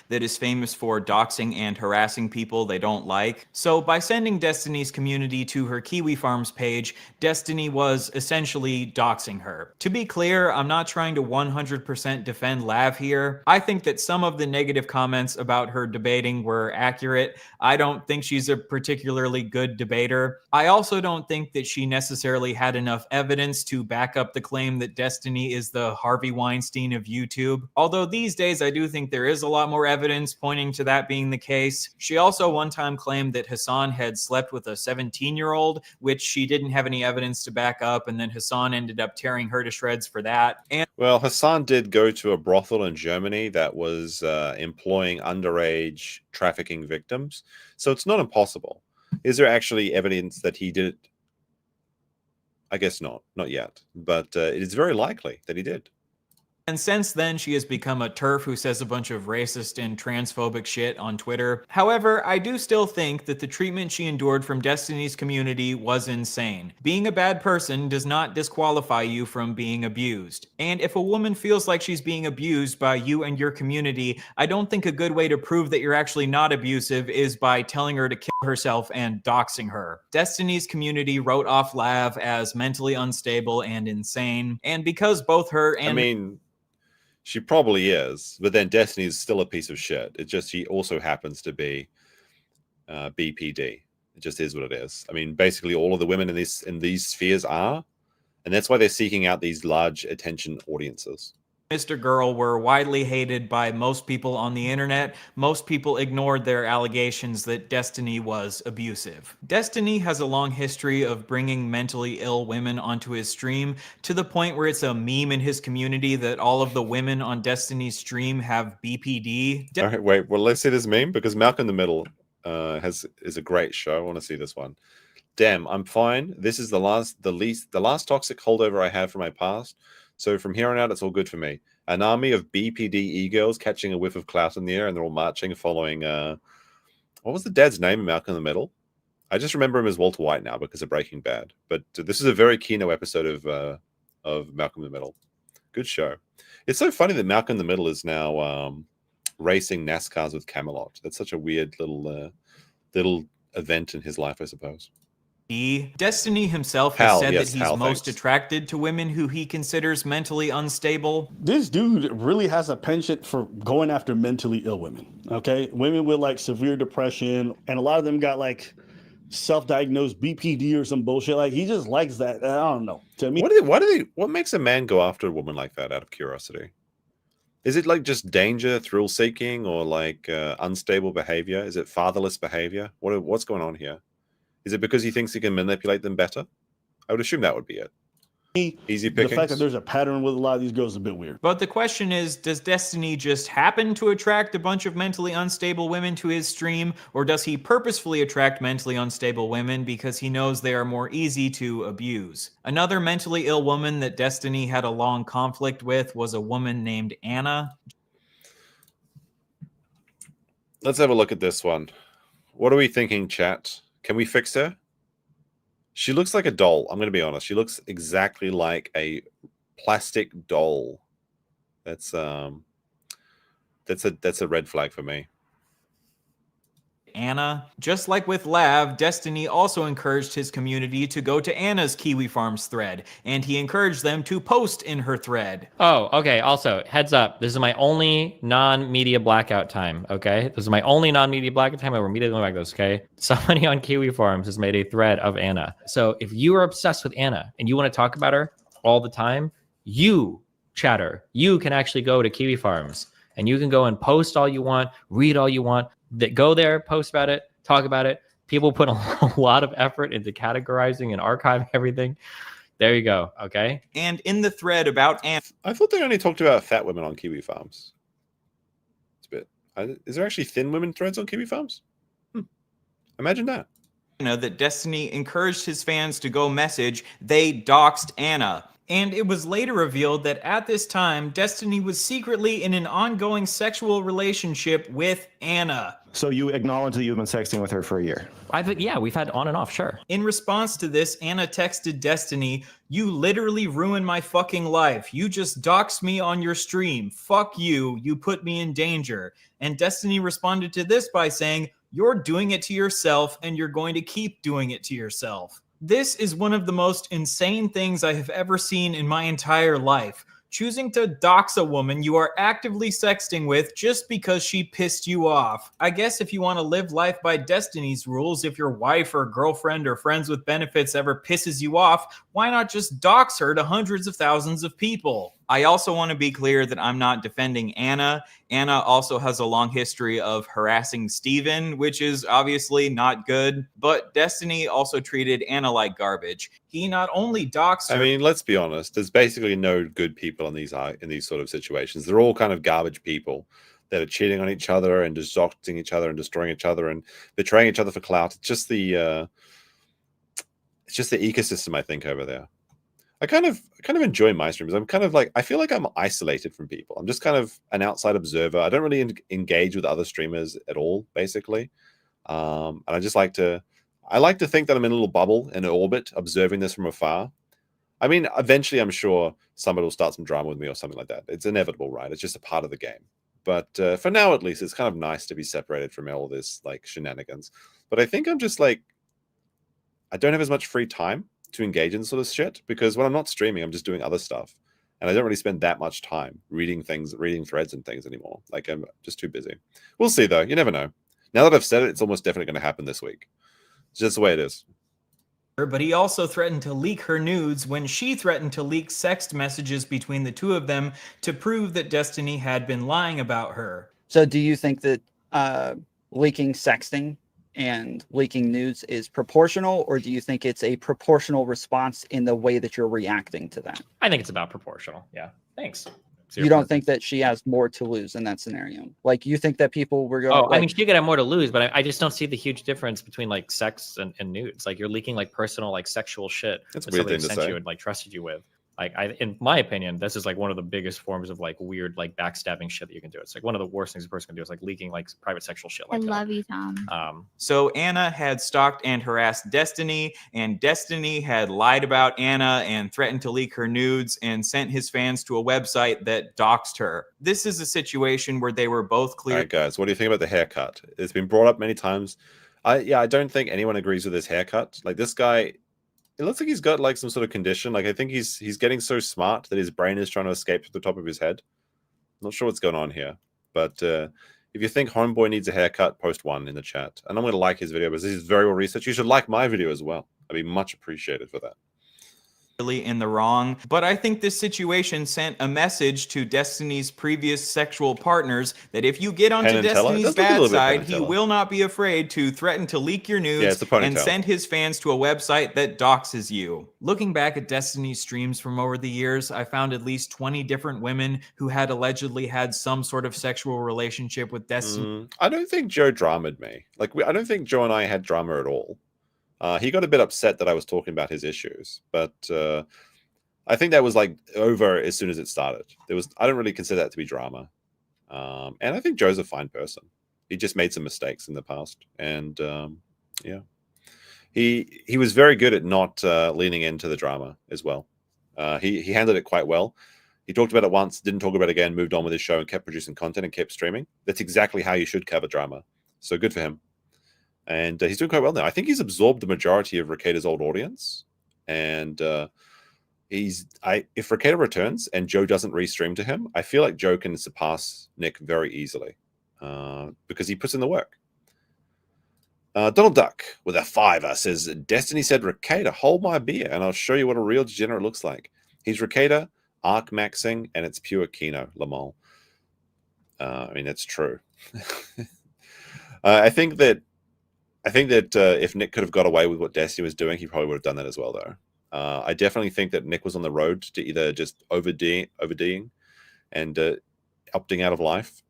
Speaker 9: That is famous for doxing and harassing people they don't like. So by sending Destiny's community to her Kiwi Farms page, Destiny was essentially doxing her. To be clear, I'm not trying to 100% defend Lav here. I think that some of the negative comments about her debating were accurate. I don't think she's a particularly good debater. I also don't think that she necessarily had enough evidence to back up the claim that Destiny is the Harvey Weinstein of YouTube. Although these days I do think there is a lot more evidence pointing to that being the case. She also one time claimed that Hasan had slept with a 17-year-old, which she didn't have any evidence to back up, and then Hasan ended up tearing her to shreds for that. And
Speaker 3: well, Hasan did go to a brothel in Germany that was employing underage trafficking victims, so it's not impossible. Is there actually evidence that he did it? I guess not yet, but it is very likely that he did.
Speaker 9: And since then, she has become a TERF who says a bunch of racist and transphobic shit on Twitter. However, I do still think that the treatment she endured from Destiny's community was insane. Being a bad person does not disqualify you from being abused. And if a woman feels like she's being abused by you and your community, I don't think a good way to prove that you're actually not abusive is by telling her to kill herself and doxing her. Destiny's community wrote off Lav as mentally unstable and insane. And because both her and...
Speaker 3: She probably is, but then Destiny's still a piece of shit. It's just she also happens to be BPD. It just is what it is. I mean, basically all of the women in these spheres are, and that's why they're seeking out these large attention audiences.
Speaker 9: Mr. Girl were widely hated by most people on the internet. Most people ignored their allegations that Destiny was abusive. Destiny has a long history of bringing mentally ill women onto his stream to the point where it's a meme in his community that all of the women on Destiny's stream have BPD.
Speaker 3: All right, wait. Well, let's see this meme because Malcolm in the Middle is a great show. I want to see this one. Damn, I'm fine. This is the last toxic holdover I have from my past. So from here on out, it's all good for me. An army of BPD e-girls catching a whiff of clout in the air, and they're all marching, following. What was the dad's name in Malcolm in the Middle? I just remember him as Walter White now because of Breaking Bad. But this is a very Kino episode of Malcolm in the Middle. Good show. It's so funny that Malcolm in the Middle is now racing NASCARs with Camelot. That's such a weird little event in his life, I suppose.
Speaker 9: Destiny himself has said that he's most attracted to women who he considers mentally unstable.
Speaker 12: This dude really has a penchant for going after mentally ill women. Okay, women with like severe depression, and a lot of them got like self-diagnosed BPD or some bullshit. Like he just likes that. I don't know. To me,
Speaker 3: what makes a man go after a woman like that out of curiosity? Is it like just danger, thrill seeking, or like unstable behavior? Is it fatherless behavior? What's going on here? Is it because he thinks he can manipulate them better? I would assume that would be it. Easy pickings.
Speaker 12: The fact that there's a pattern with a lot of these girls is a bit weird.
Speaker 9: But the question is, does Destiny just happen to attract a bunch of mentally unstable women to his stream, or does he purposefully attract mentally unstable women because he knows they are more easy to abuse? Another mentally ill woman that Destiny had a long conflict with was a woman named Anna.
Speaker 3: Let's have a look at this one. What are we thinking, chat? Can we fix her? She looks like a doll. I'm going to be honest. She looks exactly like a plastic doll. That's a red flag for me.
Speaker 9: Anna. Just like with Lav, Destiny also encouraged his community to go to Anna's Kiwi Farms thread, and he encouraged them to post in her thread.
Speaker 7: Oh, okay. Also, heads up. This is my only non-media blackout time, okay? This is my only non-media blackout time. I will immediately go back to this, okay? Somebody on Kiwi Farms has made a thread of Anna. So if you are obsessed with Anna and you want to talk about her all the time, you, chatter, you can actually go to Kiwi Farms and you can go and post all you want, read all you want. That go there, post about it, talk about it. People put a lot of effort into categorizing and archiving everything. There you go. Okay.
Speaker 9: And in the thread about Anna,
Speaker 3: I thought they only talked about fat women on Kiwi Farms. It's a bit. Is there actually thin women threads on Kiwi Farms? Imagine that.
Speaker 9: That Destiny encouraged his fans to go message, they doxed Anna. And it was later revealed that at this time, Destiny was secretly in an ongoing sexual relationship with Anna.
Speaker 8: So you acknowledge that you've been sexting with her for a year?
Speaker 4: Yeah, we've had on and off, sure.
Speaker 9: In response to this, Anna texted Destiny, "You literally ruined my fucking life. You just doxed me on your stream. Fuck you. You put me in danger." And Destiny responded to this by saying, "You're doing it to yourself and you're going to keep doing it to yourself." This is one of the most insane things I have ever seen in my entire life. Choosing to dox a woman you are actively sexting with just because she pissed you off. I guess if you want to live life by Destiny's rules, if your wife or girlfriend or friends with benefits ever pisses you off, why not just dox her to hundreds of thousands of people? I also want to be clear that I'm not defending Anna. Anna also has a long history of harassing Steven, which is obviously not good. But Destiny also treated Anna like garbage. He not only doxed her...
Speaker 3: I mean, let's be honest. There's basically no good people in these sort of situations. They're all kind of garbage people that are cheating on each other and just doxing each other and destroying each other and betraying each other for clout. It's just the ecosystem, I think, over there. I kind of enjoy my streams. I'm kind of like, I feel like I'm isolated from people. I'm just kind of an outside observer. I don't really engage with other streamers at all, basically. And I just like to think that I'm in a little bubble in an orbit, observing this from afar. I mean, eventually, I'm sure somebody will start some drama with me or something like that. It's inevitable, right? It's just a part of the game. But for now, at least, it's kind of nice to be separated from all this like shenanigans. But I think I'm just like, I don't have as much free time to engage in sort of shit, because when I'm not streaming, I'm just doing other stuff, and I don't really spend that much time reading threads and things anymore. Like, I'm just too busy. We'll see, though. You never know. Now that I've said it, it's almost definitely going to happen this week. It's just the way it is.
Speaker 9: But he also threatened to leak her nudes when she threatened to leak sext messages between the two of them to prove that Destiny had been lying about her.
Speaker 1: So do you think that leaking sexting and leaking nudes is proportional, or do you think it's a proportional response in the way that you're reacting to that?
Speaker 7: I think it's about proportional. Yeah. Thanks.
Speaker 1: You don't think that she has more to lose in that scenario? Like, you think that people were going?
Speaker 7: Oh, I mean, she could have more to lose, but I just don't see the huge difference between like sex and nudes. Like, you're leaking like personal, like sexual shit
Speaker 3: That's a
Speaker 7: that
Speaker 3: weird
Speaker 7: somebody
Speaker 3: thing to
Speaker 7: sent
Speaker 3: say.
Speaker 7: you and like trusted you with. Like, in my opinion, this is like one of the biggest forms of like weird, like backstabbing shit that you can do. It's like one of the worst things a person can do is like leaking like private sexual shit like that.
Speaker 2: love you, Tom.
Speaker 9: So Anna had stalked and harassed Destiny, and Destiny had lied about Anna and threatened to leak her nudes and sent his fans to a website that doxed her. This is a situation where they were both clear.
Speaker 3: All right, guys, what do you think about the haircut? It's been brought up many times. I don't think anyone agrees with his haircut. Like, this guy, it looks like he's got like some sort of condition. Like, I think he's getting so smart that his brain is trying to escape to the top of his head. Not sure what's going on here, but if you think Homeboy needs a haircut, post one in the chat, and I'm going to like his video because this is very well researched. You should like my video as well. I'd be much appreciated for that.
Speaker 9: Really in the wrong, but I think this situation sent a message to Destiny's previous sexual partners that if you get onto
Speaker 3: Penn and Teller? It
Speaker 9: Destiny's
Speaker 3: does look a
Speaker 9: bad
Speaker 3: little bit Penn
Speaker 9: side,
Speaker 3: and
Speaker 9: he
Speaker 3: Teller.
Speaker 9: will not be afraid to threaten to leak your
Speaker 3: Yeah,
Speaker 9: nudes
Speaker 3: it's a ponytail.
Speaker 9: and send his fans to a website that doxes you. Looking back at Destiny's streams from over the years, I found at least 20 different women who had allegedly had some sort of sexual relationship with Destiny.
Speaker 3: I don't think Joe dramaed me. Like, I don't think Joe and I had drama at all. He got a bit upset that I was talking about his issues, but I think that was like over as soon as it started. I don't really consider that to be drama. And I think Joe's a fine person. He just made some mistakes in the past, and yeah, he was very good at not leaning into the drama as well. He handled it quite well. He talked about it once, didn't talk about it again, moved on with his show and kept producing content and kept streaming. That's exactly how you should cover drama. So good for him. And he's doing quite well now. I think he's absorbed the majority of Rekida's old audience. And if Rekida returns and Joe doesn't restream to him, I feel like Joe can surpass Nick very easily because he puts in the work. Donald Duck with a $5 says, Destiny said, Rekida, hold my beer and I'll show you what a real degenerate looks like. He's Rekida, arc maxing, and it's pure Kino, Lamol. I mean, that's true. I think that if Nick could have got away with what Destiny was doing, he probably would have done that as well, though. I definitely think that Nick was on the road to either just OVDing and opting out of life,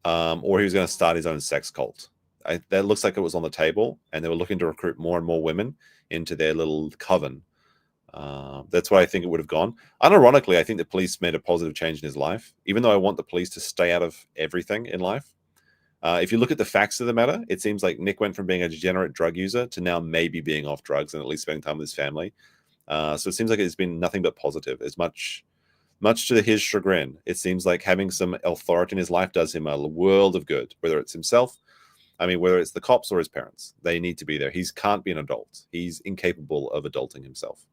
Speaker 3: or he was going to start his own sex cult. That looks like it was on the table, and they were looking to recruit more and more women into their little coven. That's why I think it would have gone. Unironically, I think the police made a positive change in his life, even though I want the police to stay out of everything in life. If you look at the facts of the matter, it seems like Nick went from being a degenerate drug user to now maybe being off drugs and at least spending time with his family. So it seems like it's been nothing but positive. As much to his chagrin, it seems like having some authority in his life does him a world of good, whether it's himself, whether it's the cops or his parents. They need to be there. He can't be an adult. He's incapable of adulting himself.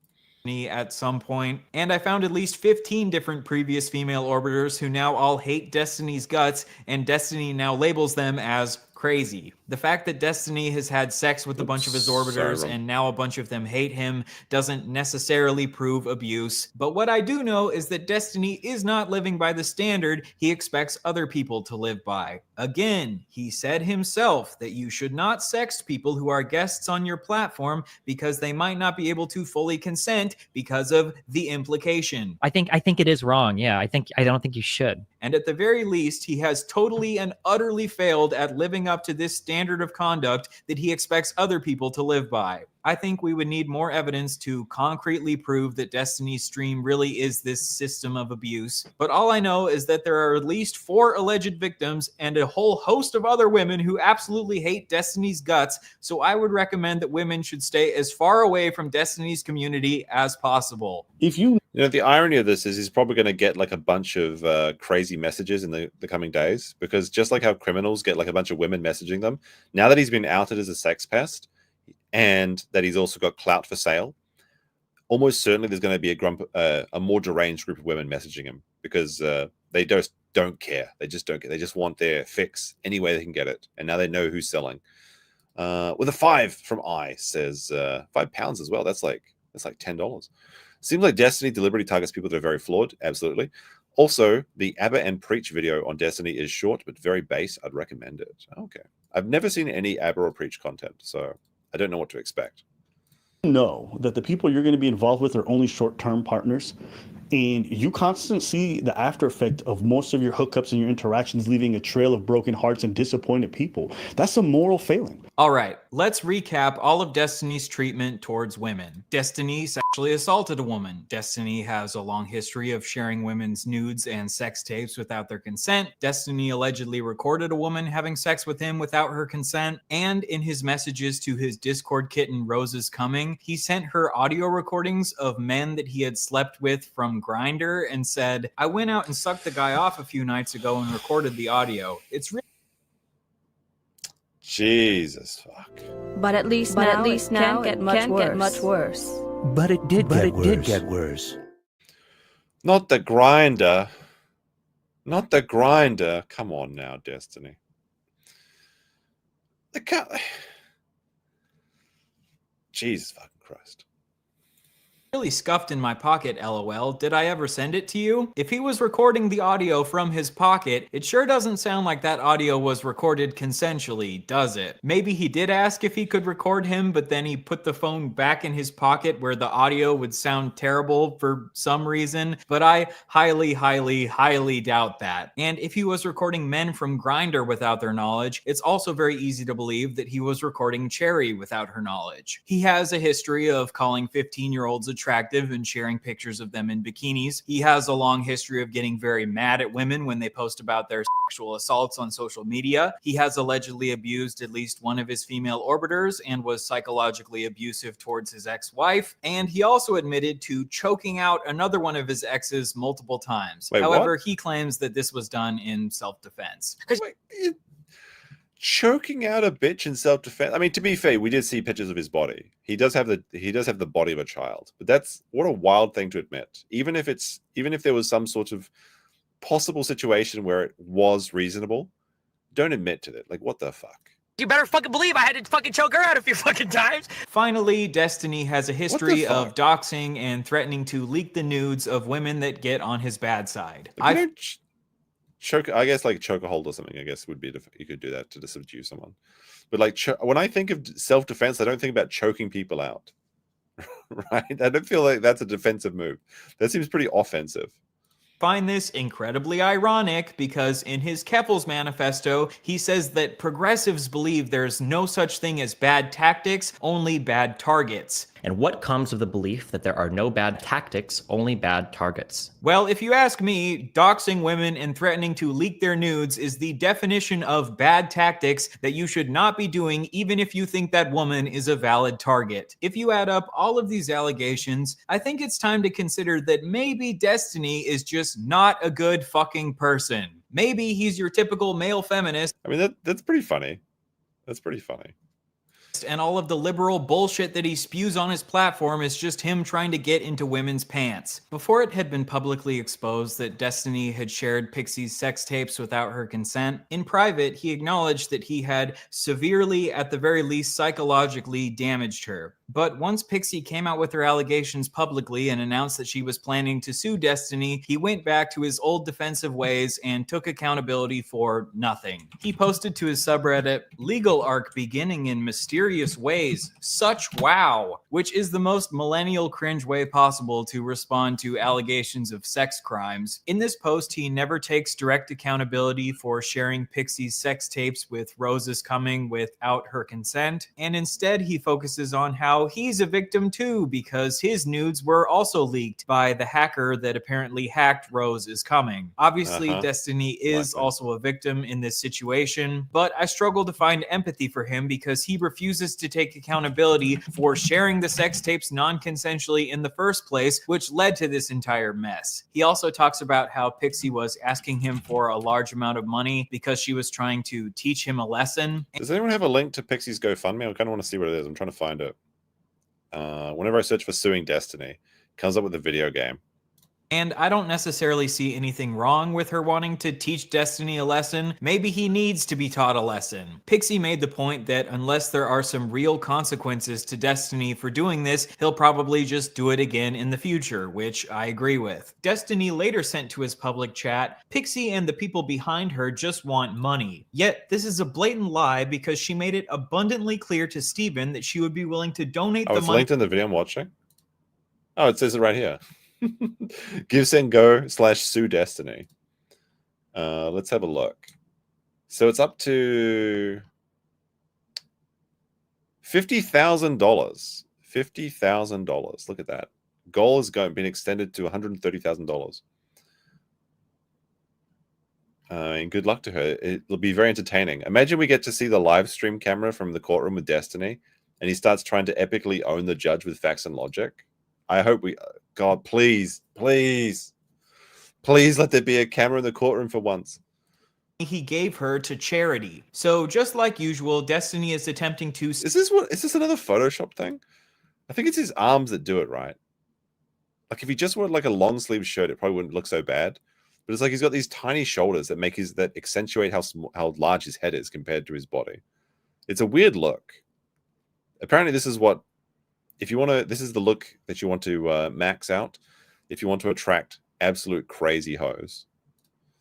Speaker 9: At some point, and I found at least 15 different previous female orbiters who now all hate Destiny's guts, and Destiny now labels them as crazy. The fact that Destiny has had sex with a bunch of his orbiters and now a bunch of them hate him doesn't necessarily prove abuse. But what I do know is that Destiny is not living by the standard he expects other people to live by. Again, he said himself that you should not sext people who are guests on your platform because they might not be able to fully consent because of the implication.
Speaker 19: I think it is wrong. Yeah, I don't think you should.
Speaker 9: And at the very least, he has totally and utterly failed at living up to this standard of conduct that he expects other people to live by. I think we would need more evidence to concretely prove that Destiny's stream really is this system of abuse. But all I know is that there are at least 4 alleged victims and a whole host of other women who absolutely hate Destiny's guts, so I would recommend that women should stay as far away from Destiny's community as possible.
Speaker 3: The irony of this is he's probably going to get like a bunch of crazy messages in the coming days, because just like how criminals get like a bunch of women messaging them, now that he's been outed as a sex pest and that he's also got clout for sale, almost certainly there's going to be a more deranged group of women messaging him because they just don't care. They just don't care. They just want their fix any way they can get it. And now they know who's selling. With a 5 from I says £5 as well. That's like $10. Seems like Destiny deliberately targets people that are very flawed. Absolutely. Also, the ABBA and Preach video on Destiny is short but very base. I'd recommend it. Okay. I've never seen any ABBA or Preach content, so I don't know what to expect.
Speaker 12: Know that the people you're going to be involved with are only short-term partners, and you constantly see the after effect of most of your hookups and your interactions leaving a trail of broken hearts and disappointed people. That's a moral failing.
Speaker 9: All right, let's recap all of Destiny's treatment towards women. Destiny sexually assaulted a woman. Destiny has a long history of sharing women's nudes and sex tapes without their consent. Destiny allegedly recorded a woman having sex with him without her consent. And in his messages to his Discord kitten, Rose is Coming, he sent her audio recordings of men that he had slept with from Grindr and said, I went out and sucked the guy off a few nights ago and recorded the audio. It's really
Speaker 3: Jesus fuck.
Speaker 15: But at least now it can't get much worse.
Speaker 2: But it did get worse.
Speaker 3: Not the grinder. Not the grinder. Come on now, Destiny. Jesus fucking Christ.
Speaker 9: Really scuffed in my pocket, lol. Did I ever send it to you? If he was recording the audio from his pocket, it sure doesn't sound like that audio was recorded consensually, does it? Maybe he did ask if he could record him, but then he put the phone back in his pocket where the audio would sound terrible for some reason, but I highly, highly, highly doubt that. And if he was recording men from Grindr without their knowledge, it's also very easy to believe that he was recording Cherry without her knowledge. He has a history of calling 15-year-olds attractive and sharing pictures of them in bikinis. He has a long history of getting very mad at women when they post about their sexual assaults on social media. He has allegedly abused at least one of his female orbiters and was psychologically abusive towards his ex-wife. And he also admitted to choking out another one of his exes multiple times.
Speaker 3: Wait,
Speaker 9: however,
Speaker 3: what?
Speaker 9: He claims that this was done in self-defense.
Speaker 3: Choking out a bitch in self-defense. I mean, to be fair, we did see pictures of his body. He does have the body of a child. But that's what a wild thing to admit. Even if there was some sort of possible situation where it was reasonable, don't admit to it. Like, what the fuck?
Speaker 2: You better fucking believe I had to fucking choke her out a few fucking times.
Speaker 9: Finally, Destiny has a history of doxing and threatening to leak the nudes of women that get on his bad side.
Speaker 3: Choke, I guess, like choke a hold or something, I guess would be, you could do that to subdue someone. But like, when I think of self-defense, I don't think about choking people out, right? I don't feel like that's a defensive move. That seems pretty offensive.
Speaker 9: Find this incredibly ironic because in his Keppel's manifesto, he says that progressives believe there's no such thing as bad tactics, only bad targets.
Speaker 4: And what comes of the belief that there are no bad tactics, only bad targets?
Speaker 9: Well, if you ask me, doxing women and threatening to leak their nudes is the definition of bad tactics that you should not be doing even if you think that woman is a valid target. If you add up all of these allegations, I think it's time to consider that maybe Destiny is just not a good fucking person. Maybe he's your typical male feminist.
Speaker 3: I mean, that's pretty funny. That's pretty funny.
Speaker 9: And all of the liberal bullshit that he spews on his platform is just him trying to get into women's pants. Before it had been publicly exposed that Destiny had shared Pixie's sex tapes without her consent, in private, he acknowledged that he had severely, at the very least psychologically, damaged her. But once Pixie came out with her allegations publicly and announced that she was planning to sue Destiny, he went back to his old defensive ways and took accountability for nothing. He posted to his subreddit, "Legal arc beginning in mysterious ways. Such wow," which is the most millennial cringe way possible to respond to allegations of sex crimes. In this post, he never takes direct accountability for sharing Pixie's sex tapes with Rose is Coming without her consent, and instead he focuses on how he's a victim too because his nudes were also leaked by the hacker that apparently hacked Rose is Coming. Obviously, Destiny is also a victim in this situation, but I struggle to find empathy for him because he refuses to take accountability for sharing the sex tapes non-consensually in the first place, which led to this entire mess. He also talks about how Pixie was asking him for a large amount of money because she was trying to teach him a lesson.
Speaker 3: Does anyone have a link to Pixie's GoFundMe? I kind of want to see what it is. I'm trying to find it. Whenever I search for suing Destiny, it comes up with a video game.
Speaker 9: And I don't necessarily see anything wrong with her wanting to teach Destiny a lesson. Maybe he needs to be taught a lesson. Pixie made the point that unless there are some real consequences to Destiny for doing this, he'll probably just do it again in the future, which I agree with. Destiny later sent to his public chat, Pixie and the people behind her just want money. Yet this is a blatant lie because she made it abundantly clear to Steven that she would be willing to donate the
Speaker 3: it's
Speaker 9: money.
Speaker 3: linked in the video I'm watching. Oh, it says it right here. Give, send, go / sue Destiny. Let's have a look. So it's up to $50,000. $50,000. Look at that. Goal has been extended to $130,000. And good luck to her. It'll be very entertaining. Imagine we get to see the live stream camera from the courtroom with Destiny, and he starts trying to epically own the judge with facts and logic. I hope we... God, please, please, please let there be a camera in the courtroom for once.
Speaker 9: He gave her to charity. So just like usual, Destiny is attempting to...
Speaker 3: Is this another Photoshop thing? I think it's his arms that do it, right? Like if he just wore like a long sleeve shirt, it probably wouldn't look so bad. But it's like he's got these tiny shoulders that that accentuate how large his head is compared to his body. It's a weird look. Apparently, this is what this is the look that you want to max out if you want to attract absolute crazy hoes.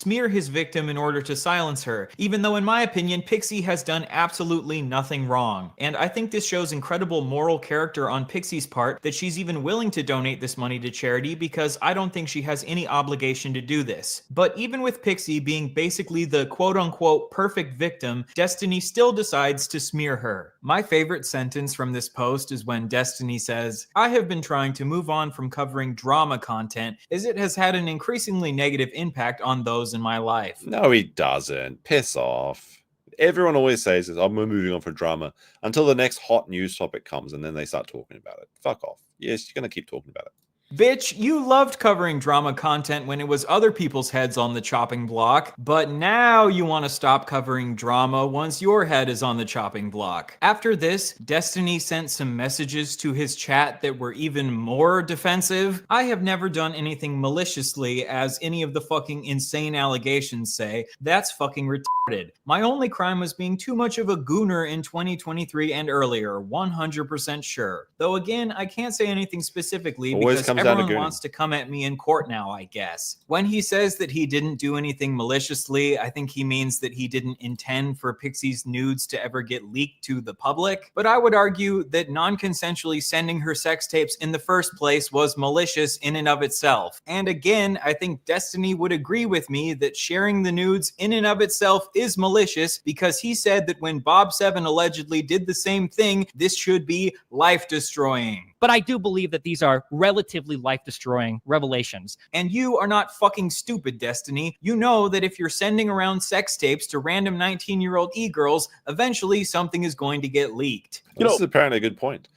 Speaker 9: Smear his victim in order to silence her, even though in my opinion Pixie has done absolutely nothing wrong. And I think this shows incredible moral character on Pixie's part that she's even willing to donate this money to charity, because I don't think she has any obligation to do this. But even with Pixie being basically the quote-unquote perfect victim, Destiny still decides to smear her. My favorite sentence from this post is when Destiny says, "I have been trying to move on from covering drama content as it has had an increasingly negative impact on those in my life."
Speaker 3: No, he doesn't. Piss off. Everyone always says this, I'm moving on for drama, until the next hot news topic comes and then they start talking about it. Fuck off. Yes, you're going to keep talking about it.
Speaker 9: Bitch, you loved covering drama content when it was other people's heads on the chopping block, but now you want to stop covering drama once your head is on the chopping block. After this, Destiny sent some messages to his chat that were even more defensive. I have never done anything maliciously, as any of the fucking insane allegations say. That's fucking retarded. My only crime was being too much of a gooner in 2023 and earlier, 100% sure. Though again, I can't say anything specifically because everyone wants to come at me in court now, I guess. When he says that he didn't do anything maliciously, I think he means that he didn't intend for Pixie's nudes to ever get leaked to the public. But I would argue that non-consensually sending her sex tapes in the first place was malicious in and of itself. And again, I think Destiny would agree with me that sharing the nudes in and of itself is malicious, because he said that when Bob 7 allegedly did the same thing, this should be life-destroying.
Speaker 19: But I do believe that these are relatively life-destroying revelations.
Speaker 9: And you are not fucking stupid, Destiny. You know that if you're sending around sex tapes to random 19-year-old e-girls, eventually something is going to get leaked.
Speaker 3: Well, this is apparently a good point.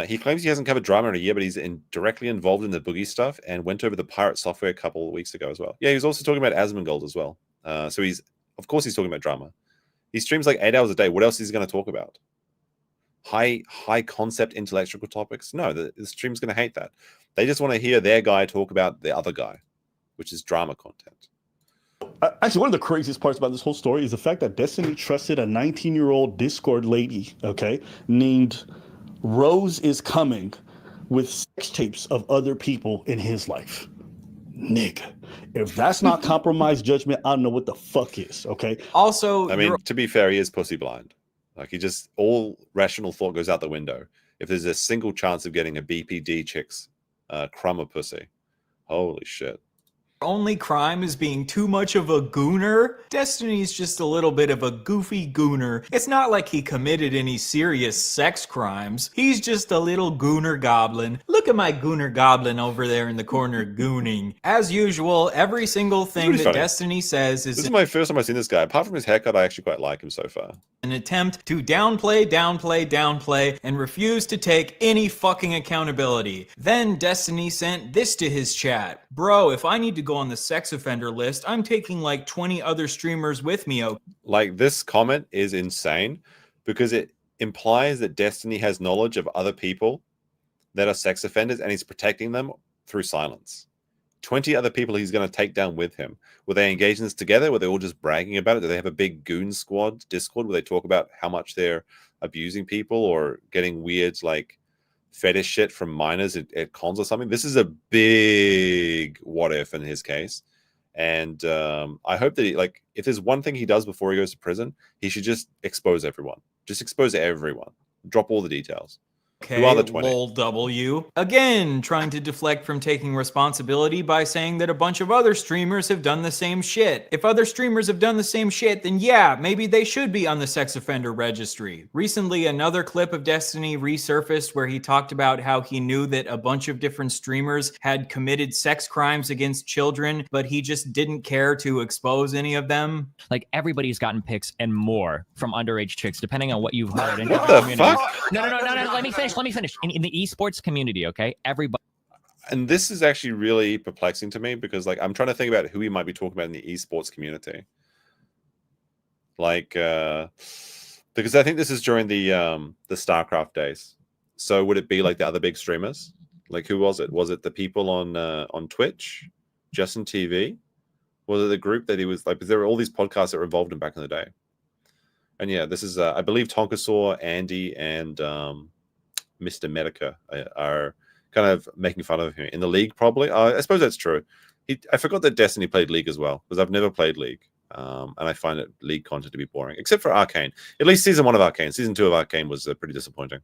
Speaker 3: He claims he hasn't covered drama in a year, but he's directly involved in the boogie stuff and went over the pirate software a couple of weeks ago as well. Yeah, he was also talking about Asmongold as well. So of course he's talking about drama. He streams like 8 hours a day. What else is he going to talk about? High concept intellectual topics? No, the stream's going to hate that. They just want to hear their guy talk about the other guy, which is drama content.
Speaker 12: Actually, one of the craziest parts about this whole story is the fact that Destiny trusted a 19-year-old Discord lady, okay, named Rose is Coming, with sex tapes of other people in his life. Nigga, if that's not compromised judgment, I don't know what the fuck is, okay?
Speaker 9: Also,
Speaker 3: I mean, to be fair, he is pussy blind. Like, all rational thought goes out the window if there's a single chance of getting a BPD chick's crumb of pussy. Holy shit.
Speaker 9: Only crime is being too much of a gooner. Destiny's just a little bit of a goofy gooner. It's not like he committed any serious sex crimes. He's just a little gooner goblin. Look at my gooner goblin over there in the corner gooning. As usual, every single thing that Destiny says is...
Speaker 3: This is my first time I've seen this guy. Apart from his haircut, I actually quite like him so far.
Speaker 9: An attempt to downplay, and refuse to take any fucking accountability. Then Destiny sent this to his chat. Bro, if I need to go on the sex offender list, I'm taking like 20 other streamers with me.
Speaker 3: Like, this comment is insane because it implies that Destiny has knowledge of other people that are sex offenders and he's protecting them through silence. 20 other people he's going to take down with him. Were they engaged in this together? Were they all just bragging about it? Do they have a big goon squad Discord where they talk about how much they're abusing people or getting weird like fetish shit from minors at cons or something? This is a big what if in his case. And I hope that like if there's one thing he does before he goes to prison, he should just expose everyone. Just expose everyone. Drop all the details.
Speaker 9: Okay,
Speaker 3: Who are the 20?
Speaker 9: lol W. Again, trying to deflect from taking responsibility by saying that a bunch of other streamers have done the same shit. If other streamers have done the same shit, then yeah, maybe they should be on the sex offender registry. Recently, another clip of Destiny resurfaced where he talked about how he knew that a bunch of different streamers had committed sex crimes against children, but he just didn't care to expose any of them.
Speaker 19: Like, everybody's gotten pics and more from underage chicks, depending on what you've heard. In
Speaker 3: What
Speaker 19: different
Speaker 3: the
Speaker 19: communities.
Speaker 3: fuck?
Speaker 19: No. Let me finish. In the esports community, okay, everybody.
Speaker 3: And this is actually really perplexing to me because like I'm trying to think about who he might be talking about in the esports community. Like because I think this is during the StarCraft days. So would it be like the other big streamers? Like who was it? Was it the people on Twitch, Justin TV? Was it the group that he was like? Because there were all these podcasts that were involved in back in the day. And yeah, this is I believe Tonkasaur, Andy, and Mr. Medica are kind of making fun of him in the league. Probably, I suppose that's true. I forgot that Destiny played League as well because I've never played League, and I find it League content to be boring, except for Arcane. At least season 1 of Arcane, season 2 of Arcane was pretty disappointing.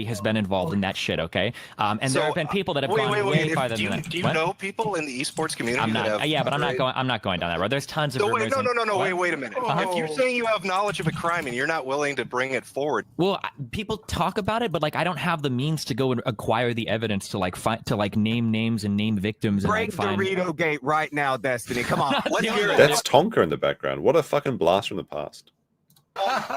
Speaker 19: Has been involved in that shit, okay? And there have been people that have gone way farther than that.
Speaker 6: Do you
Speaker 19: What?
Speaker 6: know people in the esports community?
Speaker 19: I'm not.
Speaker 6: that have
Speaker 19: Yeah, but I'm not going down that road. There's tons of rumors.
Speaker 6: No.
Speaker 19: What?
Speaker 6: Wait a minute. If you're saying you have knowledge of a crime and you're not willing to bring it forward,
Speaker 19: Well, people talk about it, but like I don't have the means to go and acquire the evidence to like find to like name names and name victims and
Speaker 10: Break
Speaker 19: like find.
Speaker 10: Dorito Gate right now, Destiny. Come on, let's hear it.
Speaker 3: That's Tonka in the background. What a fucking blast from the past.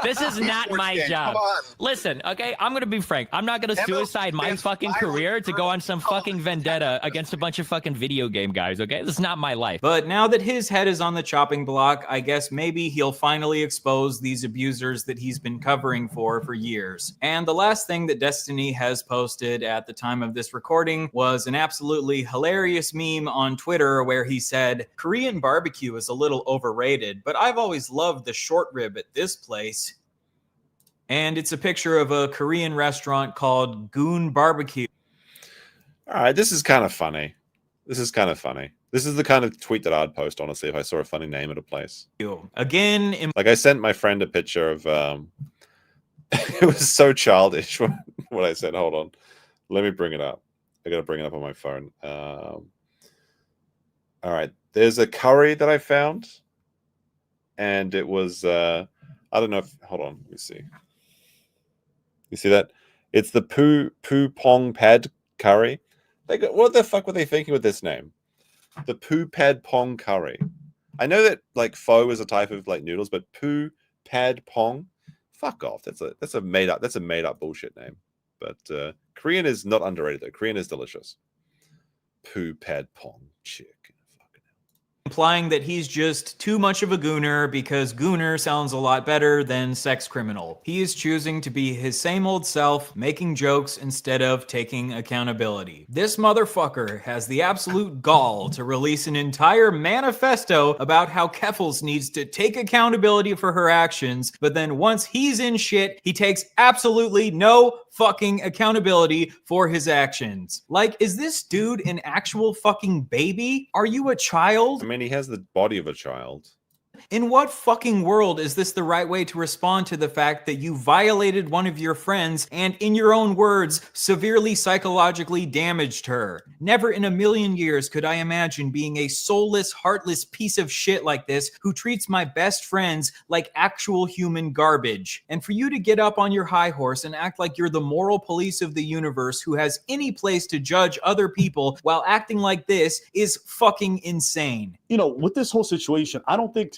Speaker 19: This is not my job. Listen, okay, I'm gonna be frank. I'm not gonna suicide my fucking career to go on some fucking vendetta against a bunch of fucking video game guys, okay? This is not my life.
Speaker 9: But now that his head is on the chopping block, I guess maybe he'll finally expose these abusers that he's been covering for years. And the last thing that Destiny has posted at the time of this recording was an absolutely hilarious meme on Twitter where he said, Korean barbecue is a little overrated, but I've always loved the short rib at this place. And it's a picture of a Korean restaurant called Goon Barbecue.
Speaker 3: All right, this is kind of funny. This is the kind of tweet that I'd post, honestly, if I saw a funny name at a place.
Speaker 9: Again,
Speaker 3: like I sent my friend a picture of it was so childish what I said. Hold on. Let me bring it up. I gotta bring it up on my phone. All right. There's a curry that I found. And it was I don't know if hold on, let me see. You see that? It's the Poo Pong Pad curry. What the fuck were they thinking with this name? The Poo Pad Pong curry. I know that like pho is a type of like noodles, but Poo Pad Pong, fuck off. That's a made up bullshit name. But Korean is not underrated though. Korean is delicious. Poo Pad Pong chick.
Speaker 9: Implying that he's just too much of a gooner because gooner sounds a lot better than sex criminal. He is choosing to be his same old self, making jokes instead of taking accountability. This motherfucker has the absolute gall to release an entire manifesto about how Keffels needs to take accountability for her actions, but then once he's in shit, he takes absolutely no fucking accountability for his actions. Like, is this dude an actual fucking baby? Are you a child?
Speaker 3: I mean, he has the body of a child.
Speaker 9: In what fucking world is this the right way to respond to the fact that you violated one of your friends and, in your own words, severely psychologically damaged her? Never in a million years could I imagine being a soulless, heartless piece of shit like this who treats my best friends like actual human garbage. And for you to get up on your high horse and act like you're the moral police of the universe who has any place to judge other people while acting like this is fucking insane.
Speaker 12: You know, with this whole situation, I don't think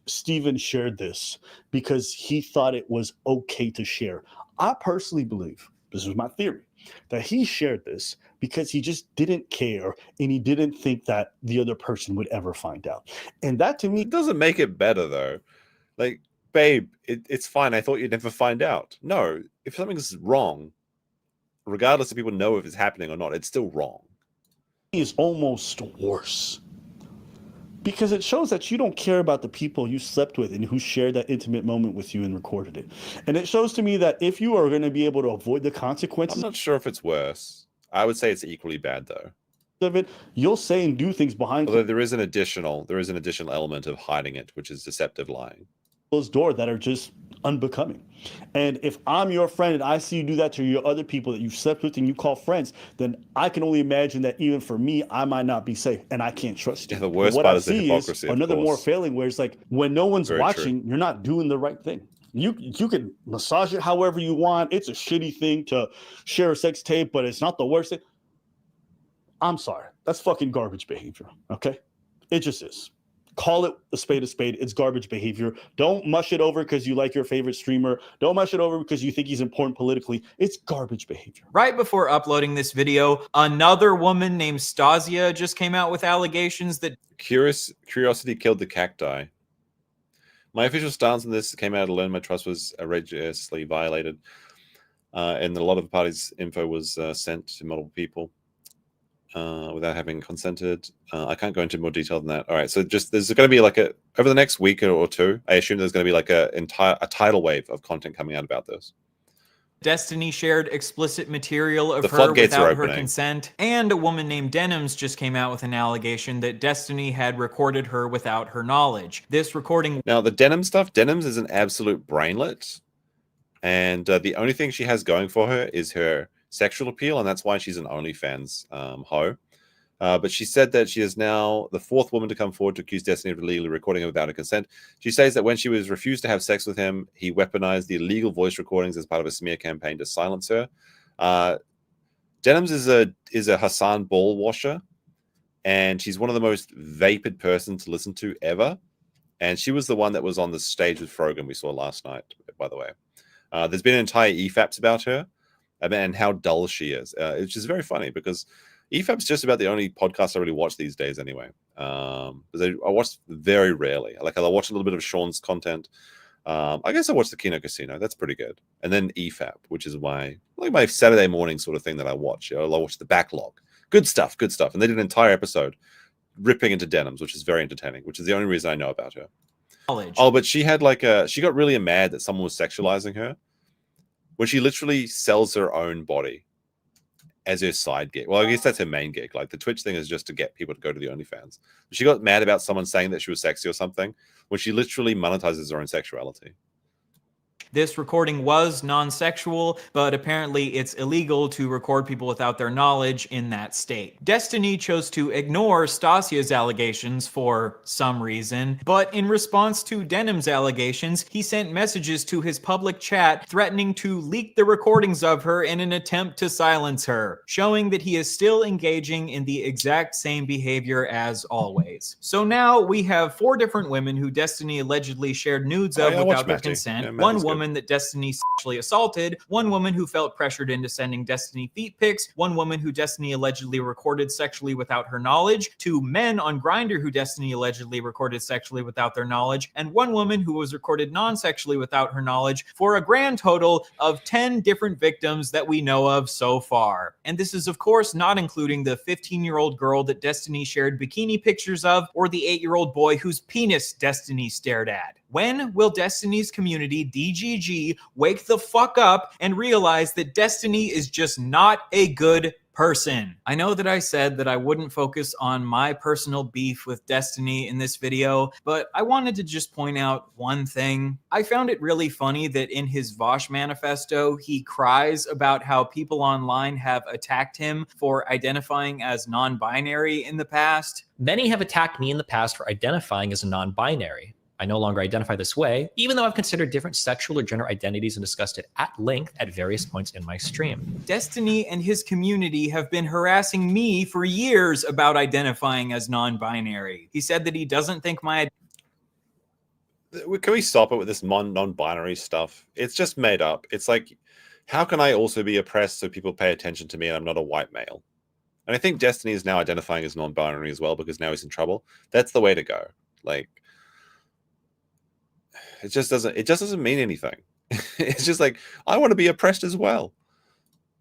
Speaker 12: Steven shared this because he thought it was okay to share. I personally believe, this is my theory, that he shared this because he just didn't care and he didn't think that the other person would ever find out. And that to me
Speaker 3: doesn't make it better though. Like, babe, it's fine. I thought you'd never find out. No, if something's wrong, regardless if people know if it's happening or not, it's still wrong.
Speaker 12: is almost worse. Because it shows that you don't care about the people you slept with and who shared that intimate moment with you and recorded it. And it shows to me that if you are going to be able to avoid the consequences,
Speaker 3: I'm not sure if it's worse. I would say it's equally bad though.
Speaker 12: Of it, you'll say and do things behind
Speaker 3: Although there is an additional element of hiding it, which is deceptive lying.
Speaker 12: closed door that are just unbecoming. And if I'm your friend and I see you do that to your other people that you've slept with and you call friends, then I can only imagine that even for me, I might not be safe and I can't trust you.
Speaker 3: Yeah, the worst
Speaker 12: what
Speaker 3: part
Speaker 12: I
Speaker 3: is the
Speaker 12: see
Speaker 3: hypocrisy. Of
Speaker 12: another
Speaker 3: course.
Speaker 12: more failing where it's like when no one's
Speaker 3: Very
Speaker 12: watching,
Speaker 3: true.
Speaker 12: you're not doing the right thing. You can massage it however you want. It's a shitty thing to share a sex tape, but it's not the worst thing. I'm sorry. That's fucking garbage behavior. Okay? It just is. Call it a spade. It's garbage behavior. Don't mush it over because you like your favorite streamer. Don't mush it over because you think he's important politically. It's garbage behavior.
Speaker 9: Right before uploading this video, another woman named Stasia just came out with allegations that
Speaker 3: Curiosity killed the cacti. My official stance on this came out to learn my trust was egregiously violated, and a lot of the party's info was sent to multiple people without having consented. I can't go into more detail than that. All right, so just there's going to be like over the next week or two, I assume there's going to be like a tidal wave of content coming out about this.
Speaker 9: Destiny shared explicit material of
Speaker 3: The
Speaker 9: her
Speaker 3: floodgates are
Speaker 9: without her
Speaker 3: opening.
Speaker 9: consent, and a woman named Denims just came out with an allegation that Destiny had recorded her without her knowledge. This recording...
Speaker 3: Now, the Denims is an absolute brainlet, and the only thing she has going for her is her sexual appeal, and that's why she's an OnlyFans hoe. But she said that she is now the fourth woman to come forward to accuse Destiny of illegally recording her without her consent. She says that when she was refused to have sex with him, he weaponized the illegal voice recordings as part of a smear campaign to silence her. Denims is a Hasan ball washer, and she's one of the most vapid persons to listen to ever. And she was the one that was on the stage with Frogan we saw last night, by the way. There's been an entire EFAPS about her and how dull she is, which is very funny because EFAP's just about the only podcast I really watch these days anyway. Because I watch very rarely. Like I watch a little bit of Sean's content. I guess I watch the Kino Casino. That's pretty good. And then EFAP, which is my Saturday morning sort of thing that I watch. I watch the backlog. Good stuff. And they did an entire episode ripping into Denims, which is very entertaining, which is the only reason I know about her. Oh, but she had she got really mad that someone was sexualizing her when she literally sells her own body as her side gig. Well, I guess that's her main gig. Like the Twitch thing is just to get people to go to the OnlyFans. She got mad about someone saying that she was sexy or something when she literally monetizes her own sexuality.
Speaker 9: This recording was non-sexual, but apparently it's illegal to record people without their knowledge in that state. Destiny chose to ignore Stasia's allegations for some reason, but in response to Denim's allegations, he sent messages to his public chat threatening to leak the recordings of her in an attempt to silence her, showing that he is still engaging in the exact same behavior as always. So now we have 4 different women who Destiny allegedly shared nudes of without their consent, one woman that Destiny sexually assaulted, one woman who felt pressured into sending Destiny feet pics, one woman who Destiny allegedly recorded sexually without her knowledge, 2 men on Grindr who Destiny allegedly recorded sexually without their knowledge, and 1 woman who was recorded non-sexually without her knowledge, for a grand total of 10 different victims that we know of so far. And this is of course not including the 15-year-old girl that Destiny shared bikini pictures of, or the 8-year-old boy whose penis Destiny stared at. When will Destiny's community, DGG, wake the fuck up and realize that Destiny is just not a good person? I know that I said that I wouldn't focus on my personal beef with Destiny in this video, but I wanted to just point out one thing. I found it really funny that in his Vosh manifesto, he cries about how people online have attacked him for identifying as non-binary in the past.
Speaker 4: Many have attacked me in the past for identifying as a non-binary. I no longer identify this way, even though I've considered different sexual or gender identities and discussed it at length at various points in my stream.
Speaker 9: Destiny and his community have been harassing me for years about identifying as non-binary. He said that he doesn't think my...
Speaker 3: Can we stop it with this non-binary stuff? It's just made up. It's like, how can I also be oppressed so people pay attention to me and I'm not a white male? And I think Destiny is now identifying as non-binary as well because now he's in trouble. That's the way to go. Like, it just doesn't mean anything. It's just like, I want to be oppressed as well.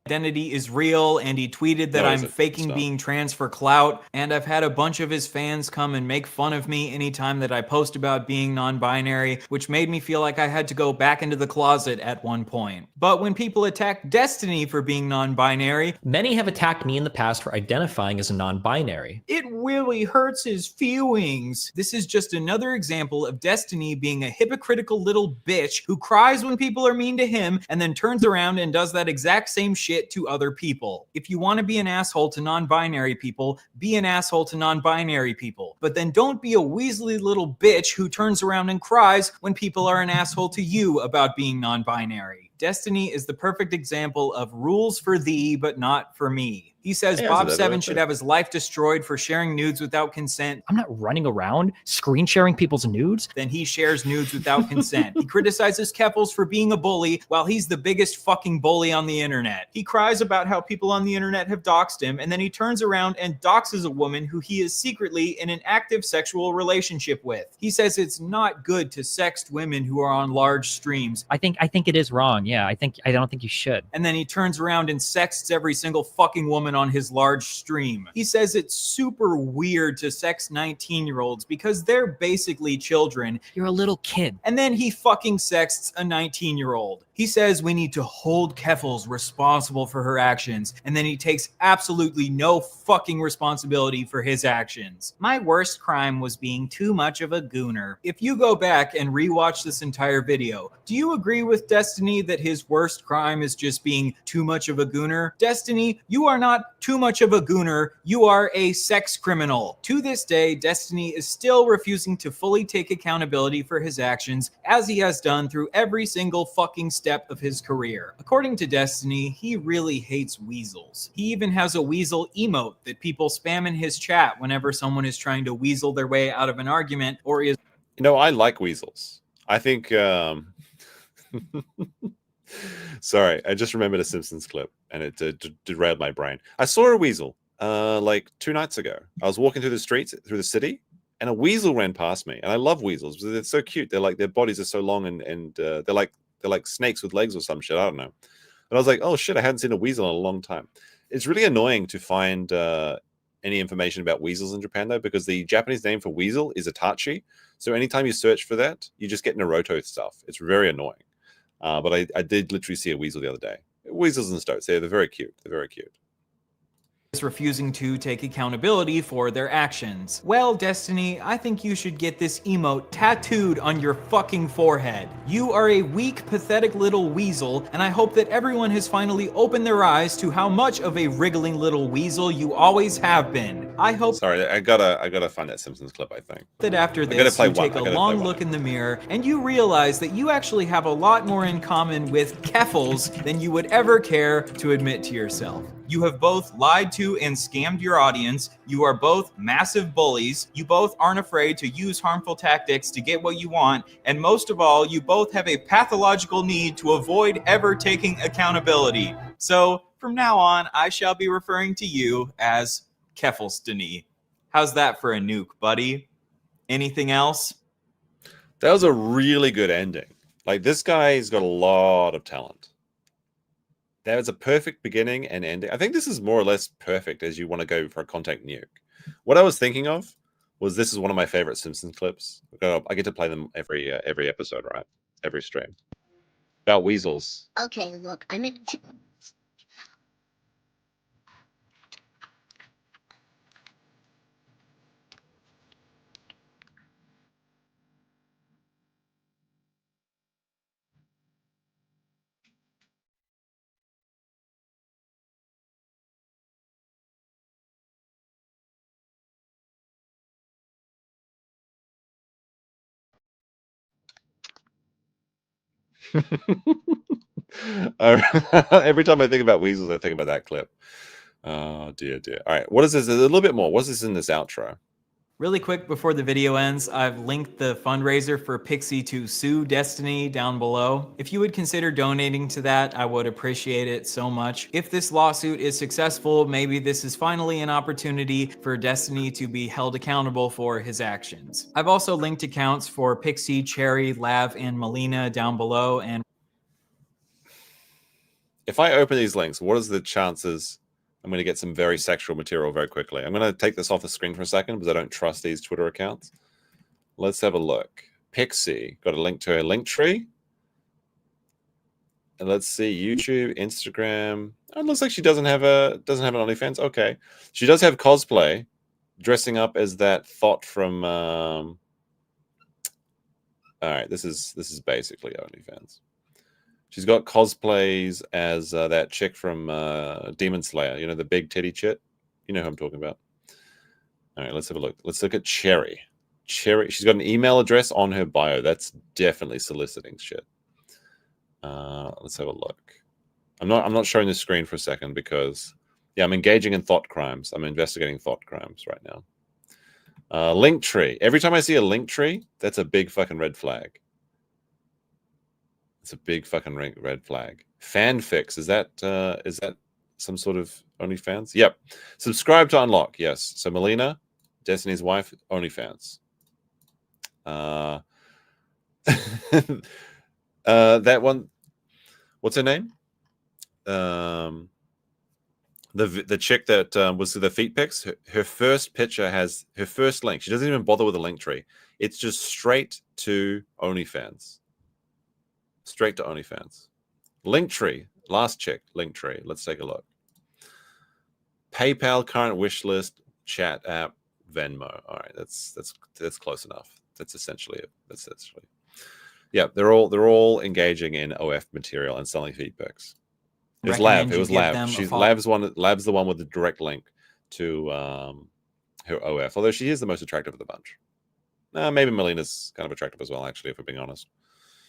Speaker 9: identity is real, and he tweeted that I'm faking being trans for clout, and I've had a bunch of his fans come and make fun of me anytime that I post about being non-binary, which made me feel like I had to go back into the closet at one point. But when people attack Destiny for being non-binary,
Speaker 4: many have attacked me in the past for identifying as a non-binary.
Speaker 9: It really hurts his feelings. This is just another example of Destiny being a hypocritical little bitch who cries when people are mean to him and then turns around and does that exact same shit to other people. If you want to be an asshole to non-binary people, be an asshole to non-binary people. But then don't be a weaselly little bitch who turns around and cries when people are an asshole to you about being non-binary. Destiny is the perfect example of rules for thee, but not for me. He says Bob Seven should have his life destroyed for sharing nudes without consent.
Speaker 19: I'm not running around screen sharing people's nudes.
Speaker 9: Then he shares nudes without consent. He criticizes Keffals for being a bully while he's the biggest fucking bully on the internet. He cries about how people on the internet have doxed him, and then he turns around and doxes a woman who he is secretly in an active sexual relationship with. He says it's not good to sext women who are on large streams.
Speaker 19: I think it is wrong. Yeah, I don't think you should.
Speaker 9: And then he turns around and sexts every single fucking woman on his large stream. He says it's super weird to sex 19-year-olds because they're basically children.
Speaker 19: You're a little kid.
Speaker 9: And then he fucking sexts a 19-year-old. He says we need to hold Keffals responsible for her actions, and then he takes absolutely no fucking responsibility for his actions. My worst crime was being too much of a gooner. If you go back and rewatch this entire video, do you agree with Destiny that his worst crime is just being too much of a gooner? Destiny, you are not too much of a gooner, you are a sex criminal. To this day, Destiny is still refusing to fully take accountability for his actions, as he has done through every single fucking step of his career. According to Destiny, he really hates weasels. He even has a weasel emote that people spam in his chat whenever someone is trying to weasel their way out of an argument or is...
Speaker 3: You know, I like weasels. I think... Sorry, I just remembered a Simpsons clip and it derailed my brain. I saw a weasel like 2 nights ago. I was walking through the streets, through the city, and a weasel ran past me. And I love weasels because they're so cute. They're like, their bodies are so long and they're like snakes with legs or some shit. I don't know. And I was like, oh shit, I hadn't seen a weasel in a long time. It's really annoying to find any information about weasels in Japan though, because the Japanese name for weasel is Itachi. So anytime you search for that, you just get Naruto stuff. It's very annoying. But I did literally see a weasel the other day. Weasels and stoats, they're very cute. They're very cute.
Speaker 9: Is refusing to take accountability for their actions. Well, Destiny, I think you should get this emote tattooed on your fucking forehead. You are a weak, pathetic little weasel, and I hope that everyone has finally opened their eyes to how much of a wriggling little weasel you always have been. I hope...
Speaker 3: Sorry, I gotta find that Simpsons clip, I think.
Speaker 9: That after this, you take a long look in the mirror, and you realize that you actually have a lot more in common with Keffals than you would ever care to admit to yourself. You have both lied to and scammed your audience. You are both massive bullies. You both aren't afraid to use harmful tactics to get what you want. And most of all, you both have a pathological need to avoid ever taking accountability. So from now on, I shall be referring to you as Keffalstony. How's that for a nuke, buddy? Anything else?
Speaker 3: That was a really good ending. Like, this guy's got a lot of talent. That was a perfect beginning and ending. I think this is more or less perfect as you want to go for a contact nuke. What I was thinking of was this is one of my favorite Simpsons clips. I get to play them every episode, right? Every stream. About weasels.
Speaker 18: Okay, look, I'm in...
Speaker 3: Every time I think about weasels, I think about that clip. Oh, dear. All right, what is this? A little bit more. What's this in this outro?
Speaker 9: Really quick before the video ends, I've linked the fundraiser for Pixie to sue Destiny down below. If you would consider donating to that, I would appreciate it so much. If this lawsuit is successful, maybe this is finally an opportunity for Destiny to be held accountable for his actions. I've also linked accounts for Pixie, Cherry, Lav, and Melina down below. And
Speaker 3: if I open these links, what is the chances I'm going to get some very sexual material very quickly? I'm going to take this off the screen for a second because I don't trust these Twitter accounts. Let's have a look. Pixie got a link to her link tree. And let's see, YouTube, Instagram. Oh, it looks like she doesn't have an OnlyFans. Okay, she does have cosplay, dressing up as that thought from. All right, this is basically OnlyFans. She's got cosplays as that chick from Demon Slayer. You know, the big titty chit. You know who I'm talking about. All right, let's have a look. Let's look at Cherry. Cherry. She's got an email address on her bio. That's definitely soliciting shit. Let's have a look. I'm not showing the screen for a second because I'm engaging in thought crimes. I'm investigating thought crimes right now. Link tree. Every time I see a link tree, that's a big fucking red flag. It's a big fucking red flag. Fanfics. Is that some sort of OnlyFans? Yep. Subscribe to unlock. Yes. So Melina, Destiny's wife, OnlyFans. That one. What's her name? The chick that was the feet pics. Her first picture has her first link. She doesn't even bother with a link tree. It's just straight to OnlyFans. Straight to OnlyFans. Link tree. Last chick. Link tree. Let's take a look. PayPal, current wish list, chat app, Venmo. All right, that's close enough. That's essentially it. That's essentially. Yeah, they're all engaging in OF material and selling feed pics. It was Lav. It was Lav. Lav's the one with the direct link to her OF. Although she is the most attractive of the bunch. Maybe Melina's kind of attractive as well, actually, if we're being honest.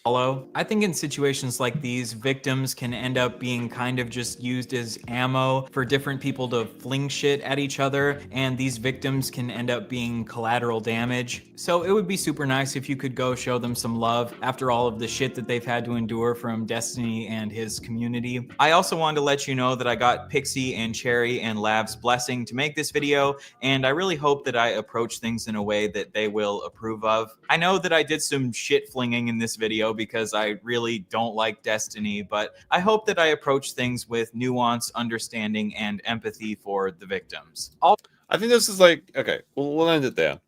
Speaker 9: I think in situations like these, victims can end up being kind of just used as ammo for different people to fling shit at each other, and these victims can end up being collateral damage. So it would be super nice if you could go show them some love after all of the shit that they've had to endure from Destiny and his community. I also wanted to let you know that I got Pixie and Cherry and Lav's blessing to make this video, and I really hope that I approach things in a way that they will approve of. I know that I did some shit flinging in this video because I really don't like Destiny, but I hope that I approach things with nuance, understanding, and empathy for the victims.
Speaker 3: I think this is like, okay, we'll end it there.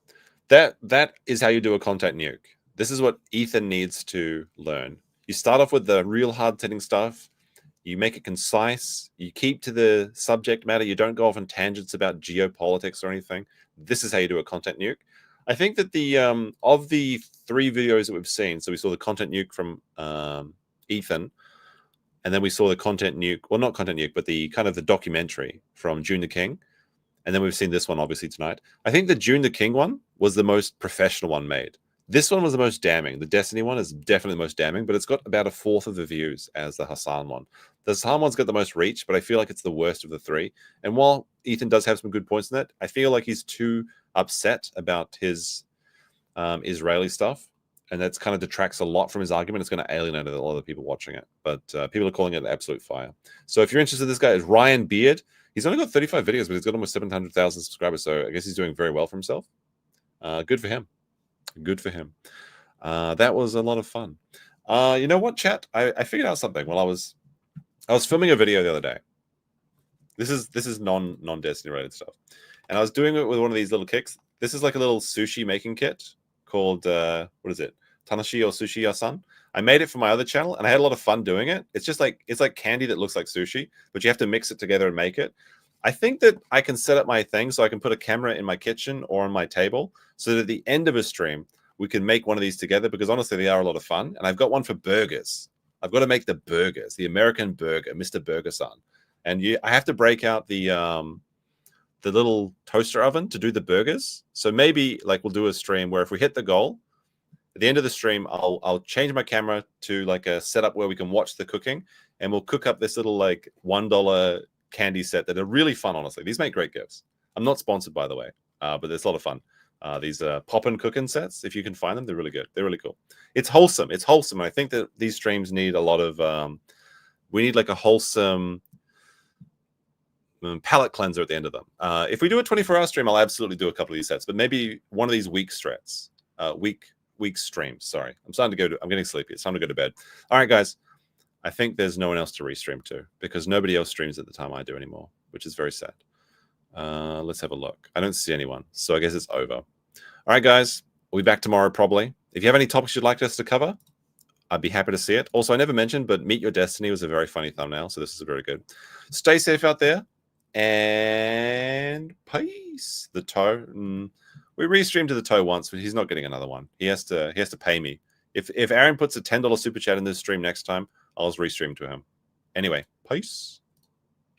Speaker 3: That is how you do a content nuke. This is what Ethan needs to learn. You start off with the real hard-hitting stuff. You make it concise. You keep to the subject matter. You don't go off on tangents about geopolitics or anything. This is how you do a content nuke. I think that the of the 3 videos that we've seen, so we saw the content nuke from Ethan, and then we saw the content nuke, well, not content nuke, but the kind of the documentary from June the King, and then we've seen this one obviously tonight. I think the June the King one was the most professional one made. This one was the most damning. The Destiny one is definitely the most damning, but it's got about 1/4 of the views as the Hasan one. The Hasan one's got the most reach, but I feel like it's the worst of the 3. And while Ethan does have some good points in it, I feel like he's too upset about his Israeli stuff, and that's kind of detracts a lot from his argument. It's going to alienate a lot of the people watching it, but people are calling it an absolute fire. So if you're interested, this guy is Ryan Beard. He's only got 35 videos, but he's got almost 700,000 subscribers, so I guess he's doing very well for himself. Good for him. Good for him. That was a lot of fun. You know what, chat? I figured out something while I was filming a video the other day. This is non-Destiny related stuff, and I was doing it with one of these little kicks. This is like a little sushi making kit called what is it? Tanashi or Sushi Yasan. I made it for my other channel, and I had a lot of fun doing it. It's just like it's like candy that looks like sushi, but you have to mix it together and make it. I think that I can set up my thing so I can put a camera in my kitchen or on my table, so that at the end of a stream we can make one of these together, because honestly they are a lot of fun. And I've got one for burgers. I've got to make the burgers, the American burger, Mr. Burger-san. And I have to break out the little toaster oven to do the burgers. So maybe like we'll do a stream where if we hit the goal, at the end of the stream, I'll change my camera to like a setup where we can watch the cooking, and we'll cook up this little like $1 candy set that are really fun, honestly. These make great gifts. I'm not sponsored, by the way, but it's a lot of fun. These pop-in cooking sets, if you can find them, they're really good. They're really cool. It's wholesome. It's wholesome. And I think that these streams need a lot of, we need like a wholesome palate cleanser at the end of them. If we do a 24-hour stream, I'll absolutely do a couple of these sets, but maybe one of these week streams. Sorry. I'm getting sleepy. It's time to go to bed. All right, guys. I think there's no one else to restream to because nobody else streams at the time I do anymore, which is very sad. Let's have a look. I don't see anyone, so I guess it's over. All right, guys. We'll be back tomorrow probably. If you have any topics you'd like us to cover, I'd be happy to see it. Also, I never mentioned, but Meet Your Destiny was a very funny thumbnail, so this is very good. Stay safe out there, and peace. The toe. We restreamed to the toe once, but he's not getting another one. He has to pay me. If Aaron puts a $10 super chat in this stream next time, I'll restream to him. Anyway, peace.